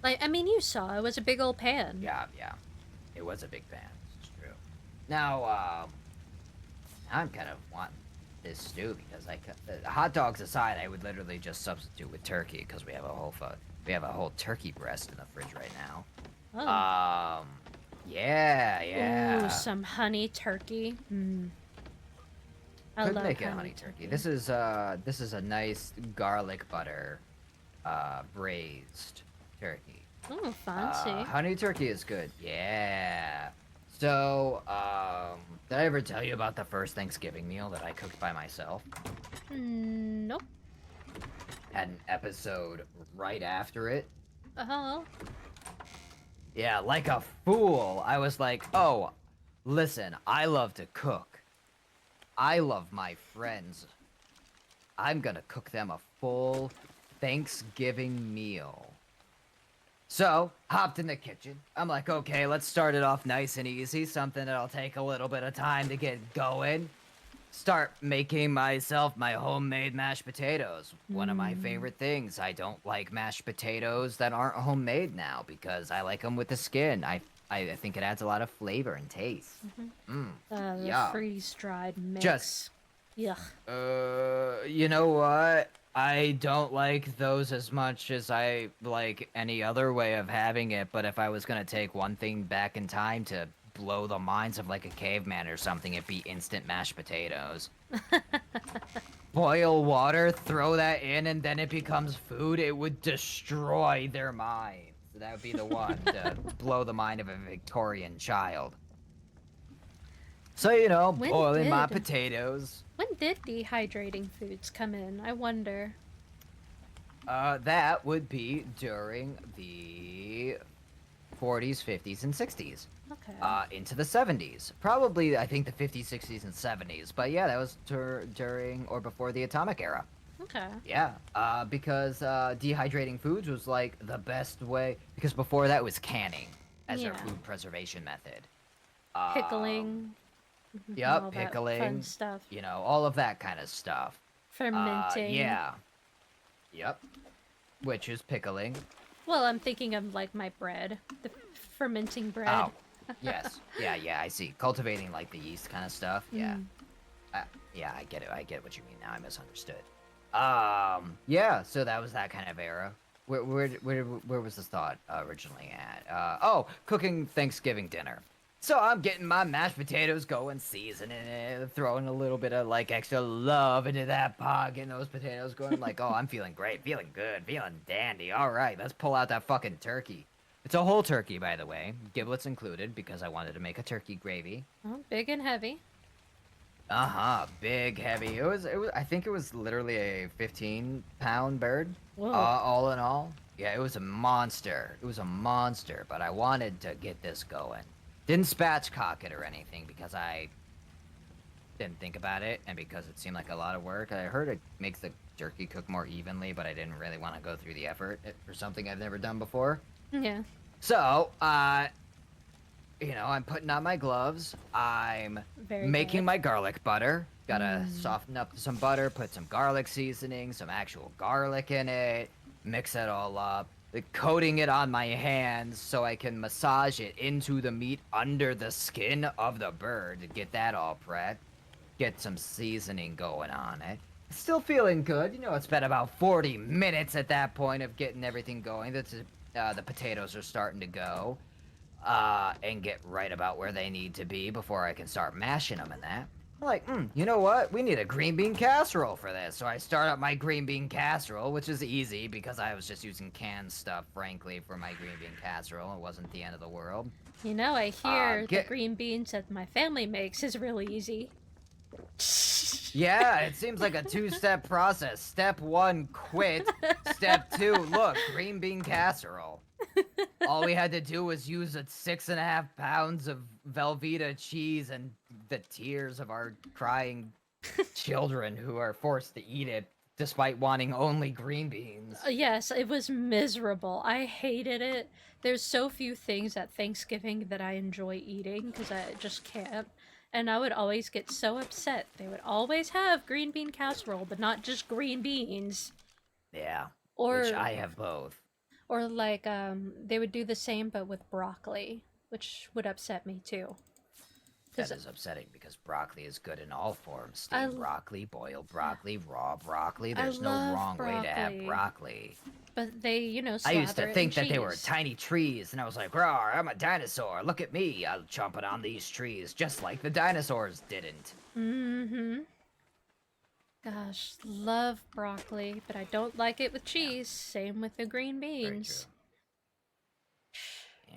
Like, I mean, you saw. It was a big old pan. yeah, it was a big pan. It's true. Now, I'm kind of wanting this stew because hot dogs aside, I would literally just substitute with turkey because we have a whole turkey breast in the fridge right now. Oh. Yeah. Ooh, some honey turkey. Mm. I Could love make it honey turkey. This is a nice garlic butter braised turkey. Oh, fancy. Honey turkey is good. Yeah. So, did I ever tell you about the first Thanksgiving meal that I cooked by myself? Nope. Had an episode right after it. Oh. Yeah, like a fool. I was like, oh, listen, I love to cook. I love my friends. I'm gonna cook them a full Thanksgiving meal. So, hopped in the kitchen. I'm like, okay, let's start it off nice and easy, something that'll take a little bit of time to get going. Start making myself my homemade mashed potatoes. One of my favorite things. I don't like mashed potatoes that aren't homemade now because I like them with the skin. I think it adds a lot of flavor and taste. The Yeah. freeze-dried mix. Just- Yuck. You know what? I don't like those as much as I like any other way of having it, but if I was gonna take one thing back in time to blow the minds of like a caveman or something, it'd be instant mashed potatoes. Boil water, throw that in, and then it becomes food. It would destroy their minds. That would be the one to blow the mind of a Victorian child. So, you know, When boiling my did- potatoes. When did dehydrating foods come in? I wonder. That would be during the 40s, 50s, and 60s. Okay. Into the 70s. Probably, I think, the 50s, 60s, and 70s. But yeah, that was during or before the atomic era. Okay. Yeah, because dehydrating foods was like the best way. Because before that was canning as Yeah. their food preservation method. Pickling. Yep, all that pickling. fun stuff. You know, all of that kind of stuff. Fermenting. Yeah. Yep. Which is pickling. Well, I'm thinking of like my bread, the fermenting bread. Oh, yes. Yeah, I see. Cultivating like the yeast kind of stuff. Yeah. Yeah, I get it. I get what you mean now. I misunderstood. Yeah, so that was that kind of era. Where was this thought originally at? Oh, cooking Thanksgiving dinner. So I'm getting my mashed potatoes going, seasoning it, throwing a little bit of like extra love into that pot, getting those potatoes going. I'm like, oh, I'm feeling great, feeling good, feeling dandy. All right, let's pull out that fucking turkey. It's a whole turkey, by the way, giblets included, because I wanted to make a turkey gravy. Oh, big and heavy. Uh-huh, big, heavy. It was. I think it was literally a 15-pound bird. Whoa. All in all, yeah, it was a monster. It was a monster. But I wanted to get this going. Didn't spatchcock it or anything because I didn't think about it, and because it seemed like a lot of work. I heard it makes the jerky cook more evenly, but I didn't really want to go through the effort for something I've never done before. Yeah. So, I'm putting on my gloves. I'm Very making good. my garlic butter. Gotta soften up some butter, put some garlic seasoning, some actual garlic in it, mix it all up, coating it on my hands so I can massage it into the meat under the skin of the bird to get that all prepped. Get some seasoning going on it. Still feeling good. It's been about 40 minutes at that point of getting everything going. The potatoes are starting to go and get right about where they need to be before I can start mashing them and that. I'm like, you know what? We need a green bean casserole for this. So I start up my green bean casserole, which is easy because I was just using canned stuff, frankly, for my green bean casserole. It wasn't the end of the world. I hear the green beans that my family makes is really easy. Yeah, it seems like a two-step process. Step 1, quit. Step 2, look, green bean casserole. All we had to do was use 6.5 pounds of Velveeta cheese and the tears of our crying children who are forced to eat it despite wanting only green beans. Yes, it was miserable. I hated it. There's so few things at Thanksgiving that I enjoy eating because I just can't. And I would always get so upset. They would always have green bean casserole, but not just green beans. Yeah, Or which I have both. or they would do the same but with broccoli, which would upset me too. That is upsetting because broccoli is good in all forms. I Steamed broccoli, boiled broccoli, raw broccoli. I There's no love wrong way to have broccoli. broccoli. But they, I slather used to it think in that they were cheese. tiny trees, and I was like, "Rawr, I'm a dinosaur. Look at me. I'm chomping on these trees, just like the dinosaurs didn't." Mm-hmm. Gosh, love broccoli, but I don't like it with Yeah, cheese. Same with the green very true. beans. Yeah.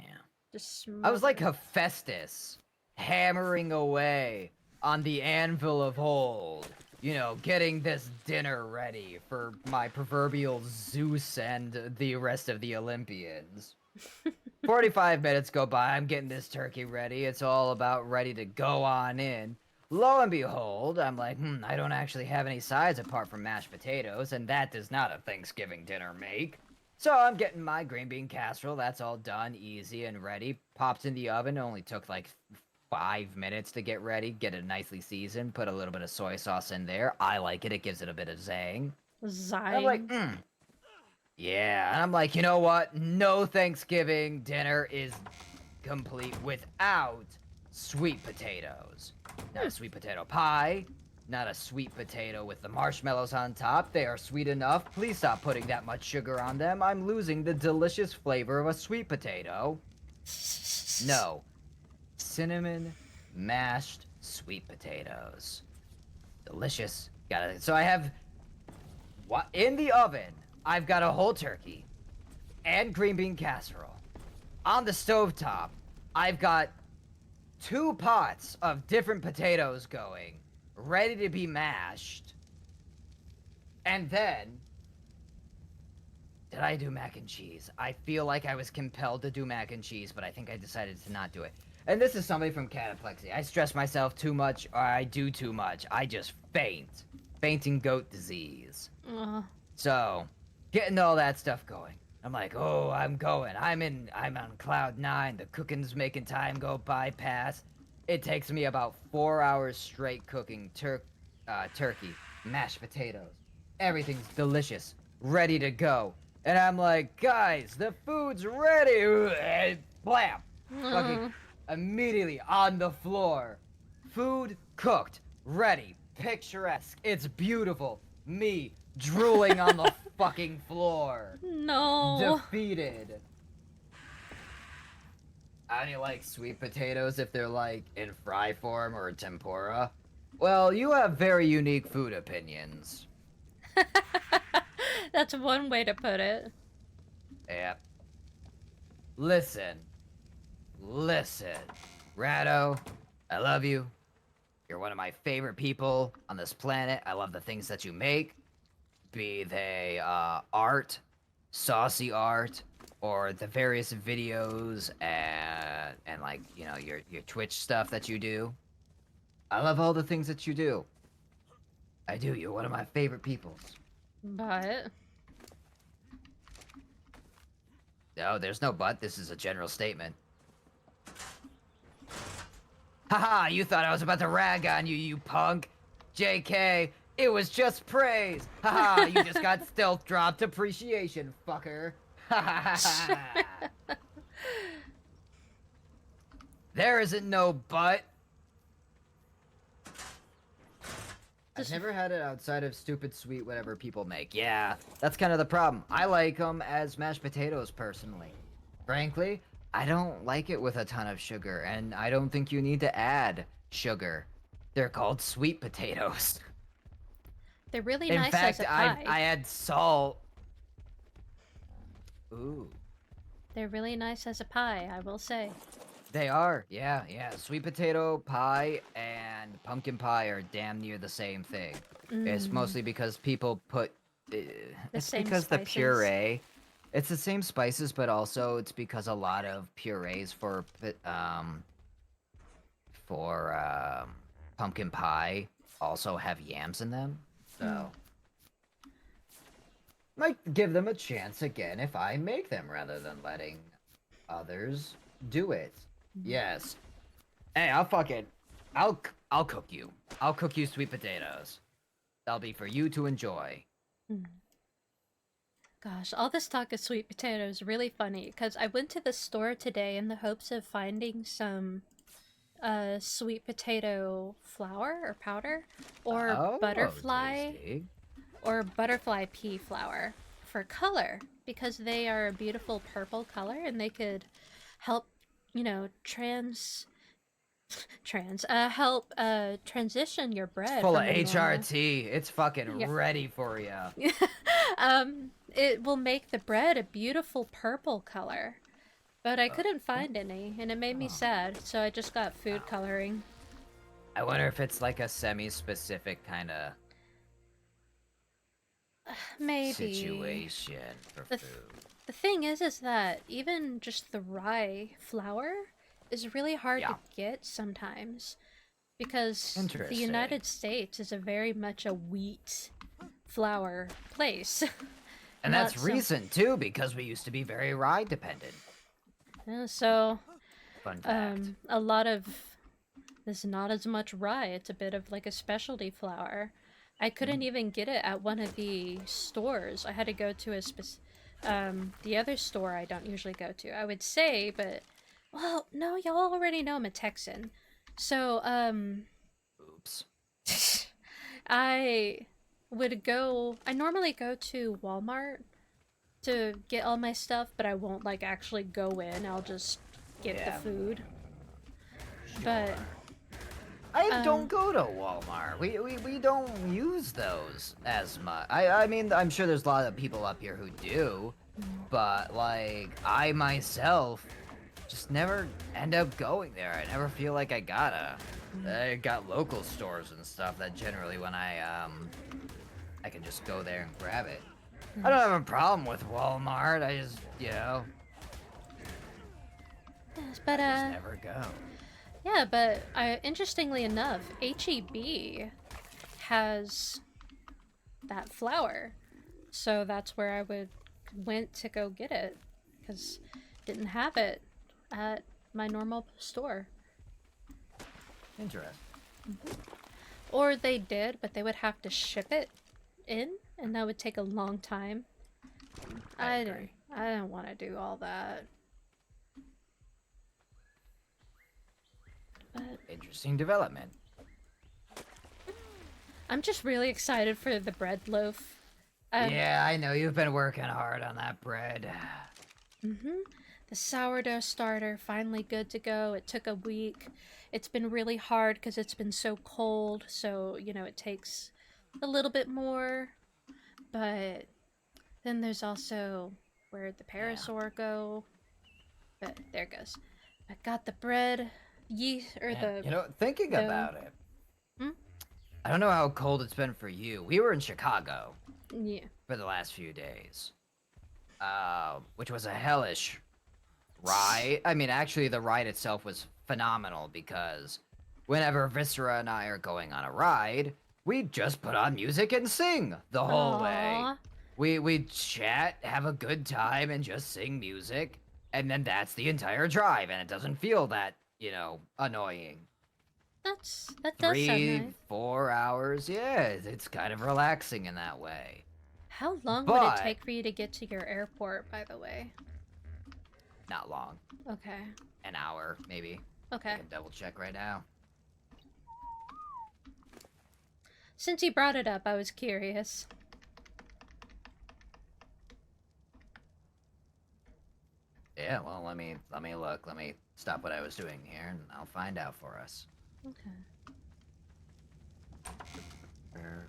Just I was like smother. Hephaestus, hammering away on the anvil of old, getting this dinner ready for my proverbial Zeus and the rest of the Olympians. 45 minutes go by, I'm getting this turkey ready. It's all about ready to go on in. Lo and behold, I'm like, I don't actually have any sides apart from mashed potatoes, and that does not a Thanksgiving dinner make. So I'm getting my green bean casserole. That's all done, easy and ready. Popped in the oven. Only took like 5 minutes to get ready. Get it nicely seasoned. Put a little bit of soy sauce in there. I like it. It gives it a bit of zang. And I'm like, Zying. yeah. And I'm like, you know what? No Thanksgiving dinner is complete without sweet potatoes. Not a sweet potato pie. Not a sweet potato with the marshmallows on top. They are sweet enough. Please stop putting that much sugar on them. I'm losing the delicious flavor of a sweet potato. No. Cinnamon mashed sweet potatoes. Delicious. Got it. So I have what in the oven. I've got a whole turkey and green bean casserole. On the stovetop, I've got 2 pots of different potatoes going, ready to be mashed. And then, did I do mac and cheese? I feel like I was compelled to do mac and cheese, but I think I decided to not do it. And this is somebody from cataplexy. I stress myself too much, or I do too much. I just faint. Fainting goat disease. So, getting all that stuff going. I'm like, oh, I'm going. I'm on cloud 9. The cooking's making time go by past. It takes me about 4 hours straight cooking turkey, mashed potatoes. Everything's delicious, ready to go. And I'm like, guys, the food's ready. And blam! Fucking immediately on the floor. Food cooked, ready, picturesque. It's beautiful. Me drooling on the fucking floor. No. Defeated. How do you like sweet potatoes if they're like in fry form or tempura? Well, you have very unique food opinions. That's one way to put it. Yeah. Listen, listen, Rado, I love you. You're one of my favorite people on this planet. I love the things that you make, be they art, saucy art, or the various videos and like your Twitch stuff that you do. I love all the things that you do. I do. You're one of my favorite peoples. But No, there's no but. This is a general statement. Haha, you thought I was about to rag on you, you punk. JK, it was just praise. Haha, you just got stealth dropped appreciation, fucker. There isn't no but. I've never had it outside of stupid sweet whatever people make. Yeah, that's kind of the problem. I like them as mashed potatoes personally. Frankly, I don't like it with a ton of sugar, and I don't think you need to add sugar. They're called sweet potatoes. they're really In nice fact, as a I pie. add salt. Ooh. They're really nice as a pie, I will say. They are, yeah, yeah. Sweet potato pie and pumpkin pie are damn near the same thing. It's Mm, mostly because people put. Uh, the it's same because the spices. puree. It's the same spices, but also it's because a lot of purees for pumpkin pie also have yams in them. Mm. So might give them a chance again if I make them rather than letting others do it. Yes. Hey, I'll cook you. I'll cook you sweet potatoes. That'll be for you to enjoy. Mm. Gosh, all this talk of sweet potatoes is really funny because I went to the store today in the hopes of finding some sweet potato flour or powder Oh, tasty. or butterfly pea flour for color because they are a beautiful purple color and they could help, help transition your It's bread full of from a normal. HRT. It's fucking Yeah. ready for you. It will make the bread a beautiful purple color. But I Uh, couldn't oh, find any, and it made me oh, sad, so I just got food wow. coloring. I wonder if it's like a semi-specific kind of Maybe. situation for The, th- food. the thing is that even just the rye flour is really hard to Yeah, get sometimes because the interesting. United States is a very much a wheat flour place. And Not that's so. recent too, because we used to be very rye dependent. So, Fun fact. a lot of there's not as much rye. It's a bit of like a specialty flour. I couldn't Mm. even get it at one of the stores. I had to go to the other store I don't usually go to. I would say, but well, no, y'all already know I'm a Texan. So, Oops. I I normally go to Walmart to get all my stuff, but I won't like actually go in. I'll just get the Yeah. food. But Sure. I um don't go to Walmart. We don't use those as much. I mean, I'm sure there's a lot of people up here who do, but like I myself just never end up going there. I never feel like I gotta. I got local stores and stuff that generally when I can just go there and grab it. I don't have a problem with Walmart. I just, yes, but I just never go. yeah, but interestingly enough, HEB has that flour, so that's where I would went to go get it because didn't have it at my normal store, Interesting. or they did, but they would have to ship it in, and that would take a long time. I I didn't. agree. I didn't want to do all that, but Interesting development. I'm just really excited for the bread loaf. Um, Yeah, I know you've been working hard on that bread. Mm-hmm. The sourdough starter finally good to go. It took a week. It's been really hard because it's been so cold, so it takes a little bit more. But then there's also where'd the Yeah. parasaur go? But there it goes. I got the bread, yeast, or And, the thinking dough. about it, Hmm? I don't know how cold it's been for you. We were in Chicago Yeah. for the last few days, which was a hellish ride. I mean, actually, the ride itself was phenomenal because whenever Viscera and I are going on a ride, we just put on music and sing the whole way. Aww. We chat, have a good time, and just sing music, and then that's the entire drive, and it doesn't feel that, annoying. That does sound Three, nice. 4 hours, yeah, it's kind of relaxing in that way. How long would it But take for you to get to your airport, by the way? not long. Okay. An hour, maybe. I Okay. can double check right now. Since you brought it up, I was curious. Yeah, well, let me look. Let me stop what I was doing here, and I'll find out for us. Okay. Er,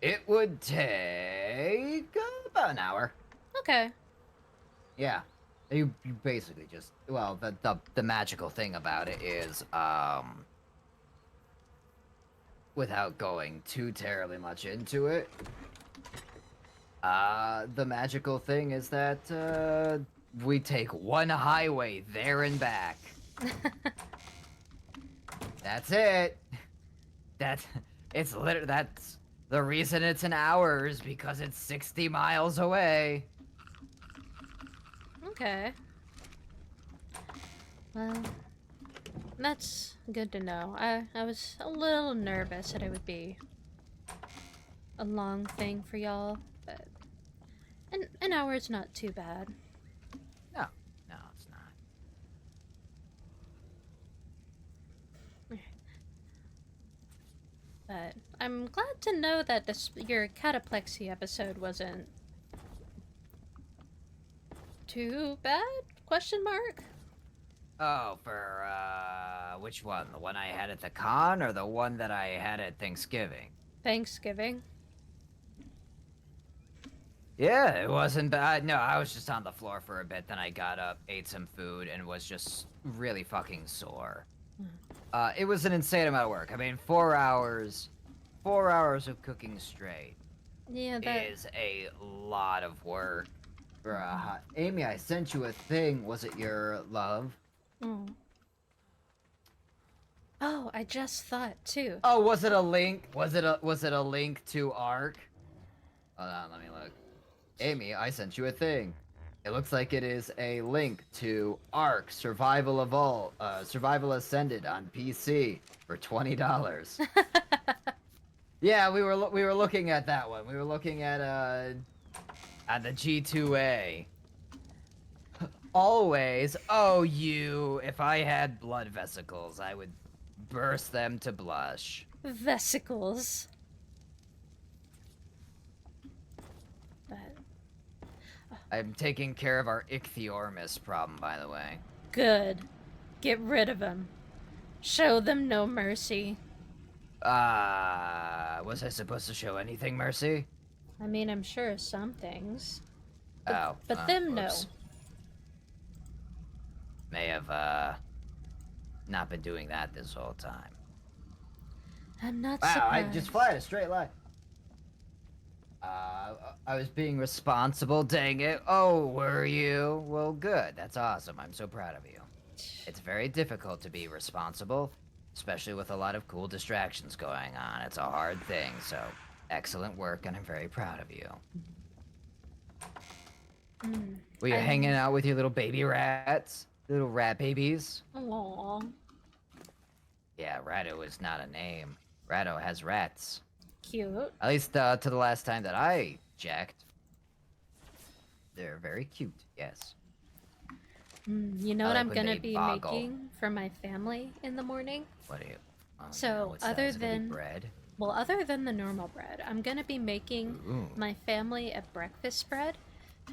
It would take about an hour. Okay. Yeah, you basically just the magical thing about it is without going too terribly much into it, the magical thing is that we take one highway there and back. That's it. That's that's the reason it's an hour is because it's 60 miles away. Okay. Well, that's good to know. I was a little nervous that it would be a long thing for y'all, but an hour is not too bad. No, no, it's not. But I'm glad to know that your cataplexy episode wasn't too bad? Question mark? Oh, for which one? The one I had at the con or the one that I had at Thanksgiving? Thanksgiving. Yeah, it wasn't bad. No, I was just on the floor for a bit, then I got up, ate some food, and was just really fucking sore. It was an insane amount of work. I mean, 4 hours of cooking straight Yeah, that. is a lot of work. Amy, I sent you a thing. Was it your love? Oh. Oh, I just thought too. Oh, was it a link? Was it a link to Ark? Hold on, let me look. Amy, I sent you a thing. It looks like it is a link to Ark Survival Ascended on PC for $20. Yeah, we were looking at that one. We were looking at the G2A. Always, oh you, if I had blood vesicles, I would burst them to blush. Vesicles. But I'm taking care of our ichthyormis problem, by the way. good. Get rid of them. Show them no mercy. Was I supposed to show anything mercy? I mean, I'm sure some things. But Oh, them, whoops. no. May have, not been doing that this whole time. I'm not Wow, surprised. I just fly a straight line. I was being responsible, dang it. Oh, were you? Well, good. That's awesome. I'm so proud of you. It's very difficult to be responsible, especially with a lot of cool distractions going on. It's a hard thing, so excellent work, and I'm very proud of you. Were you hanging out with your little baby rats? Little rat babies? Aww. Yeah, Ratto is not a name. Ratto has rats. Cute. At least to the last time that I checked. They're very cute, yes. You know I what like I'm when gonna they be boggle. making for my family in the morning? What do you... Oh, So, no, what's that? other Is it gonna be than- bread? Well, other than the normal bread, I'm gonna be making Ooh. my family a breakfast spread.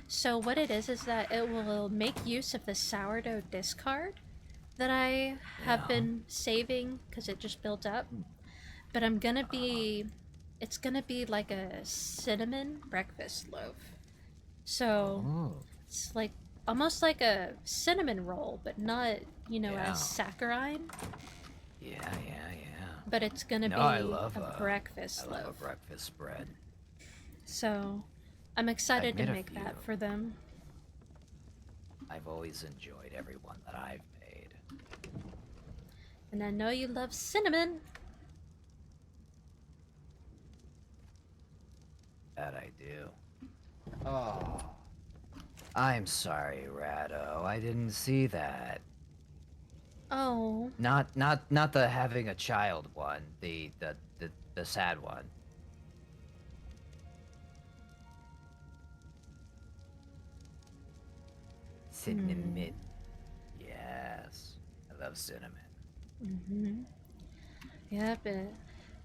So what it is that it will make use of the sourdough discard that I have Yeah. been saving because it just built up. But I'm gonna be It's gonna be like a cinnamon breakfast loaf. So Oh, it's like almost like a cinnamon roll, but not, as yeah. saccharine. Yeah, yeah, yeah. But it's gonna No, be a I breakfast love a loaf. breakfast spread. So I'm I've excited to made a make few. that for them. I've always enjoyed every one that I've made. And I know you love cinnamon. That I do. Oh, I'm sorry, Rado. I didn't see that. Oh. Not the having a child one. The sad one. Hmm. Cinnamon. Yes, I love cinnamon. Mm-hmm. Yeah, but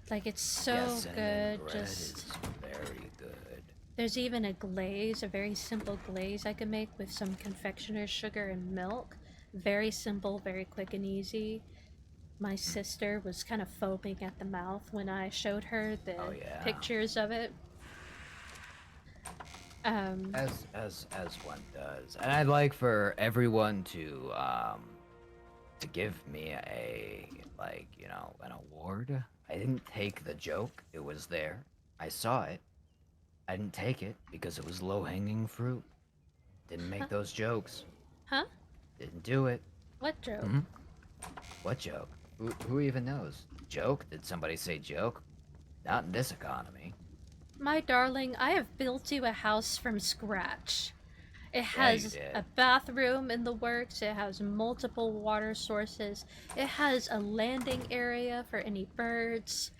like it's Yeah, so cinnamon good. bread Just is very good. there's even a glaze, a very simple glaze I can make with some confectioner's sugar and milk. Very simple, very quick and easy. My Mm. sister was kind of foaming at the mouth when I showed her Oh the yeah. pictures of it. Um, As one does, and I'd like for everyone to give me a an award. I didn't take the joke; it was there. I saw it. I didn't take it because it was low hanging fruit. Didn't huh? make those jokes. Huh? Didn't do it. What joke? Hmm? What joke? Who even knows? Joke? Did somebody say joke? Not in this economy. My darling, I have built you a house from scratch. It Yeah, you has a did. bathroom in the works, it has multiple water sources, it has a landing area for any birds.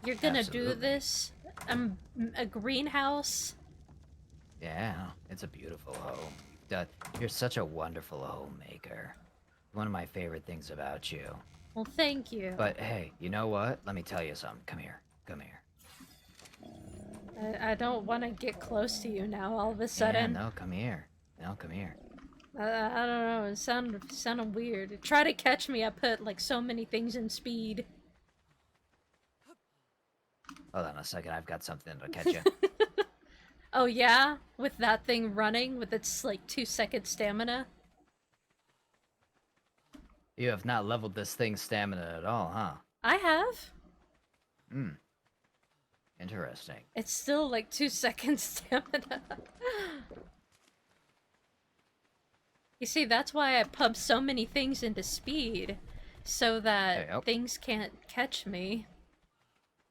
You're gonna do Absolutely. this? A greenhouse? Yeah, it's a beautiful home. You're such a wonderful homemaker. One of my favorite things about you. Well, thank you. But hey, you know what? Let me tell you something. Come here. Come here. I don't want to get close to you now all of a Yeah, sudden. no, come here. No, come here. I don't know, it sounded weird. Try to catch me, I put like so many things in speed. Hold on a second. I've got something to catch you. Oh yeah? With that thing running with its like 2 second stamina? You have not leveled this thing's stamina at all, huh? I have. Hmm. Interesting. It's still like 2 seconds stamina. You see, that's why I pump so many things into speed, so that Hey, oh. things can't catch me.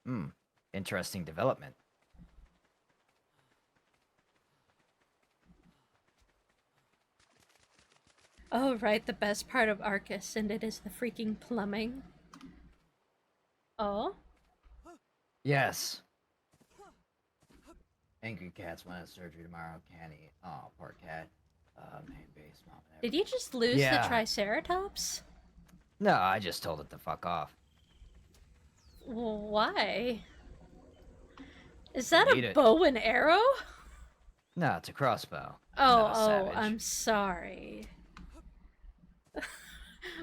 Hmm. Interesting development. Oh, right, the best part of Arcus, and it is the freaking plumbing. Oh? Yes. Angry cats want a surgery tomorrow. Can he? Oh, poor cat. Main base, mom and Did you everything. just lose the Yeah. Triceratops? No, I just told it to fuck off. Why? Is that Didn't a need it. bow and arrow? No, it's a crossbow. I'm not Oh, a oh, I'm savage. sorry.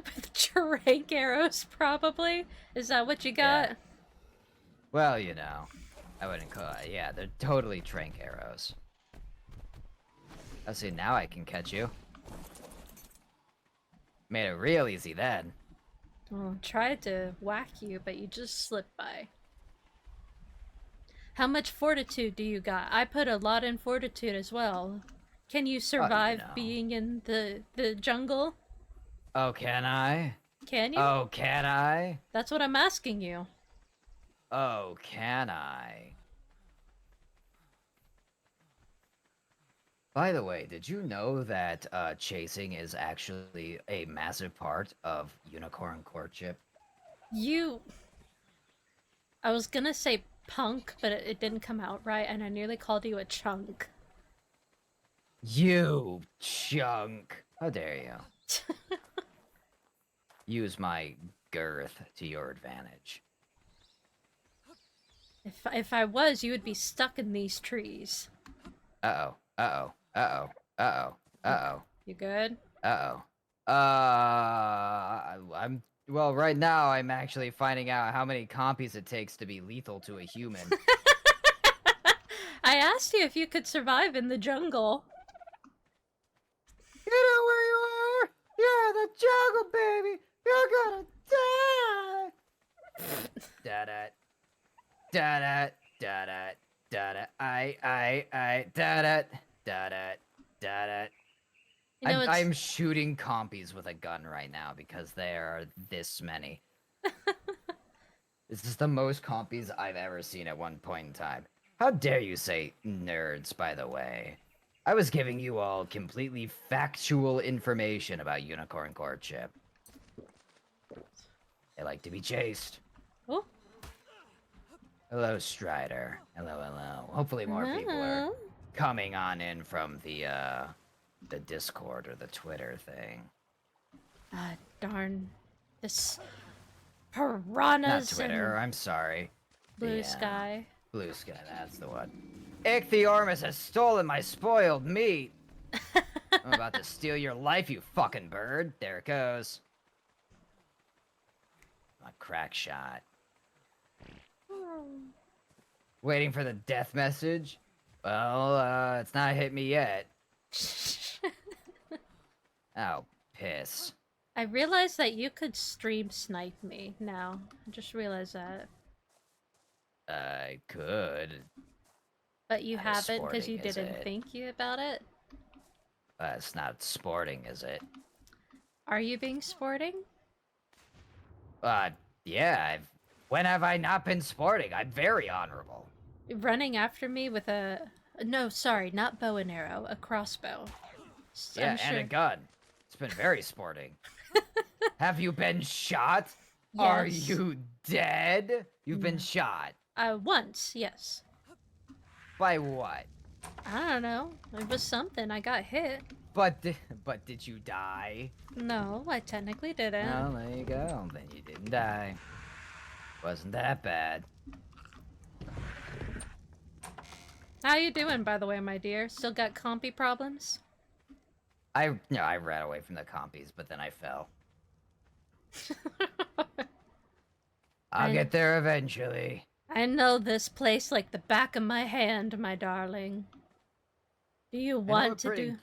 With trank arrows, probably? Is that what you Yeah. got? Well, I wouldn't call it. Yeah, they're totally trank arrows. I see. Now I can catch you. Made it real easy then. Well, tried to whack you, but you just slipped by. How much fortitude do you got? I put a lot in fortitude as well. Can you Oh, survive being in the jungle? Oh, can I? Can you? Oh, can I? That's what I'm asking you. Oh, can I? By the way, did you know that chasing is actually a massive part of unicorn courtship? You. I was gonna say punk, but it didn't come out right, and I nearly called you a chunk. You chunk! How dare you? Use my girth to your advantage. If I was, you would be stuck in these trees. Uh-oh. Uh-oh. Uh-oh. Uh-oh. You, Uh-oh. you good? Uh-oh. I'm well, right now I'm actually finding out how many compies it takes to be lethal to a human. I asked you if you could survive in the jungle. You know where you are? You're in the jungle, baby. You're gonna die. Da da da da da da da da. I da da da da da da. You know, it's I'm shooting compies with a gun right now because there are this many. This is the most compies I've ever seen at one point in time. How dare you say nerds, by the way? I was giving you all completely factual information about unicorn courtship. They like to be chased. oh, Hello, Strider. Hello, hello. Hopefully more people are coming on in from the Discord or the Twitter thing. ah, darn, this Not piranhas Twitter, and I'm sorry. blue The, sky. Blue Sky, that's the one. Ichthyormus has stolen my spoiled meat! I'm about to steal your life, you fucking bird. There it goes. A crack shot. Waiting for the death message? Well, it's not hit me yet. Oh, piss. I realized that you could stream snipe me now. I just realized that. I could. But you Not as haven't because you sporting, is didn't it? think you about it? It's not sporting, is it? Are you being sporting? Yeah, when have I not been sporting? I'm very honorable. Running after me with a... No, sorry, not bow and arrow. A crossbow. Yeah, I'm and a sure. gun. It's been very sporting. Have you been shot? Yes. Are you dead? You've been shot. Once, yes. By what? I don't know. It was something. I got hit. But did you die? No, I technically didn't. Oh, there you go. Then you didn't die. Wasn't that bad. How you doing, by the way, my dear? Still got compy problems? I ran away from the compies, but then I fell. I'll get there eventually. I know this place like the back of my hand, my darling. Do you want to do...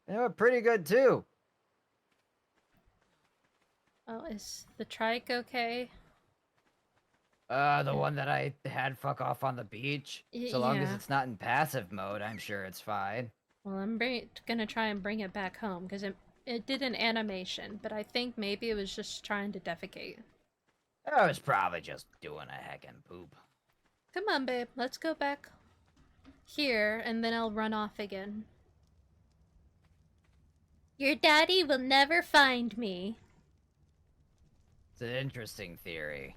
They were pretty good, too. Oh, is the trike okay? The one that I had fuck off on the beach. So long as Yeah. it's not in passive mode, I'm sure it's fine. Well, I'm gonna try and bring it back home, because it did an animation, but I think maybe it was just trying to defecate. I was probably just doing a heckin' poop. Come on, babe. Let's go back here, and then I'll run off again. Your daddy will never find me. It's an interesting theory.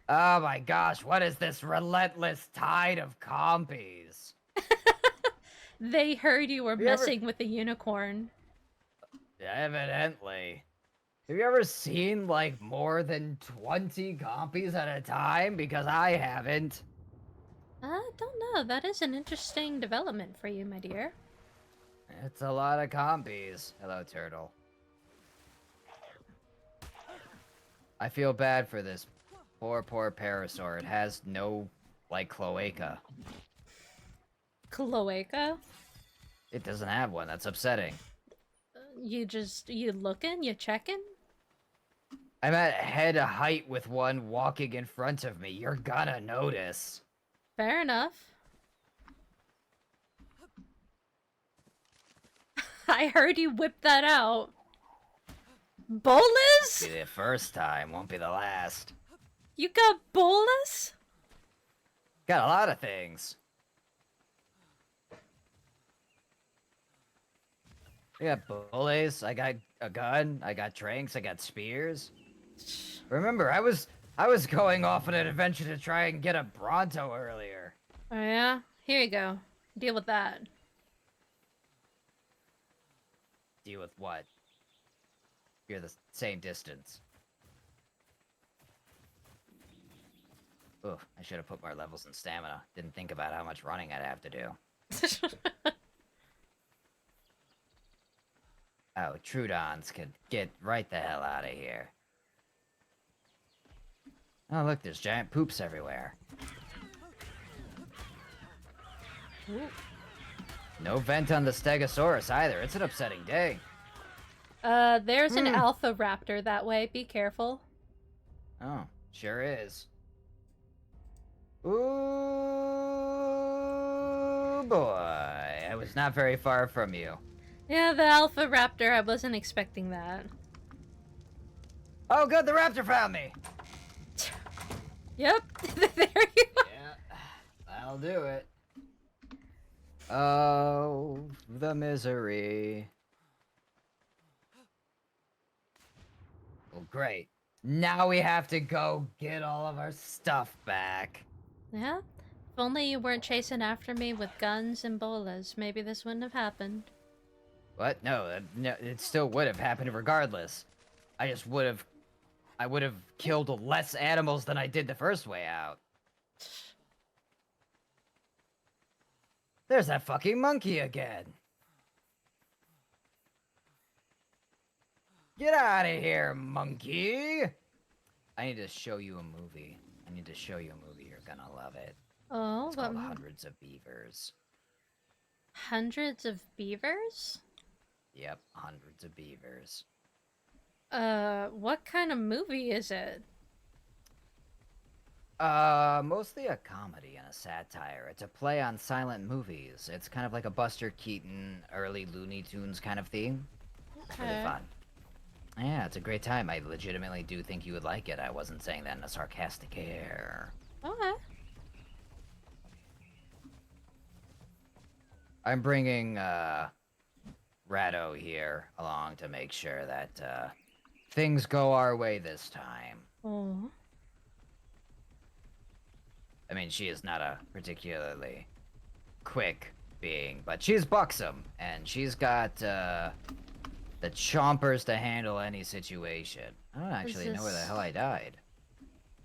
Oh my gosh, what is this relentless tide of compies? They heard you were messing with the unicorn. Evidently. Have you ever seen, like, more than 20 compies at a time? Because I haven't. I don't know. That is an interesting development for you, my dear. It's a lot of compies. Hello, turtle. I feel bad for this poor parasaur. It has no, like, cloaca. Cloaca? It doesn't have one. That's upsetting. You looking? You checking? I'm at head height with one walking in front of me. You're gonna notice. Fair enough. I heard you whip that out. Bolus? Be the first time, won't be the last. You got bolus? Got a lot of things. I got bullets, I got a gun, I got tranks, I got spears. Remember, I was going off on an adventure to try and get a Bronto earlier. Oh yeah? Here you go. Deal with that. Deal with what? You're the same distance. Ugh, I should have put more levels in stamina. Didn't think about how much running I'd have to do. Oh, Trudons could get right the hell out of here. Oh, look, there's giant poops everywhere. Ooh. No vent on the Stegosaurus either. It's an upsetting day. There's an alpha raptor that way. Be careful. Oh, sure is. Ooh, boy. I was not very far from you. Yeah, the alpha raptor. I wasn't expecting that. Oh, good. The raptor found me. Yep. There you are. Yeah, that'll do it. Oh, the misery. Well, great. Now we have to go get all of our stuff back. Yeah. If only you weren't chasing after me with guns and bolas, maybe this wouldn't have happened. What? No, it still would have happened regardless. I would have killed less animals than I did the first way out. There's that fucking monkey again. Get out of here, monkey! I need to show you a movie. You're gonna love it. Oh, It's what? called Hundreds of Beavers. Hundreds of beavers? Yep, Hundreds of Beavers. What kind of movie is it? Mostly a comedy and a satire. It's a play on silent movies. It's kind of like a Buster Keaton, early Looney Tunes kind of theme. It's really fun. Yeah, it's a great time. I legitimately do think you would like it. I wasn't saying that in a sarcastic air. Okay. I'm bringing, Rado here along to make sure that, things go our way this time. Oh. I mean, she is not a particularly quick being, but she's buxom, and she's got, the chompers to handle any situation. I don't actually know where the hell I died.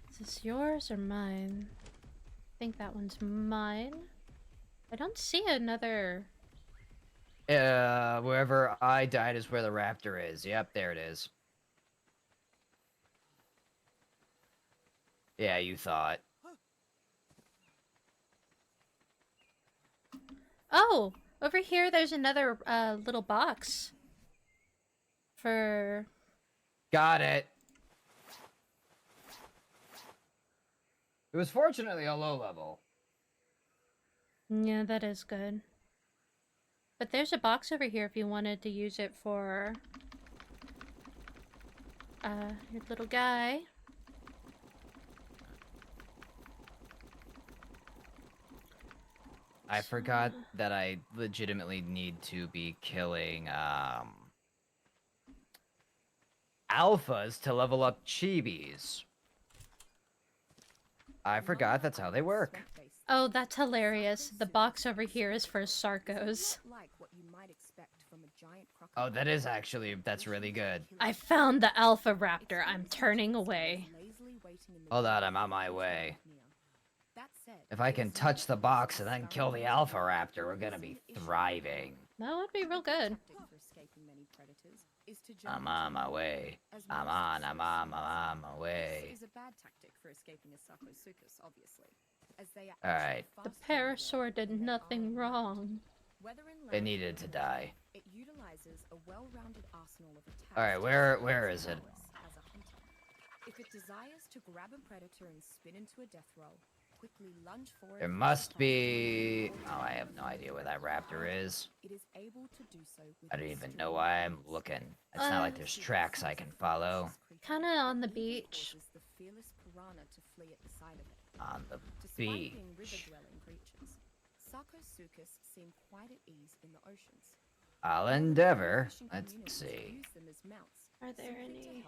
Is this yours or mine? I think that one's mine. I don't see another... Wherever I died is where the raptor is. Yep, there it is. Yeah, you thought. Oh! Over here there's another, little box. For... Got it. It was fortunately a low level. Yeah, that is good. But there's a box over here if you wanted to use it for... your little guy. I forgot that I legitimately need to be killing, alphas to level up chibis. I forgot that's how they work. Oh, that's hilarious. The box over here is for Sarcos. Oh, that's really good. I found the Alpha Raptor. I'm turning away. Hold on, I'm on my way. If I can touch the box and then kill the Alpha Raptor, we're gonna be thriving. That would be real good. I'm on my way. I'm on my way. Alright. The Parasaur did nothing wrong. It needed to die. Alright, where is it? If it desires to grab a predator and spin into a death roll, quickly lunge forward. There must be... Oh, I have no idea where that raptor is. It is able to do so with I don't even know why I'm looking. It's not like there's tracks I can follow. Kinda on the beach. On the beach. Sarcosuchus seem quite at ease in the oceans. I'll endeavor. Let's see. Are there any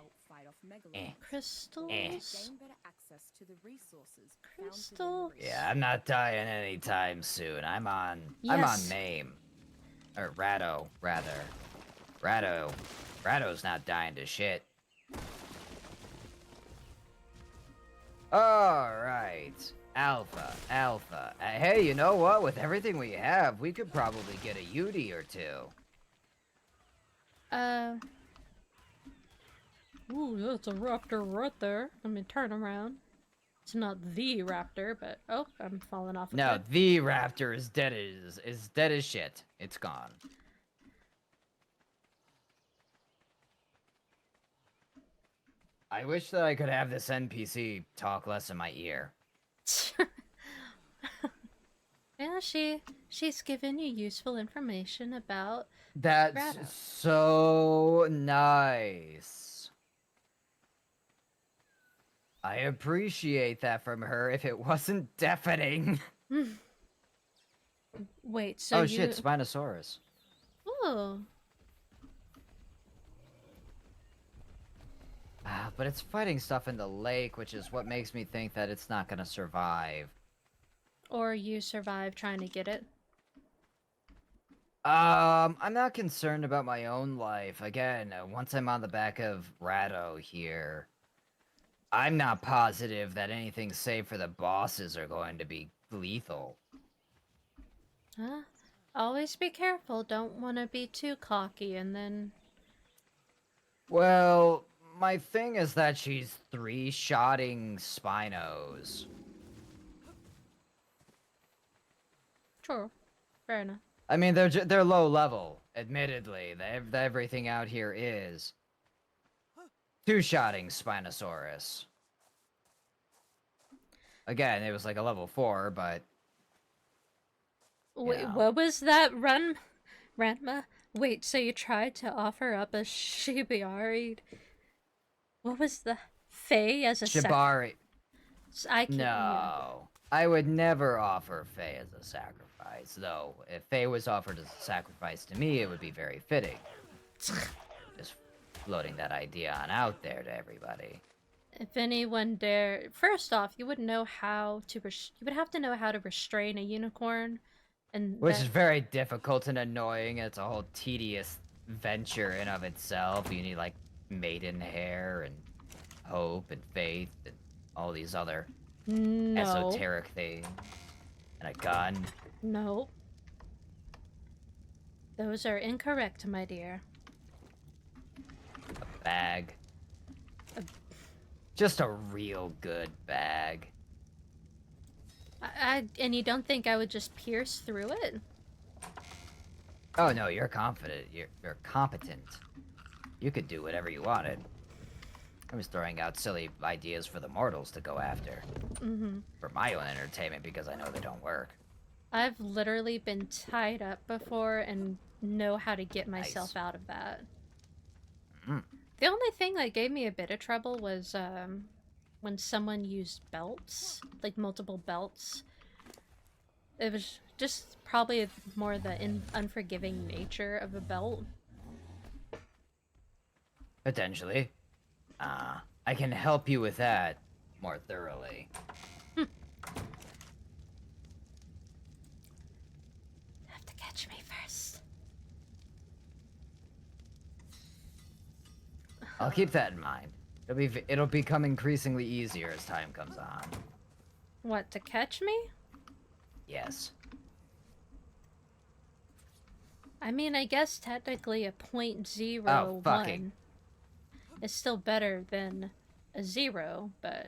Eh. crystals? Crystals? Yeah, I'm not dying anytime soon. I'm on Yes. Mame. Or Rado, rather. Rado's not dying to shit. Alright. Alpha. Hey, you know what? With everything we have, we could probably get a Yudi or two. Ooh, that's a raptor right there. Let me turn around. It's not the raptor, but oh, I'm falling off a No, cliff. the raptor is dead as shit. It's gone. I wish that I could have this NPC talk less in my ear. Yeah, she's given you useful information about That's Grotto. so nice. I appreciate that from her if it wasn't deafening. Wait, so Oh shit, you... Spinosaurus. Oh. But it's fighting stuff in the lake, which is what makes me think that it's not gonna survive. Or you survive trying to get it. I'm not concerned about my own life. Again, once I'm on the back of Ratto here, I'm not positive that anything save for the bosses are going to be lethal. Huh? Always be careful. Don't want to be too cocky and then... Well, my thing is that she's three-shotting Spinos. Sure. Fair enough. I mean, they're low level, admittedly. Everything out here is two-shotting Spinosaurus. Again, it was like a level 4, but Wait, know. what was that? Ranma? Wait, so you tried to offer up a Shibari? What was the... Fae as a Shibari. I can't... Yeah. No. I would never offer Faye as a sacrifice, though. If Faye was offered as a sacrifice to me, it would be very fitting. Just floating that idea on out there to everybody. If anyone dare... First off, you would know how to... You would have to know how to restrain a unicorn. And Which is very difficult and annoying. It's a whole tedious venture in of itself. You need, like, maiden hair and hope and faith and all these other esoteric things. And a gun. No. Those are incorrect, my dear. A bag. Just a real good bag. And you don't think I would just pierce through it? Oh no, you're confident. You're competent. You could do whatever you wanted. I was throwing out silly ideas for the mortals to go after. For my own entertainment, because I know they don't work. I've literally been tied up before and know how to get myself out of that. The only thing that gave me a bit of trouble was when someone used belts, like multiple belts. It was just probably more the unforgiving nature of a belt. Potentially. I can help you with that more thoroughly. Have to catch me first. I'll keep that in mind. It'll become increasingly easier as time comes on. What, to catch me? Yes. I mean, I guess technically a .01 Oh, fucking. is still better than a 0, but...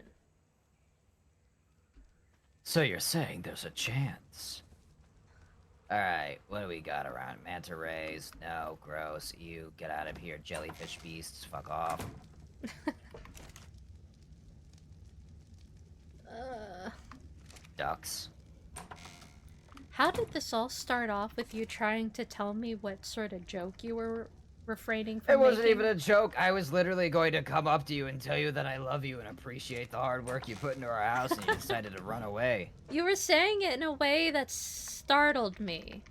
So you're saying there's a chance? Alright, what do we got around? Manta rays? No, gross. You get out of here, jellyfish beasts. Fuck off. Ducks. How did this all start off with you trying to tell me what sort of joke you were refraining from It wasn't making? even a joke. I was literally going to come up to you and tell you that I love you and appreciate the hard work you put into our house, and you decided to run away. You were saying it in a way that startled me.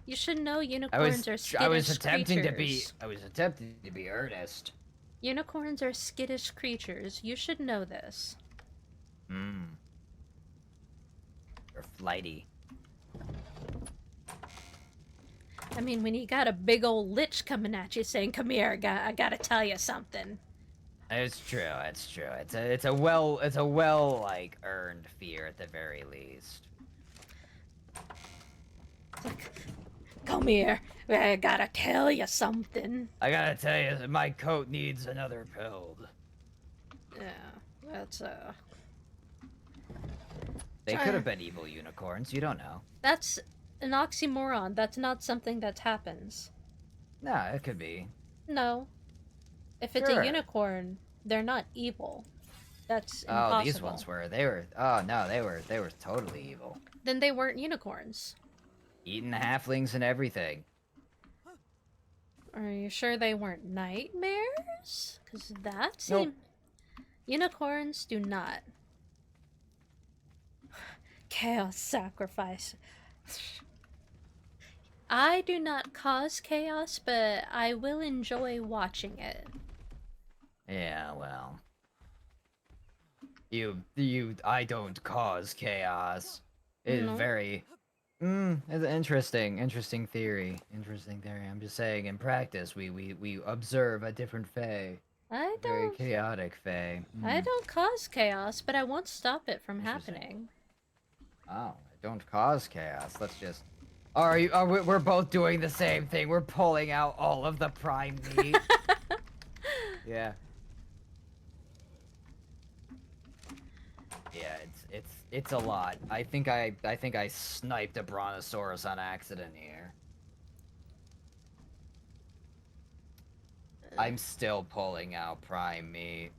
You should know unicorns are skittish I was attempting creatures. to be earnest. Unicorns are skittish creatures. You should know this. You're flighty. I mean, when you got a big old lich coming at you saying, "Come here, I gotta tell you something." It's true. It's true. It's a well like earned fear at the very least. It's like, come here, I gotta tell you something. I gotta tell you that my coat needs another build. Yeah, that's They could have been evil unicorns. You don't know. That's an oxymoron. That's not something that happens. No, it could be. No. If it's a Sure. unicorn, they're not evil. That's Oh, impossible. these ones were. They were. Oh no, they were totally evil. Then they weren't unicorns. Eating the halflings and everything. Are you sure they weren't nightmares? Because that seems... Nope. Unicorns do not. Chaos sacrifice. I do not cause chaos, but I will enjoy watching it. Yeah, well. I don't cause chaos. It is No. very... it's interesting theory. Interesting theory. I'm just saying, in practice, we observe a different Fae. I Very don't... chaotic Fae. I don't cause chaos, but I won't stop it from Interesting. happening. Oh, I don't cause chaos. Let's just... we're both doing the same thing. We're pulling out all of the prime meat. Yeah. Yeah, it's a lot. I think I sniped a brontosaurus on accident here. I'm still pulling out prime meat.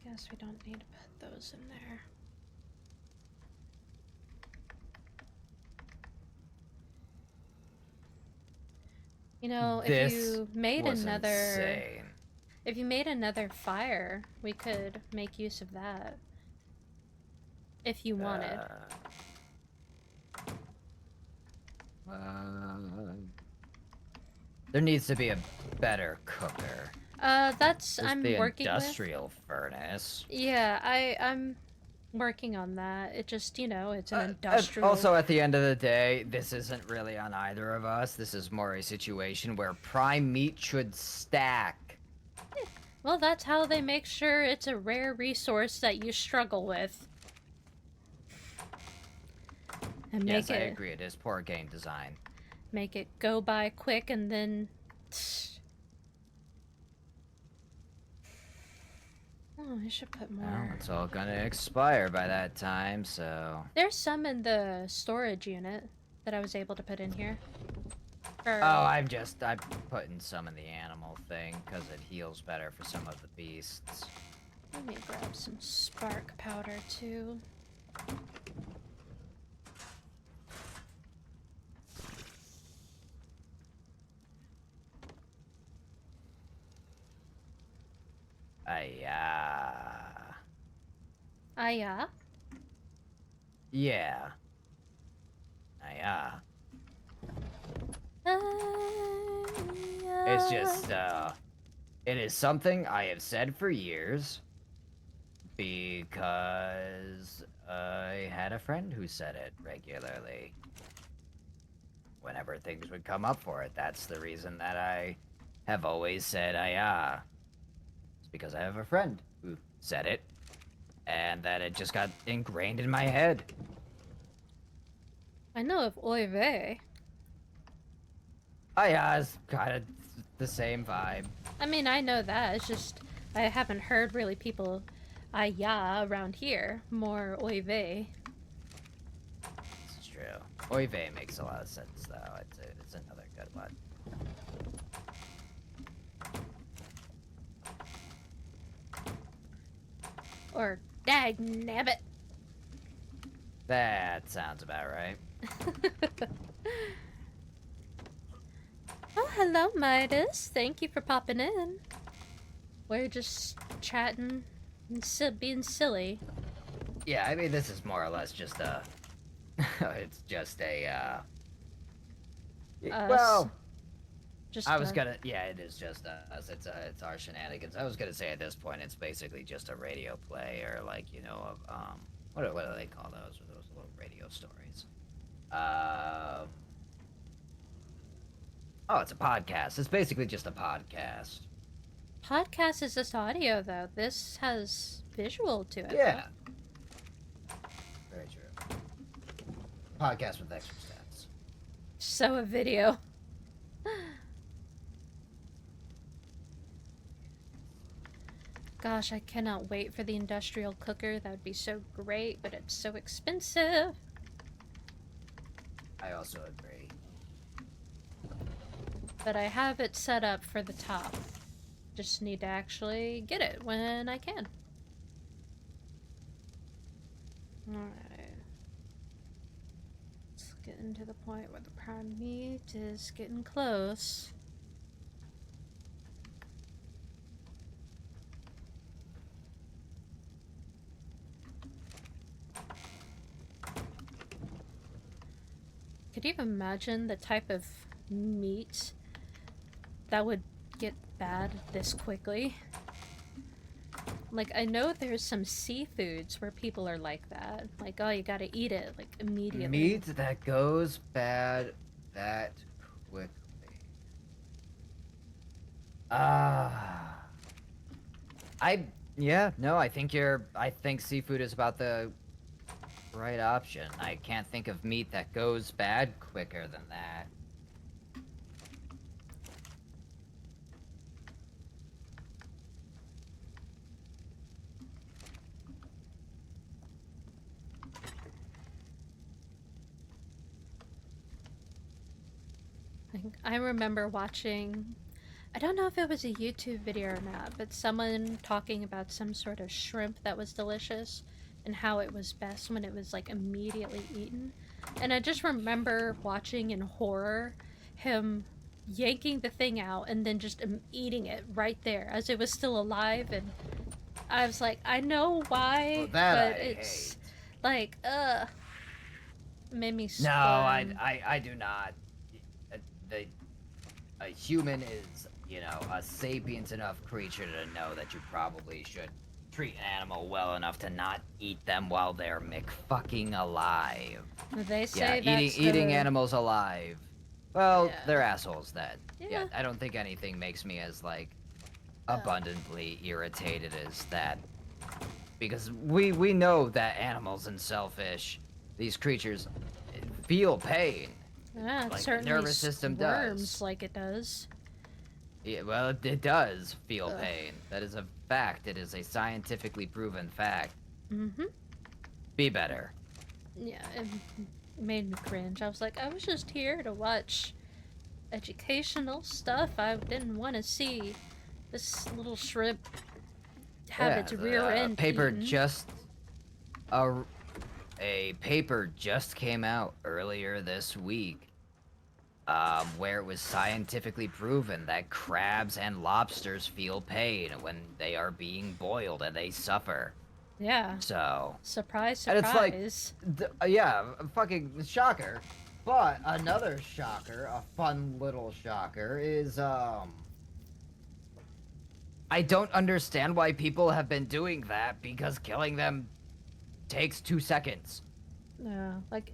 Guess we don't need to put those in there. You know, This if you made was another... insane. If you made another fire, we could make use of that. If you wanted. There needs to be a better cooker. That's... There's I'm the working industrial furnace. Yeah, I'm working on that. It just, you know, it's an industrial... Also, at the end of the day, this isn't really on either of us. This is more a situation where prime meat should stack. Well, that's how they make sure it's a rare resource that you struggle with. And Yes, make I it... agree. It is poor game design. Make it go by quick and then... Oh, I should put more. Well, it's all gonna expire by that time, so... There's some in the storage unit that I was able to put in here. Oh, I'm putting some in the animal thing, because it heals better for some of the beasts. Let me grab some spark powder, too. Yeah? Yeah. It's just, it is something I have said for years, because I had a friend who said it regularly. Whenever things would come up for it, that's the reason that I have always said It's because I have a friend who said it, and that it just got ingrained in my head. I know of oy vey. It's kind of the same vibe. I mean, I know that. It's just I haven't heard really people around here. More oy vey. It's true. Oy vey makes a lot of sense, though. It's another good one. Or dag nabbit. That sounds about right. Oh, hello, Midas. Thank you for popping in. We're just chatting and being silly. Yeah, I mean, this is more or less just a... it's just a, well... Just I was gonna... Yeah, it is just us. It's our shenanigans. I was gonna say at this point, it's basically just a radio play, or like, you know, what do they call those? Those little radio stories. Oh, it's a podcast. It's basically just a podcast. Podcast is just audio, though. This has visual to it. Yeah. Very true. Podcast with extra stats. So a video. Gosh, I cannot wait for the industrial cooker. That would be so great, but it's so expensive. I also agree. But I have it set up for the top. Just need to actually get it when I can. Alright. Let's get into the point where the prime meat is getting close. Could you imagine the type of meat that would get bad this quickly? Like, I know there's some seafoods where people are like that. Like, oh, you gotta eat it, like, immediately. Meat that goes bad that quickly. I think seafood is about the right option. I can't think of meat that goes bad quicker than that. I remember watching, I don't know if it was a YouTube video or not, but someone talking about some sort of shrimp that was delicious and how it was best when it was like immediately eaten. And I just remember watching in horror him yanking the thing out and then just eating it right there as it was still alive. And I was like, I know why, Well, that but I it's hate. like, made me No, squirm. I do not. A human is, you know, a sapient enough creature to know that you probably should treat an animal well enough to not eat them while they're fucking alive. They say Yeah, that's eating the... animals alive. Well, Yeah. they're assholes then. Yeah. Yeah, I don't think anything makes me as abundantly irritated as that. Because we know that animals and selfish, these creatures feel pain. Yeah, it Like the certainly nervous system squirms does. like it does. Yeah, well, it does feel Ugh. pain. That is a fact. It is a scientifically proven fact. Mm-hmm. Be better. Yeah, it made me cringe. I was like, I was just here to watch educational stuff. I didn't want to see this little shrimp have its rear end paper eaten. a paper just came out earlier this week, where it was scientifically proven that crabs and lobsters feel pain when they are being boiled and they suffer. Yeah. So, Surprise, and surprise. it's like, yeah, fucking shocker. But another shocker, a fun little shocker, is I don't understand why people have been doing that, because killing them takes 2 seconds. Yeah, like...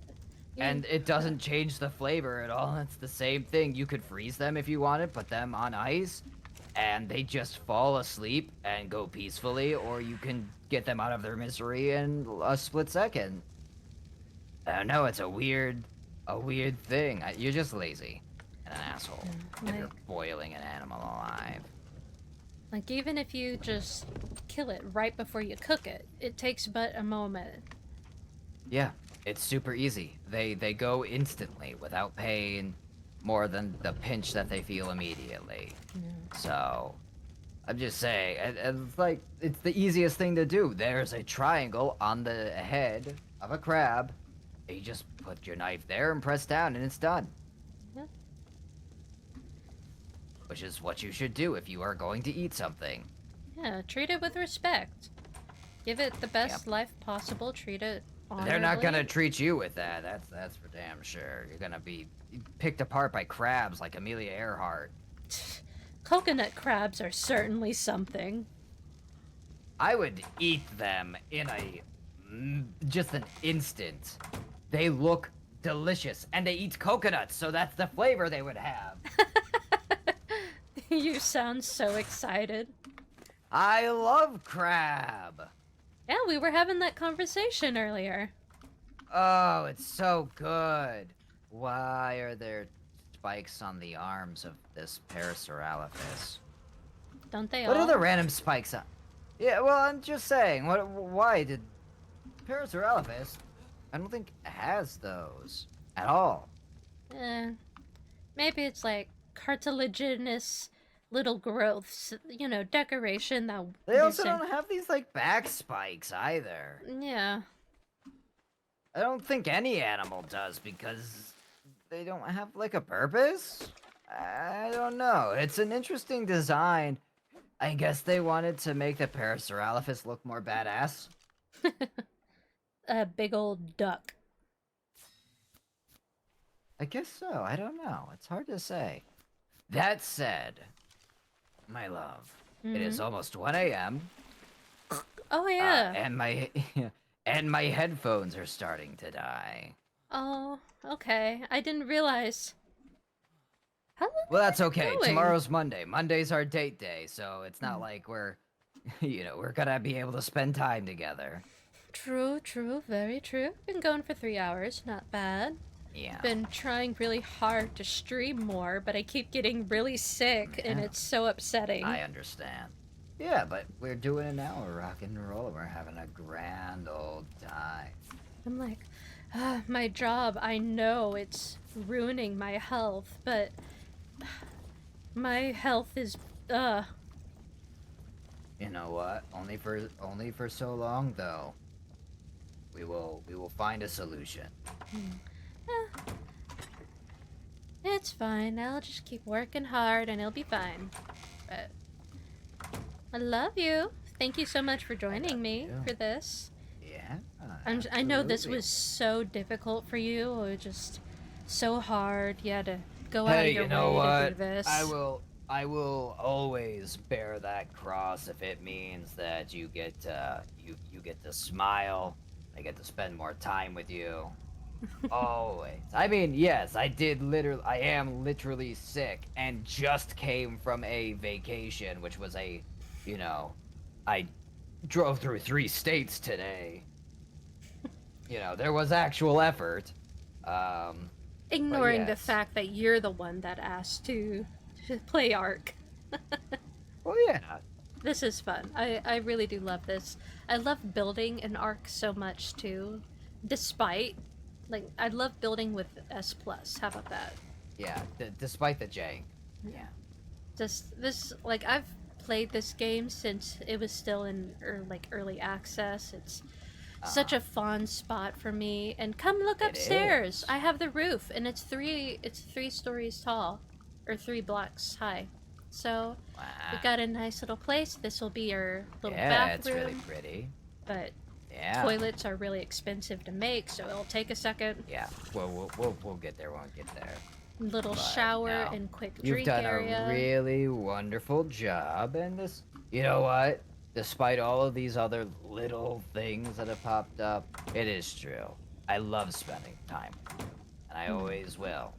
And it doesn't change the flavor at all. It's the same thing. You could freeze them if you wanted, put them on ice, and they just fall asleep and go peacefully, or you can get them out of their misery in a split second. I don't know, it's a weird thing. You're just lazy and an asshole if you're boiling an animal alive. Like, even if you just kill it right before you cook it, it takes but a moment. Yeah, it's super easy. They go instantly without pain, more than the pinch that they feel immediately. Yeah. So, I'm just saying, it's like, it's the easiest thing to do. There's a triangle on the head of a crab. You just put your knife there and press down and it's done. Yeah. Which is what you should do if you are going to eat something. Yeah, treat it with respect. Give it the best life possible, treat it honorably. They're not gonna treat you with that, that's for damn sure. You're gonna be picked apart by crabs like Amelia Earhart. Coconut crabs are certainly something. I would eat them in just an instant. They look delicious, and they eat coconuts, so that's the flavor they would have. You sound so excited. I love crab. Yeah, we were having that conversation earlier. Oh, it's so good. Why are there spikes on the arms of this Parasaurolophus? Don't they What all? are the random spikes on? Yeah, well, I'm just saying. Why did Parasaurolophus? I don't think has those at all. Eh, maybe it's like cartilaginous little growths, decoration that They also missing. don't have these like back spikes either. Yeah. I don't think any animal does because they don't have like a purpose. I don't know. It's an interesting design. I guess they wanted to make the Parasaurolophus look more badass. A big old duck. I guess so. I don't know. It's hard to say. That said, my love, it Mm-hmm. is almost 1 a.m. Oh yeah. And my and my headphones are starting to die. Oh, okay. I didn't realize. How long Well, have that's we okay. been going? Tomorrow's Monday. Monday's our date day, so it's not Mm. like we're, we're gonna be able to spend time together. True, true, very true. Been going for 3 hours, not bad. Yeah. Been trying really hard to stream more, but I keep getting really sick, and Yeah. it's so upsetting. I understand. Yeah, but we're doing it now. We're rocking and rolling. We're having a grand old time. I'm like, my job, I know it's ruining my health, but my health is, You know what? Only for so long though. We will find a solution. it's fine. I'll just keep working hard and it'll be fine. But I love you. Thank you so much for joining me you. for this. Yeah. I know this absolutely. was so difficult for you. It was just so hard. You had to go out Hey, of your you know way to what? do this. I will always bear that cross if it means that you get you get to smile. I get to spend more time with you. Always. I mean, yes, I am literally sick and just came from a vacation, which was you know, I drove through 3 states today. There was actual effort. Um, but Ignoring the yes. fact that you're the one that asked to play Ark. Well, yeah. This is fun. I really do love this. I love building an Ark so much too. Despite, like, I love building with S+. How about that? Yeah, despite the jank. Yeah. Just this, like, I've played this game since it was still in early access. It's such a fun spot for me. And come look It upstairs. is. I have the roof, and it's three stories tall, or 3 blocks high. So we Wow. got a nice little place. This will be your little Yeah, it's bathroom. really pretty. But Yeah. toilets are really expensive to make, so it'll take a second. Yeah. We'll get there when we get there. Little But shower no, and quick you've drink done area. a really wonderful job, and this, you know what? Despite all of these other little things that have popped up, it is true. I love spending time with you, and I always will.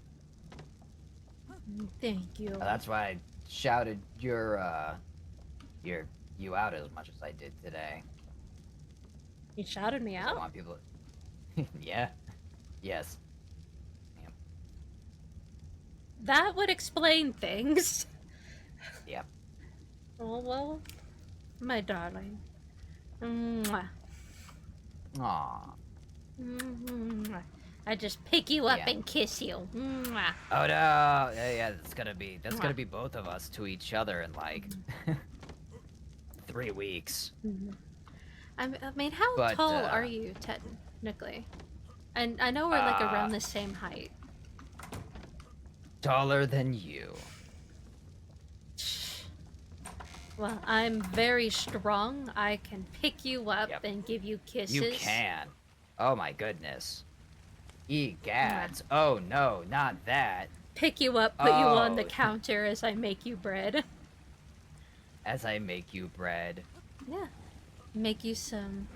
Thank you. That's why I shouted you out as much as I did today. You shouted me 'Cause I out? want people. Yeah. Yes. Yep. That would explain things. Yep. Oh, well, my darling. Mwah. Aw. Mwah. I just pick you up Yeah. and kiss you. Mwah. Oh no! Yeah, that's gonna be both of us to each other in like 3 weeks. I mean, how But, tall are you technically? And I know we're like around the same height. Taller than you. Well, I'm very strong. I can pick you up Yep. and give you kisses. You can. Oh my goodness. Egads. Oh no, not that. Pick you up, put you on the Oh. counter as I make you bread. As I make you bread. Yeah. Make you some.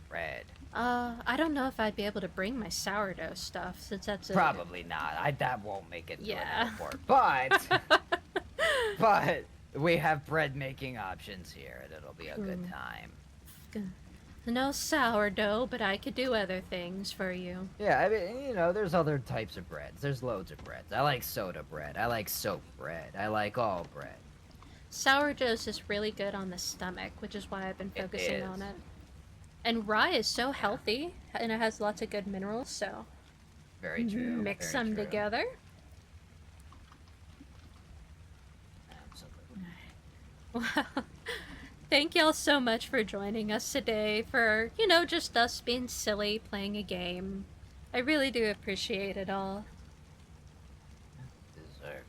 Bread. I don't know if I'd be able to bring my sourdough stuff since that's a. Probably not. That won't make it to Yeah. an airport. But we have bread making options here, and it'll be a good time. No sourdough, but I could do other things for you. Yeah, I mean, there's other types of breads. There's loads of breads. I like soda bread. I like soap bread. I like all bread. Sourdough's is really good on the stomach, which is why I've been It focusing is. on it. And rye is so Yeah. healthy, and it has lots of good minerals, so Very true. mix Very them true. together. Absolutely. Well, thank y'all so much for joining us today for, just us being silly playing a game. I really do appreciate it all. Dessert.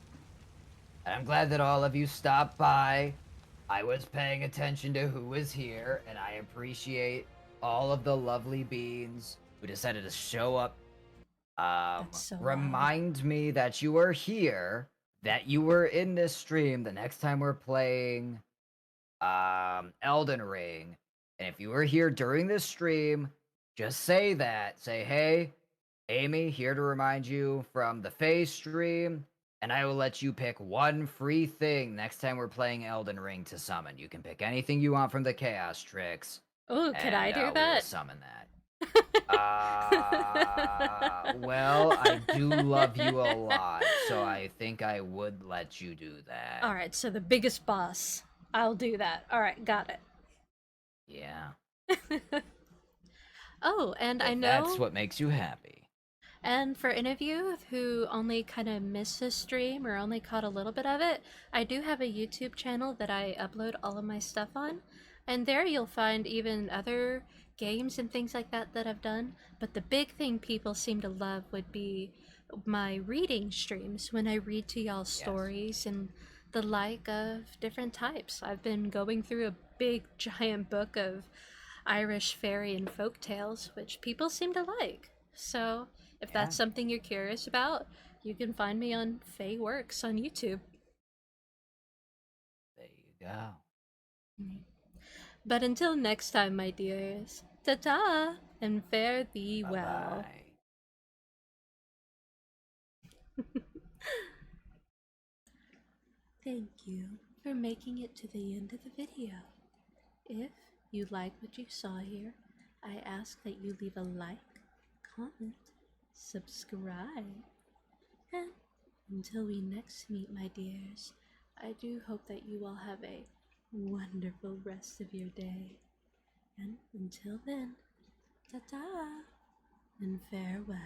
And I'm glad that all of you stopped by. I was paying attention to who was here, and I appreciate all of the lovely beings who decided to show up. That's so loud. Remind me that you were here, that you were in this stream the next time we're playing Elden Ring. And if you were here during this stream, just say that. Say, hey, Amy, here to remind you from the Fae stream, and I will let you pick one free thing next time we're playing Elden Ring to summon. You can pick anything you want from the Chaos Tricks, Oh, could I and do we will that? summon that. Well, I do love you a lot, so I think I would let you do that. Alright, so the biggest boss. I'll do that. Alright, got Yeah. it. Oh, and I If that's know, what makes you happy. and for any of you who only kind of missed this stream or only caught a little bit of it, I do have a YouTube channel that I upload all of my stuff on. And there you'll find even other games and things like that that I've done. But the big thing people seem to love would be my reading streams when I read to y'all Yes. stories and the like of different types. I've been going through a big giant book of Irish fairy and folk tales, which people seem to like. So, if Yeah. that's something you're curious about, you can find me on FaeWorks on YouTube. There you go. But until next time, my dears, ta-ta, and fare thee well. Bye-bye. Thank you for making it to the end of the video. If you like what you saw here, I ask that you leave a like, comment, subscribe, and until we next meet, my dears, I do hope that you all have a wonderful rest of your day. And until then, ta-ta and farewell.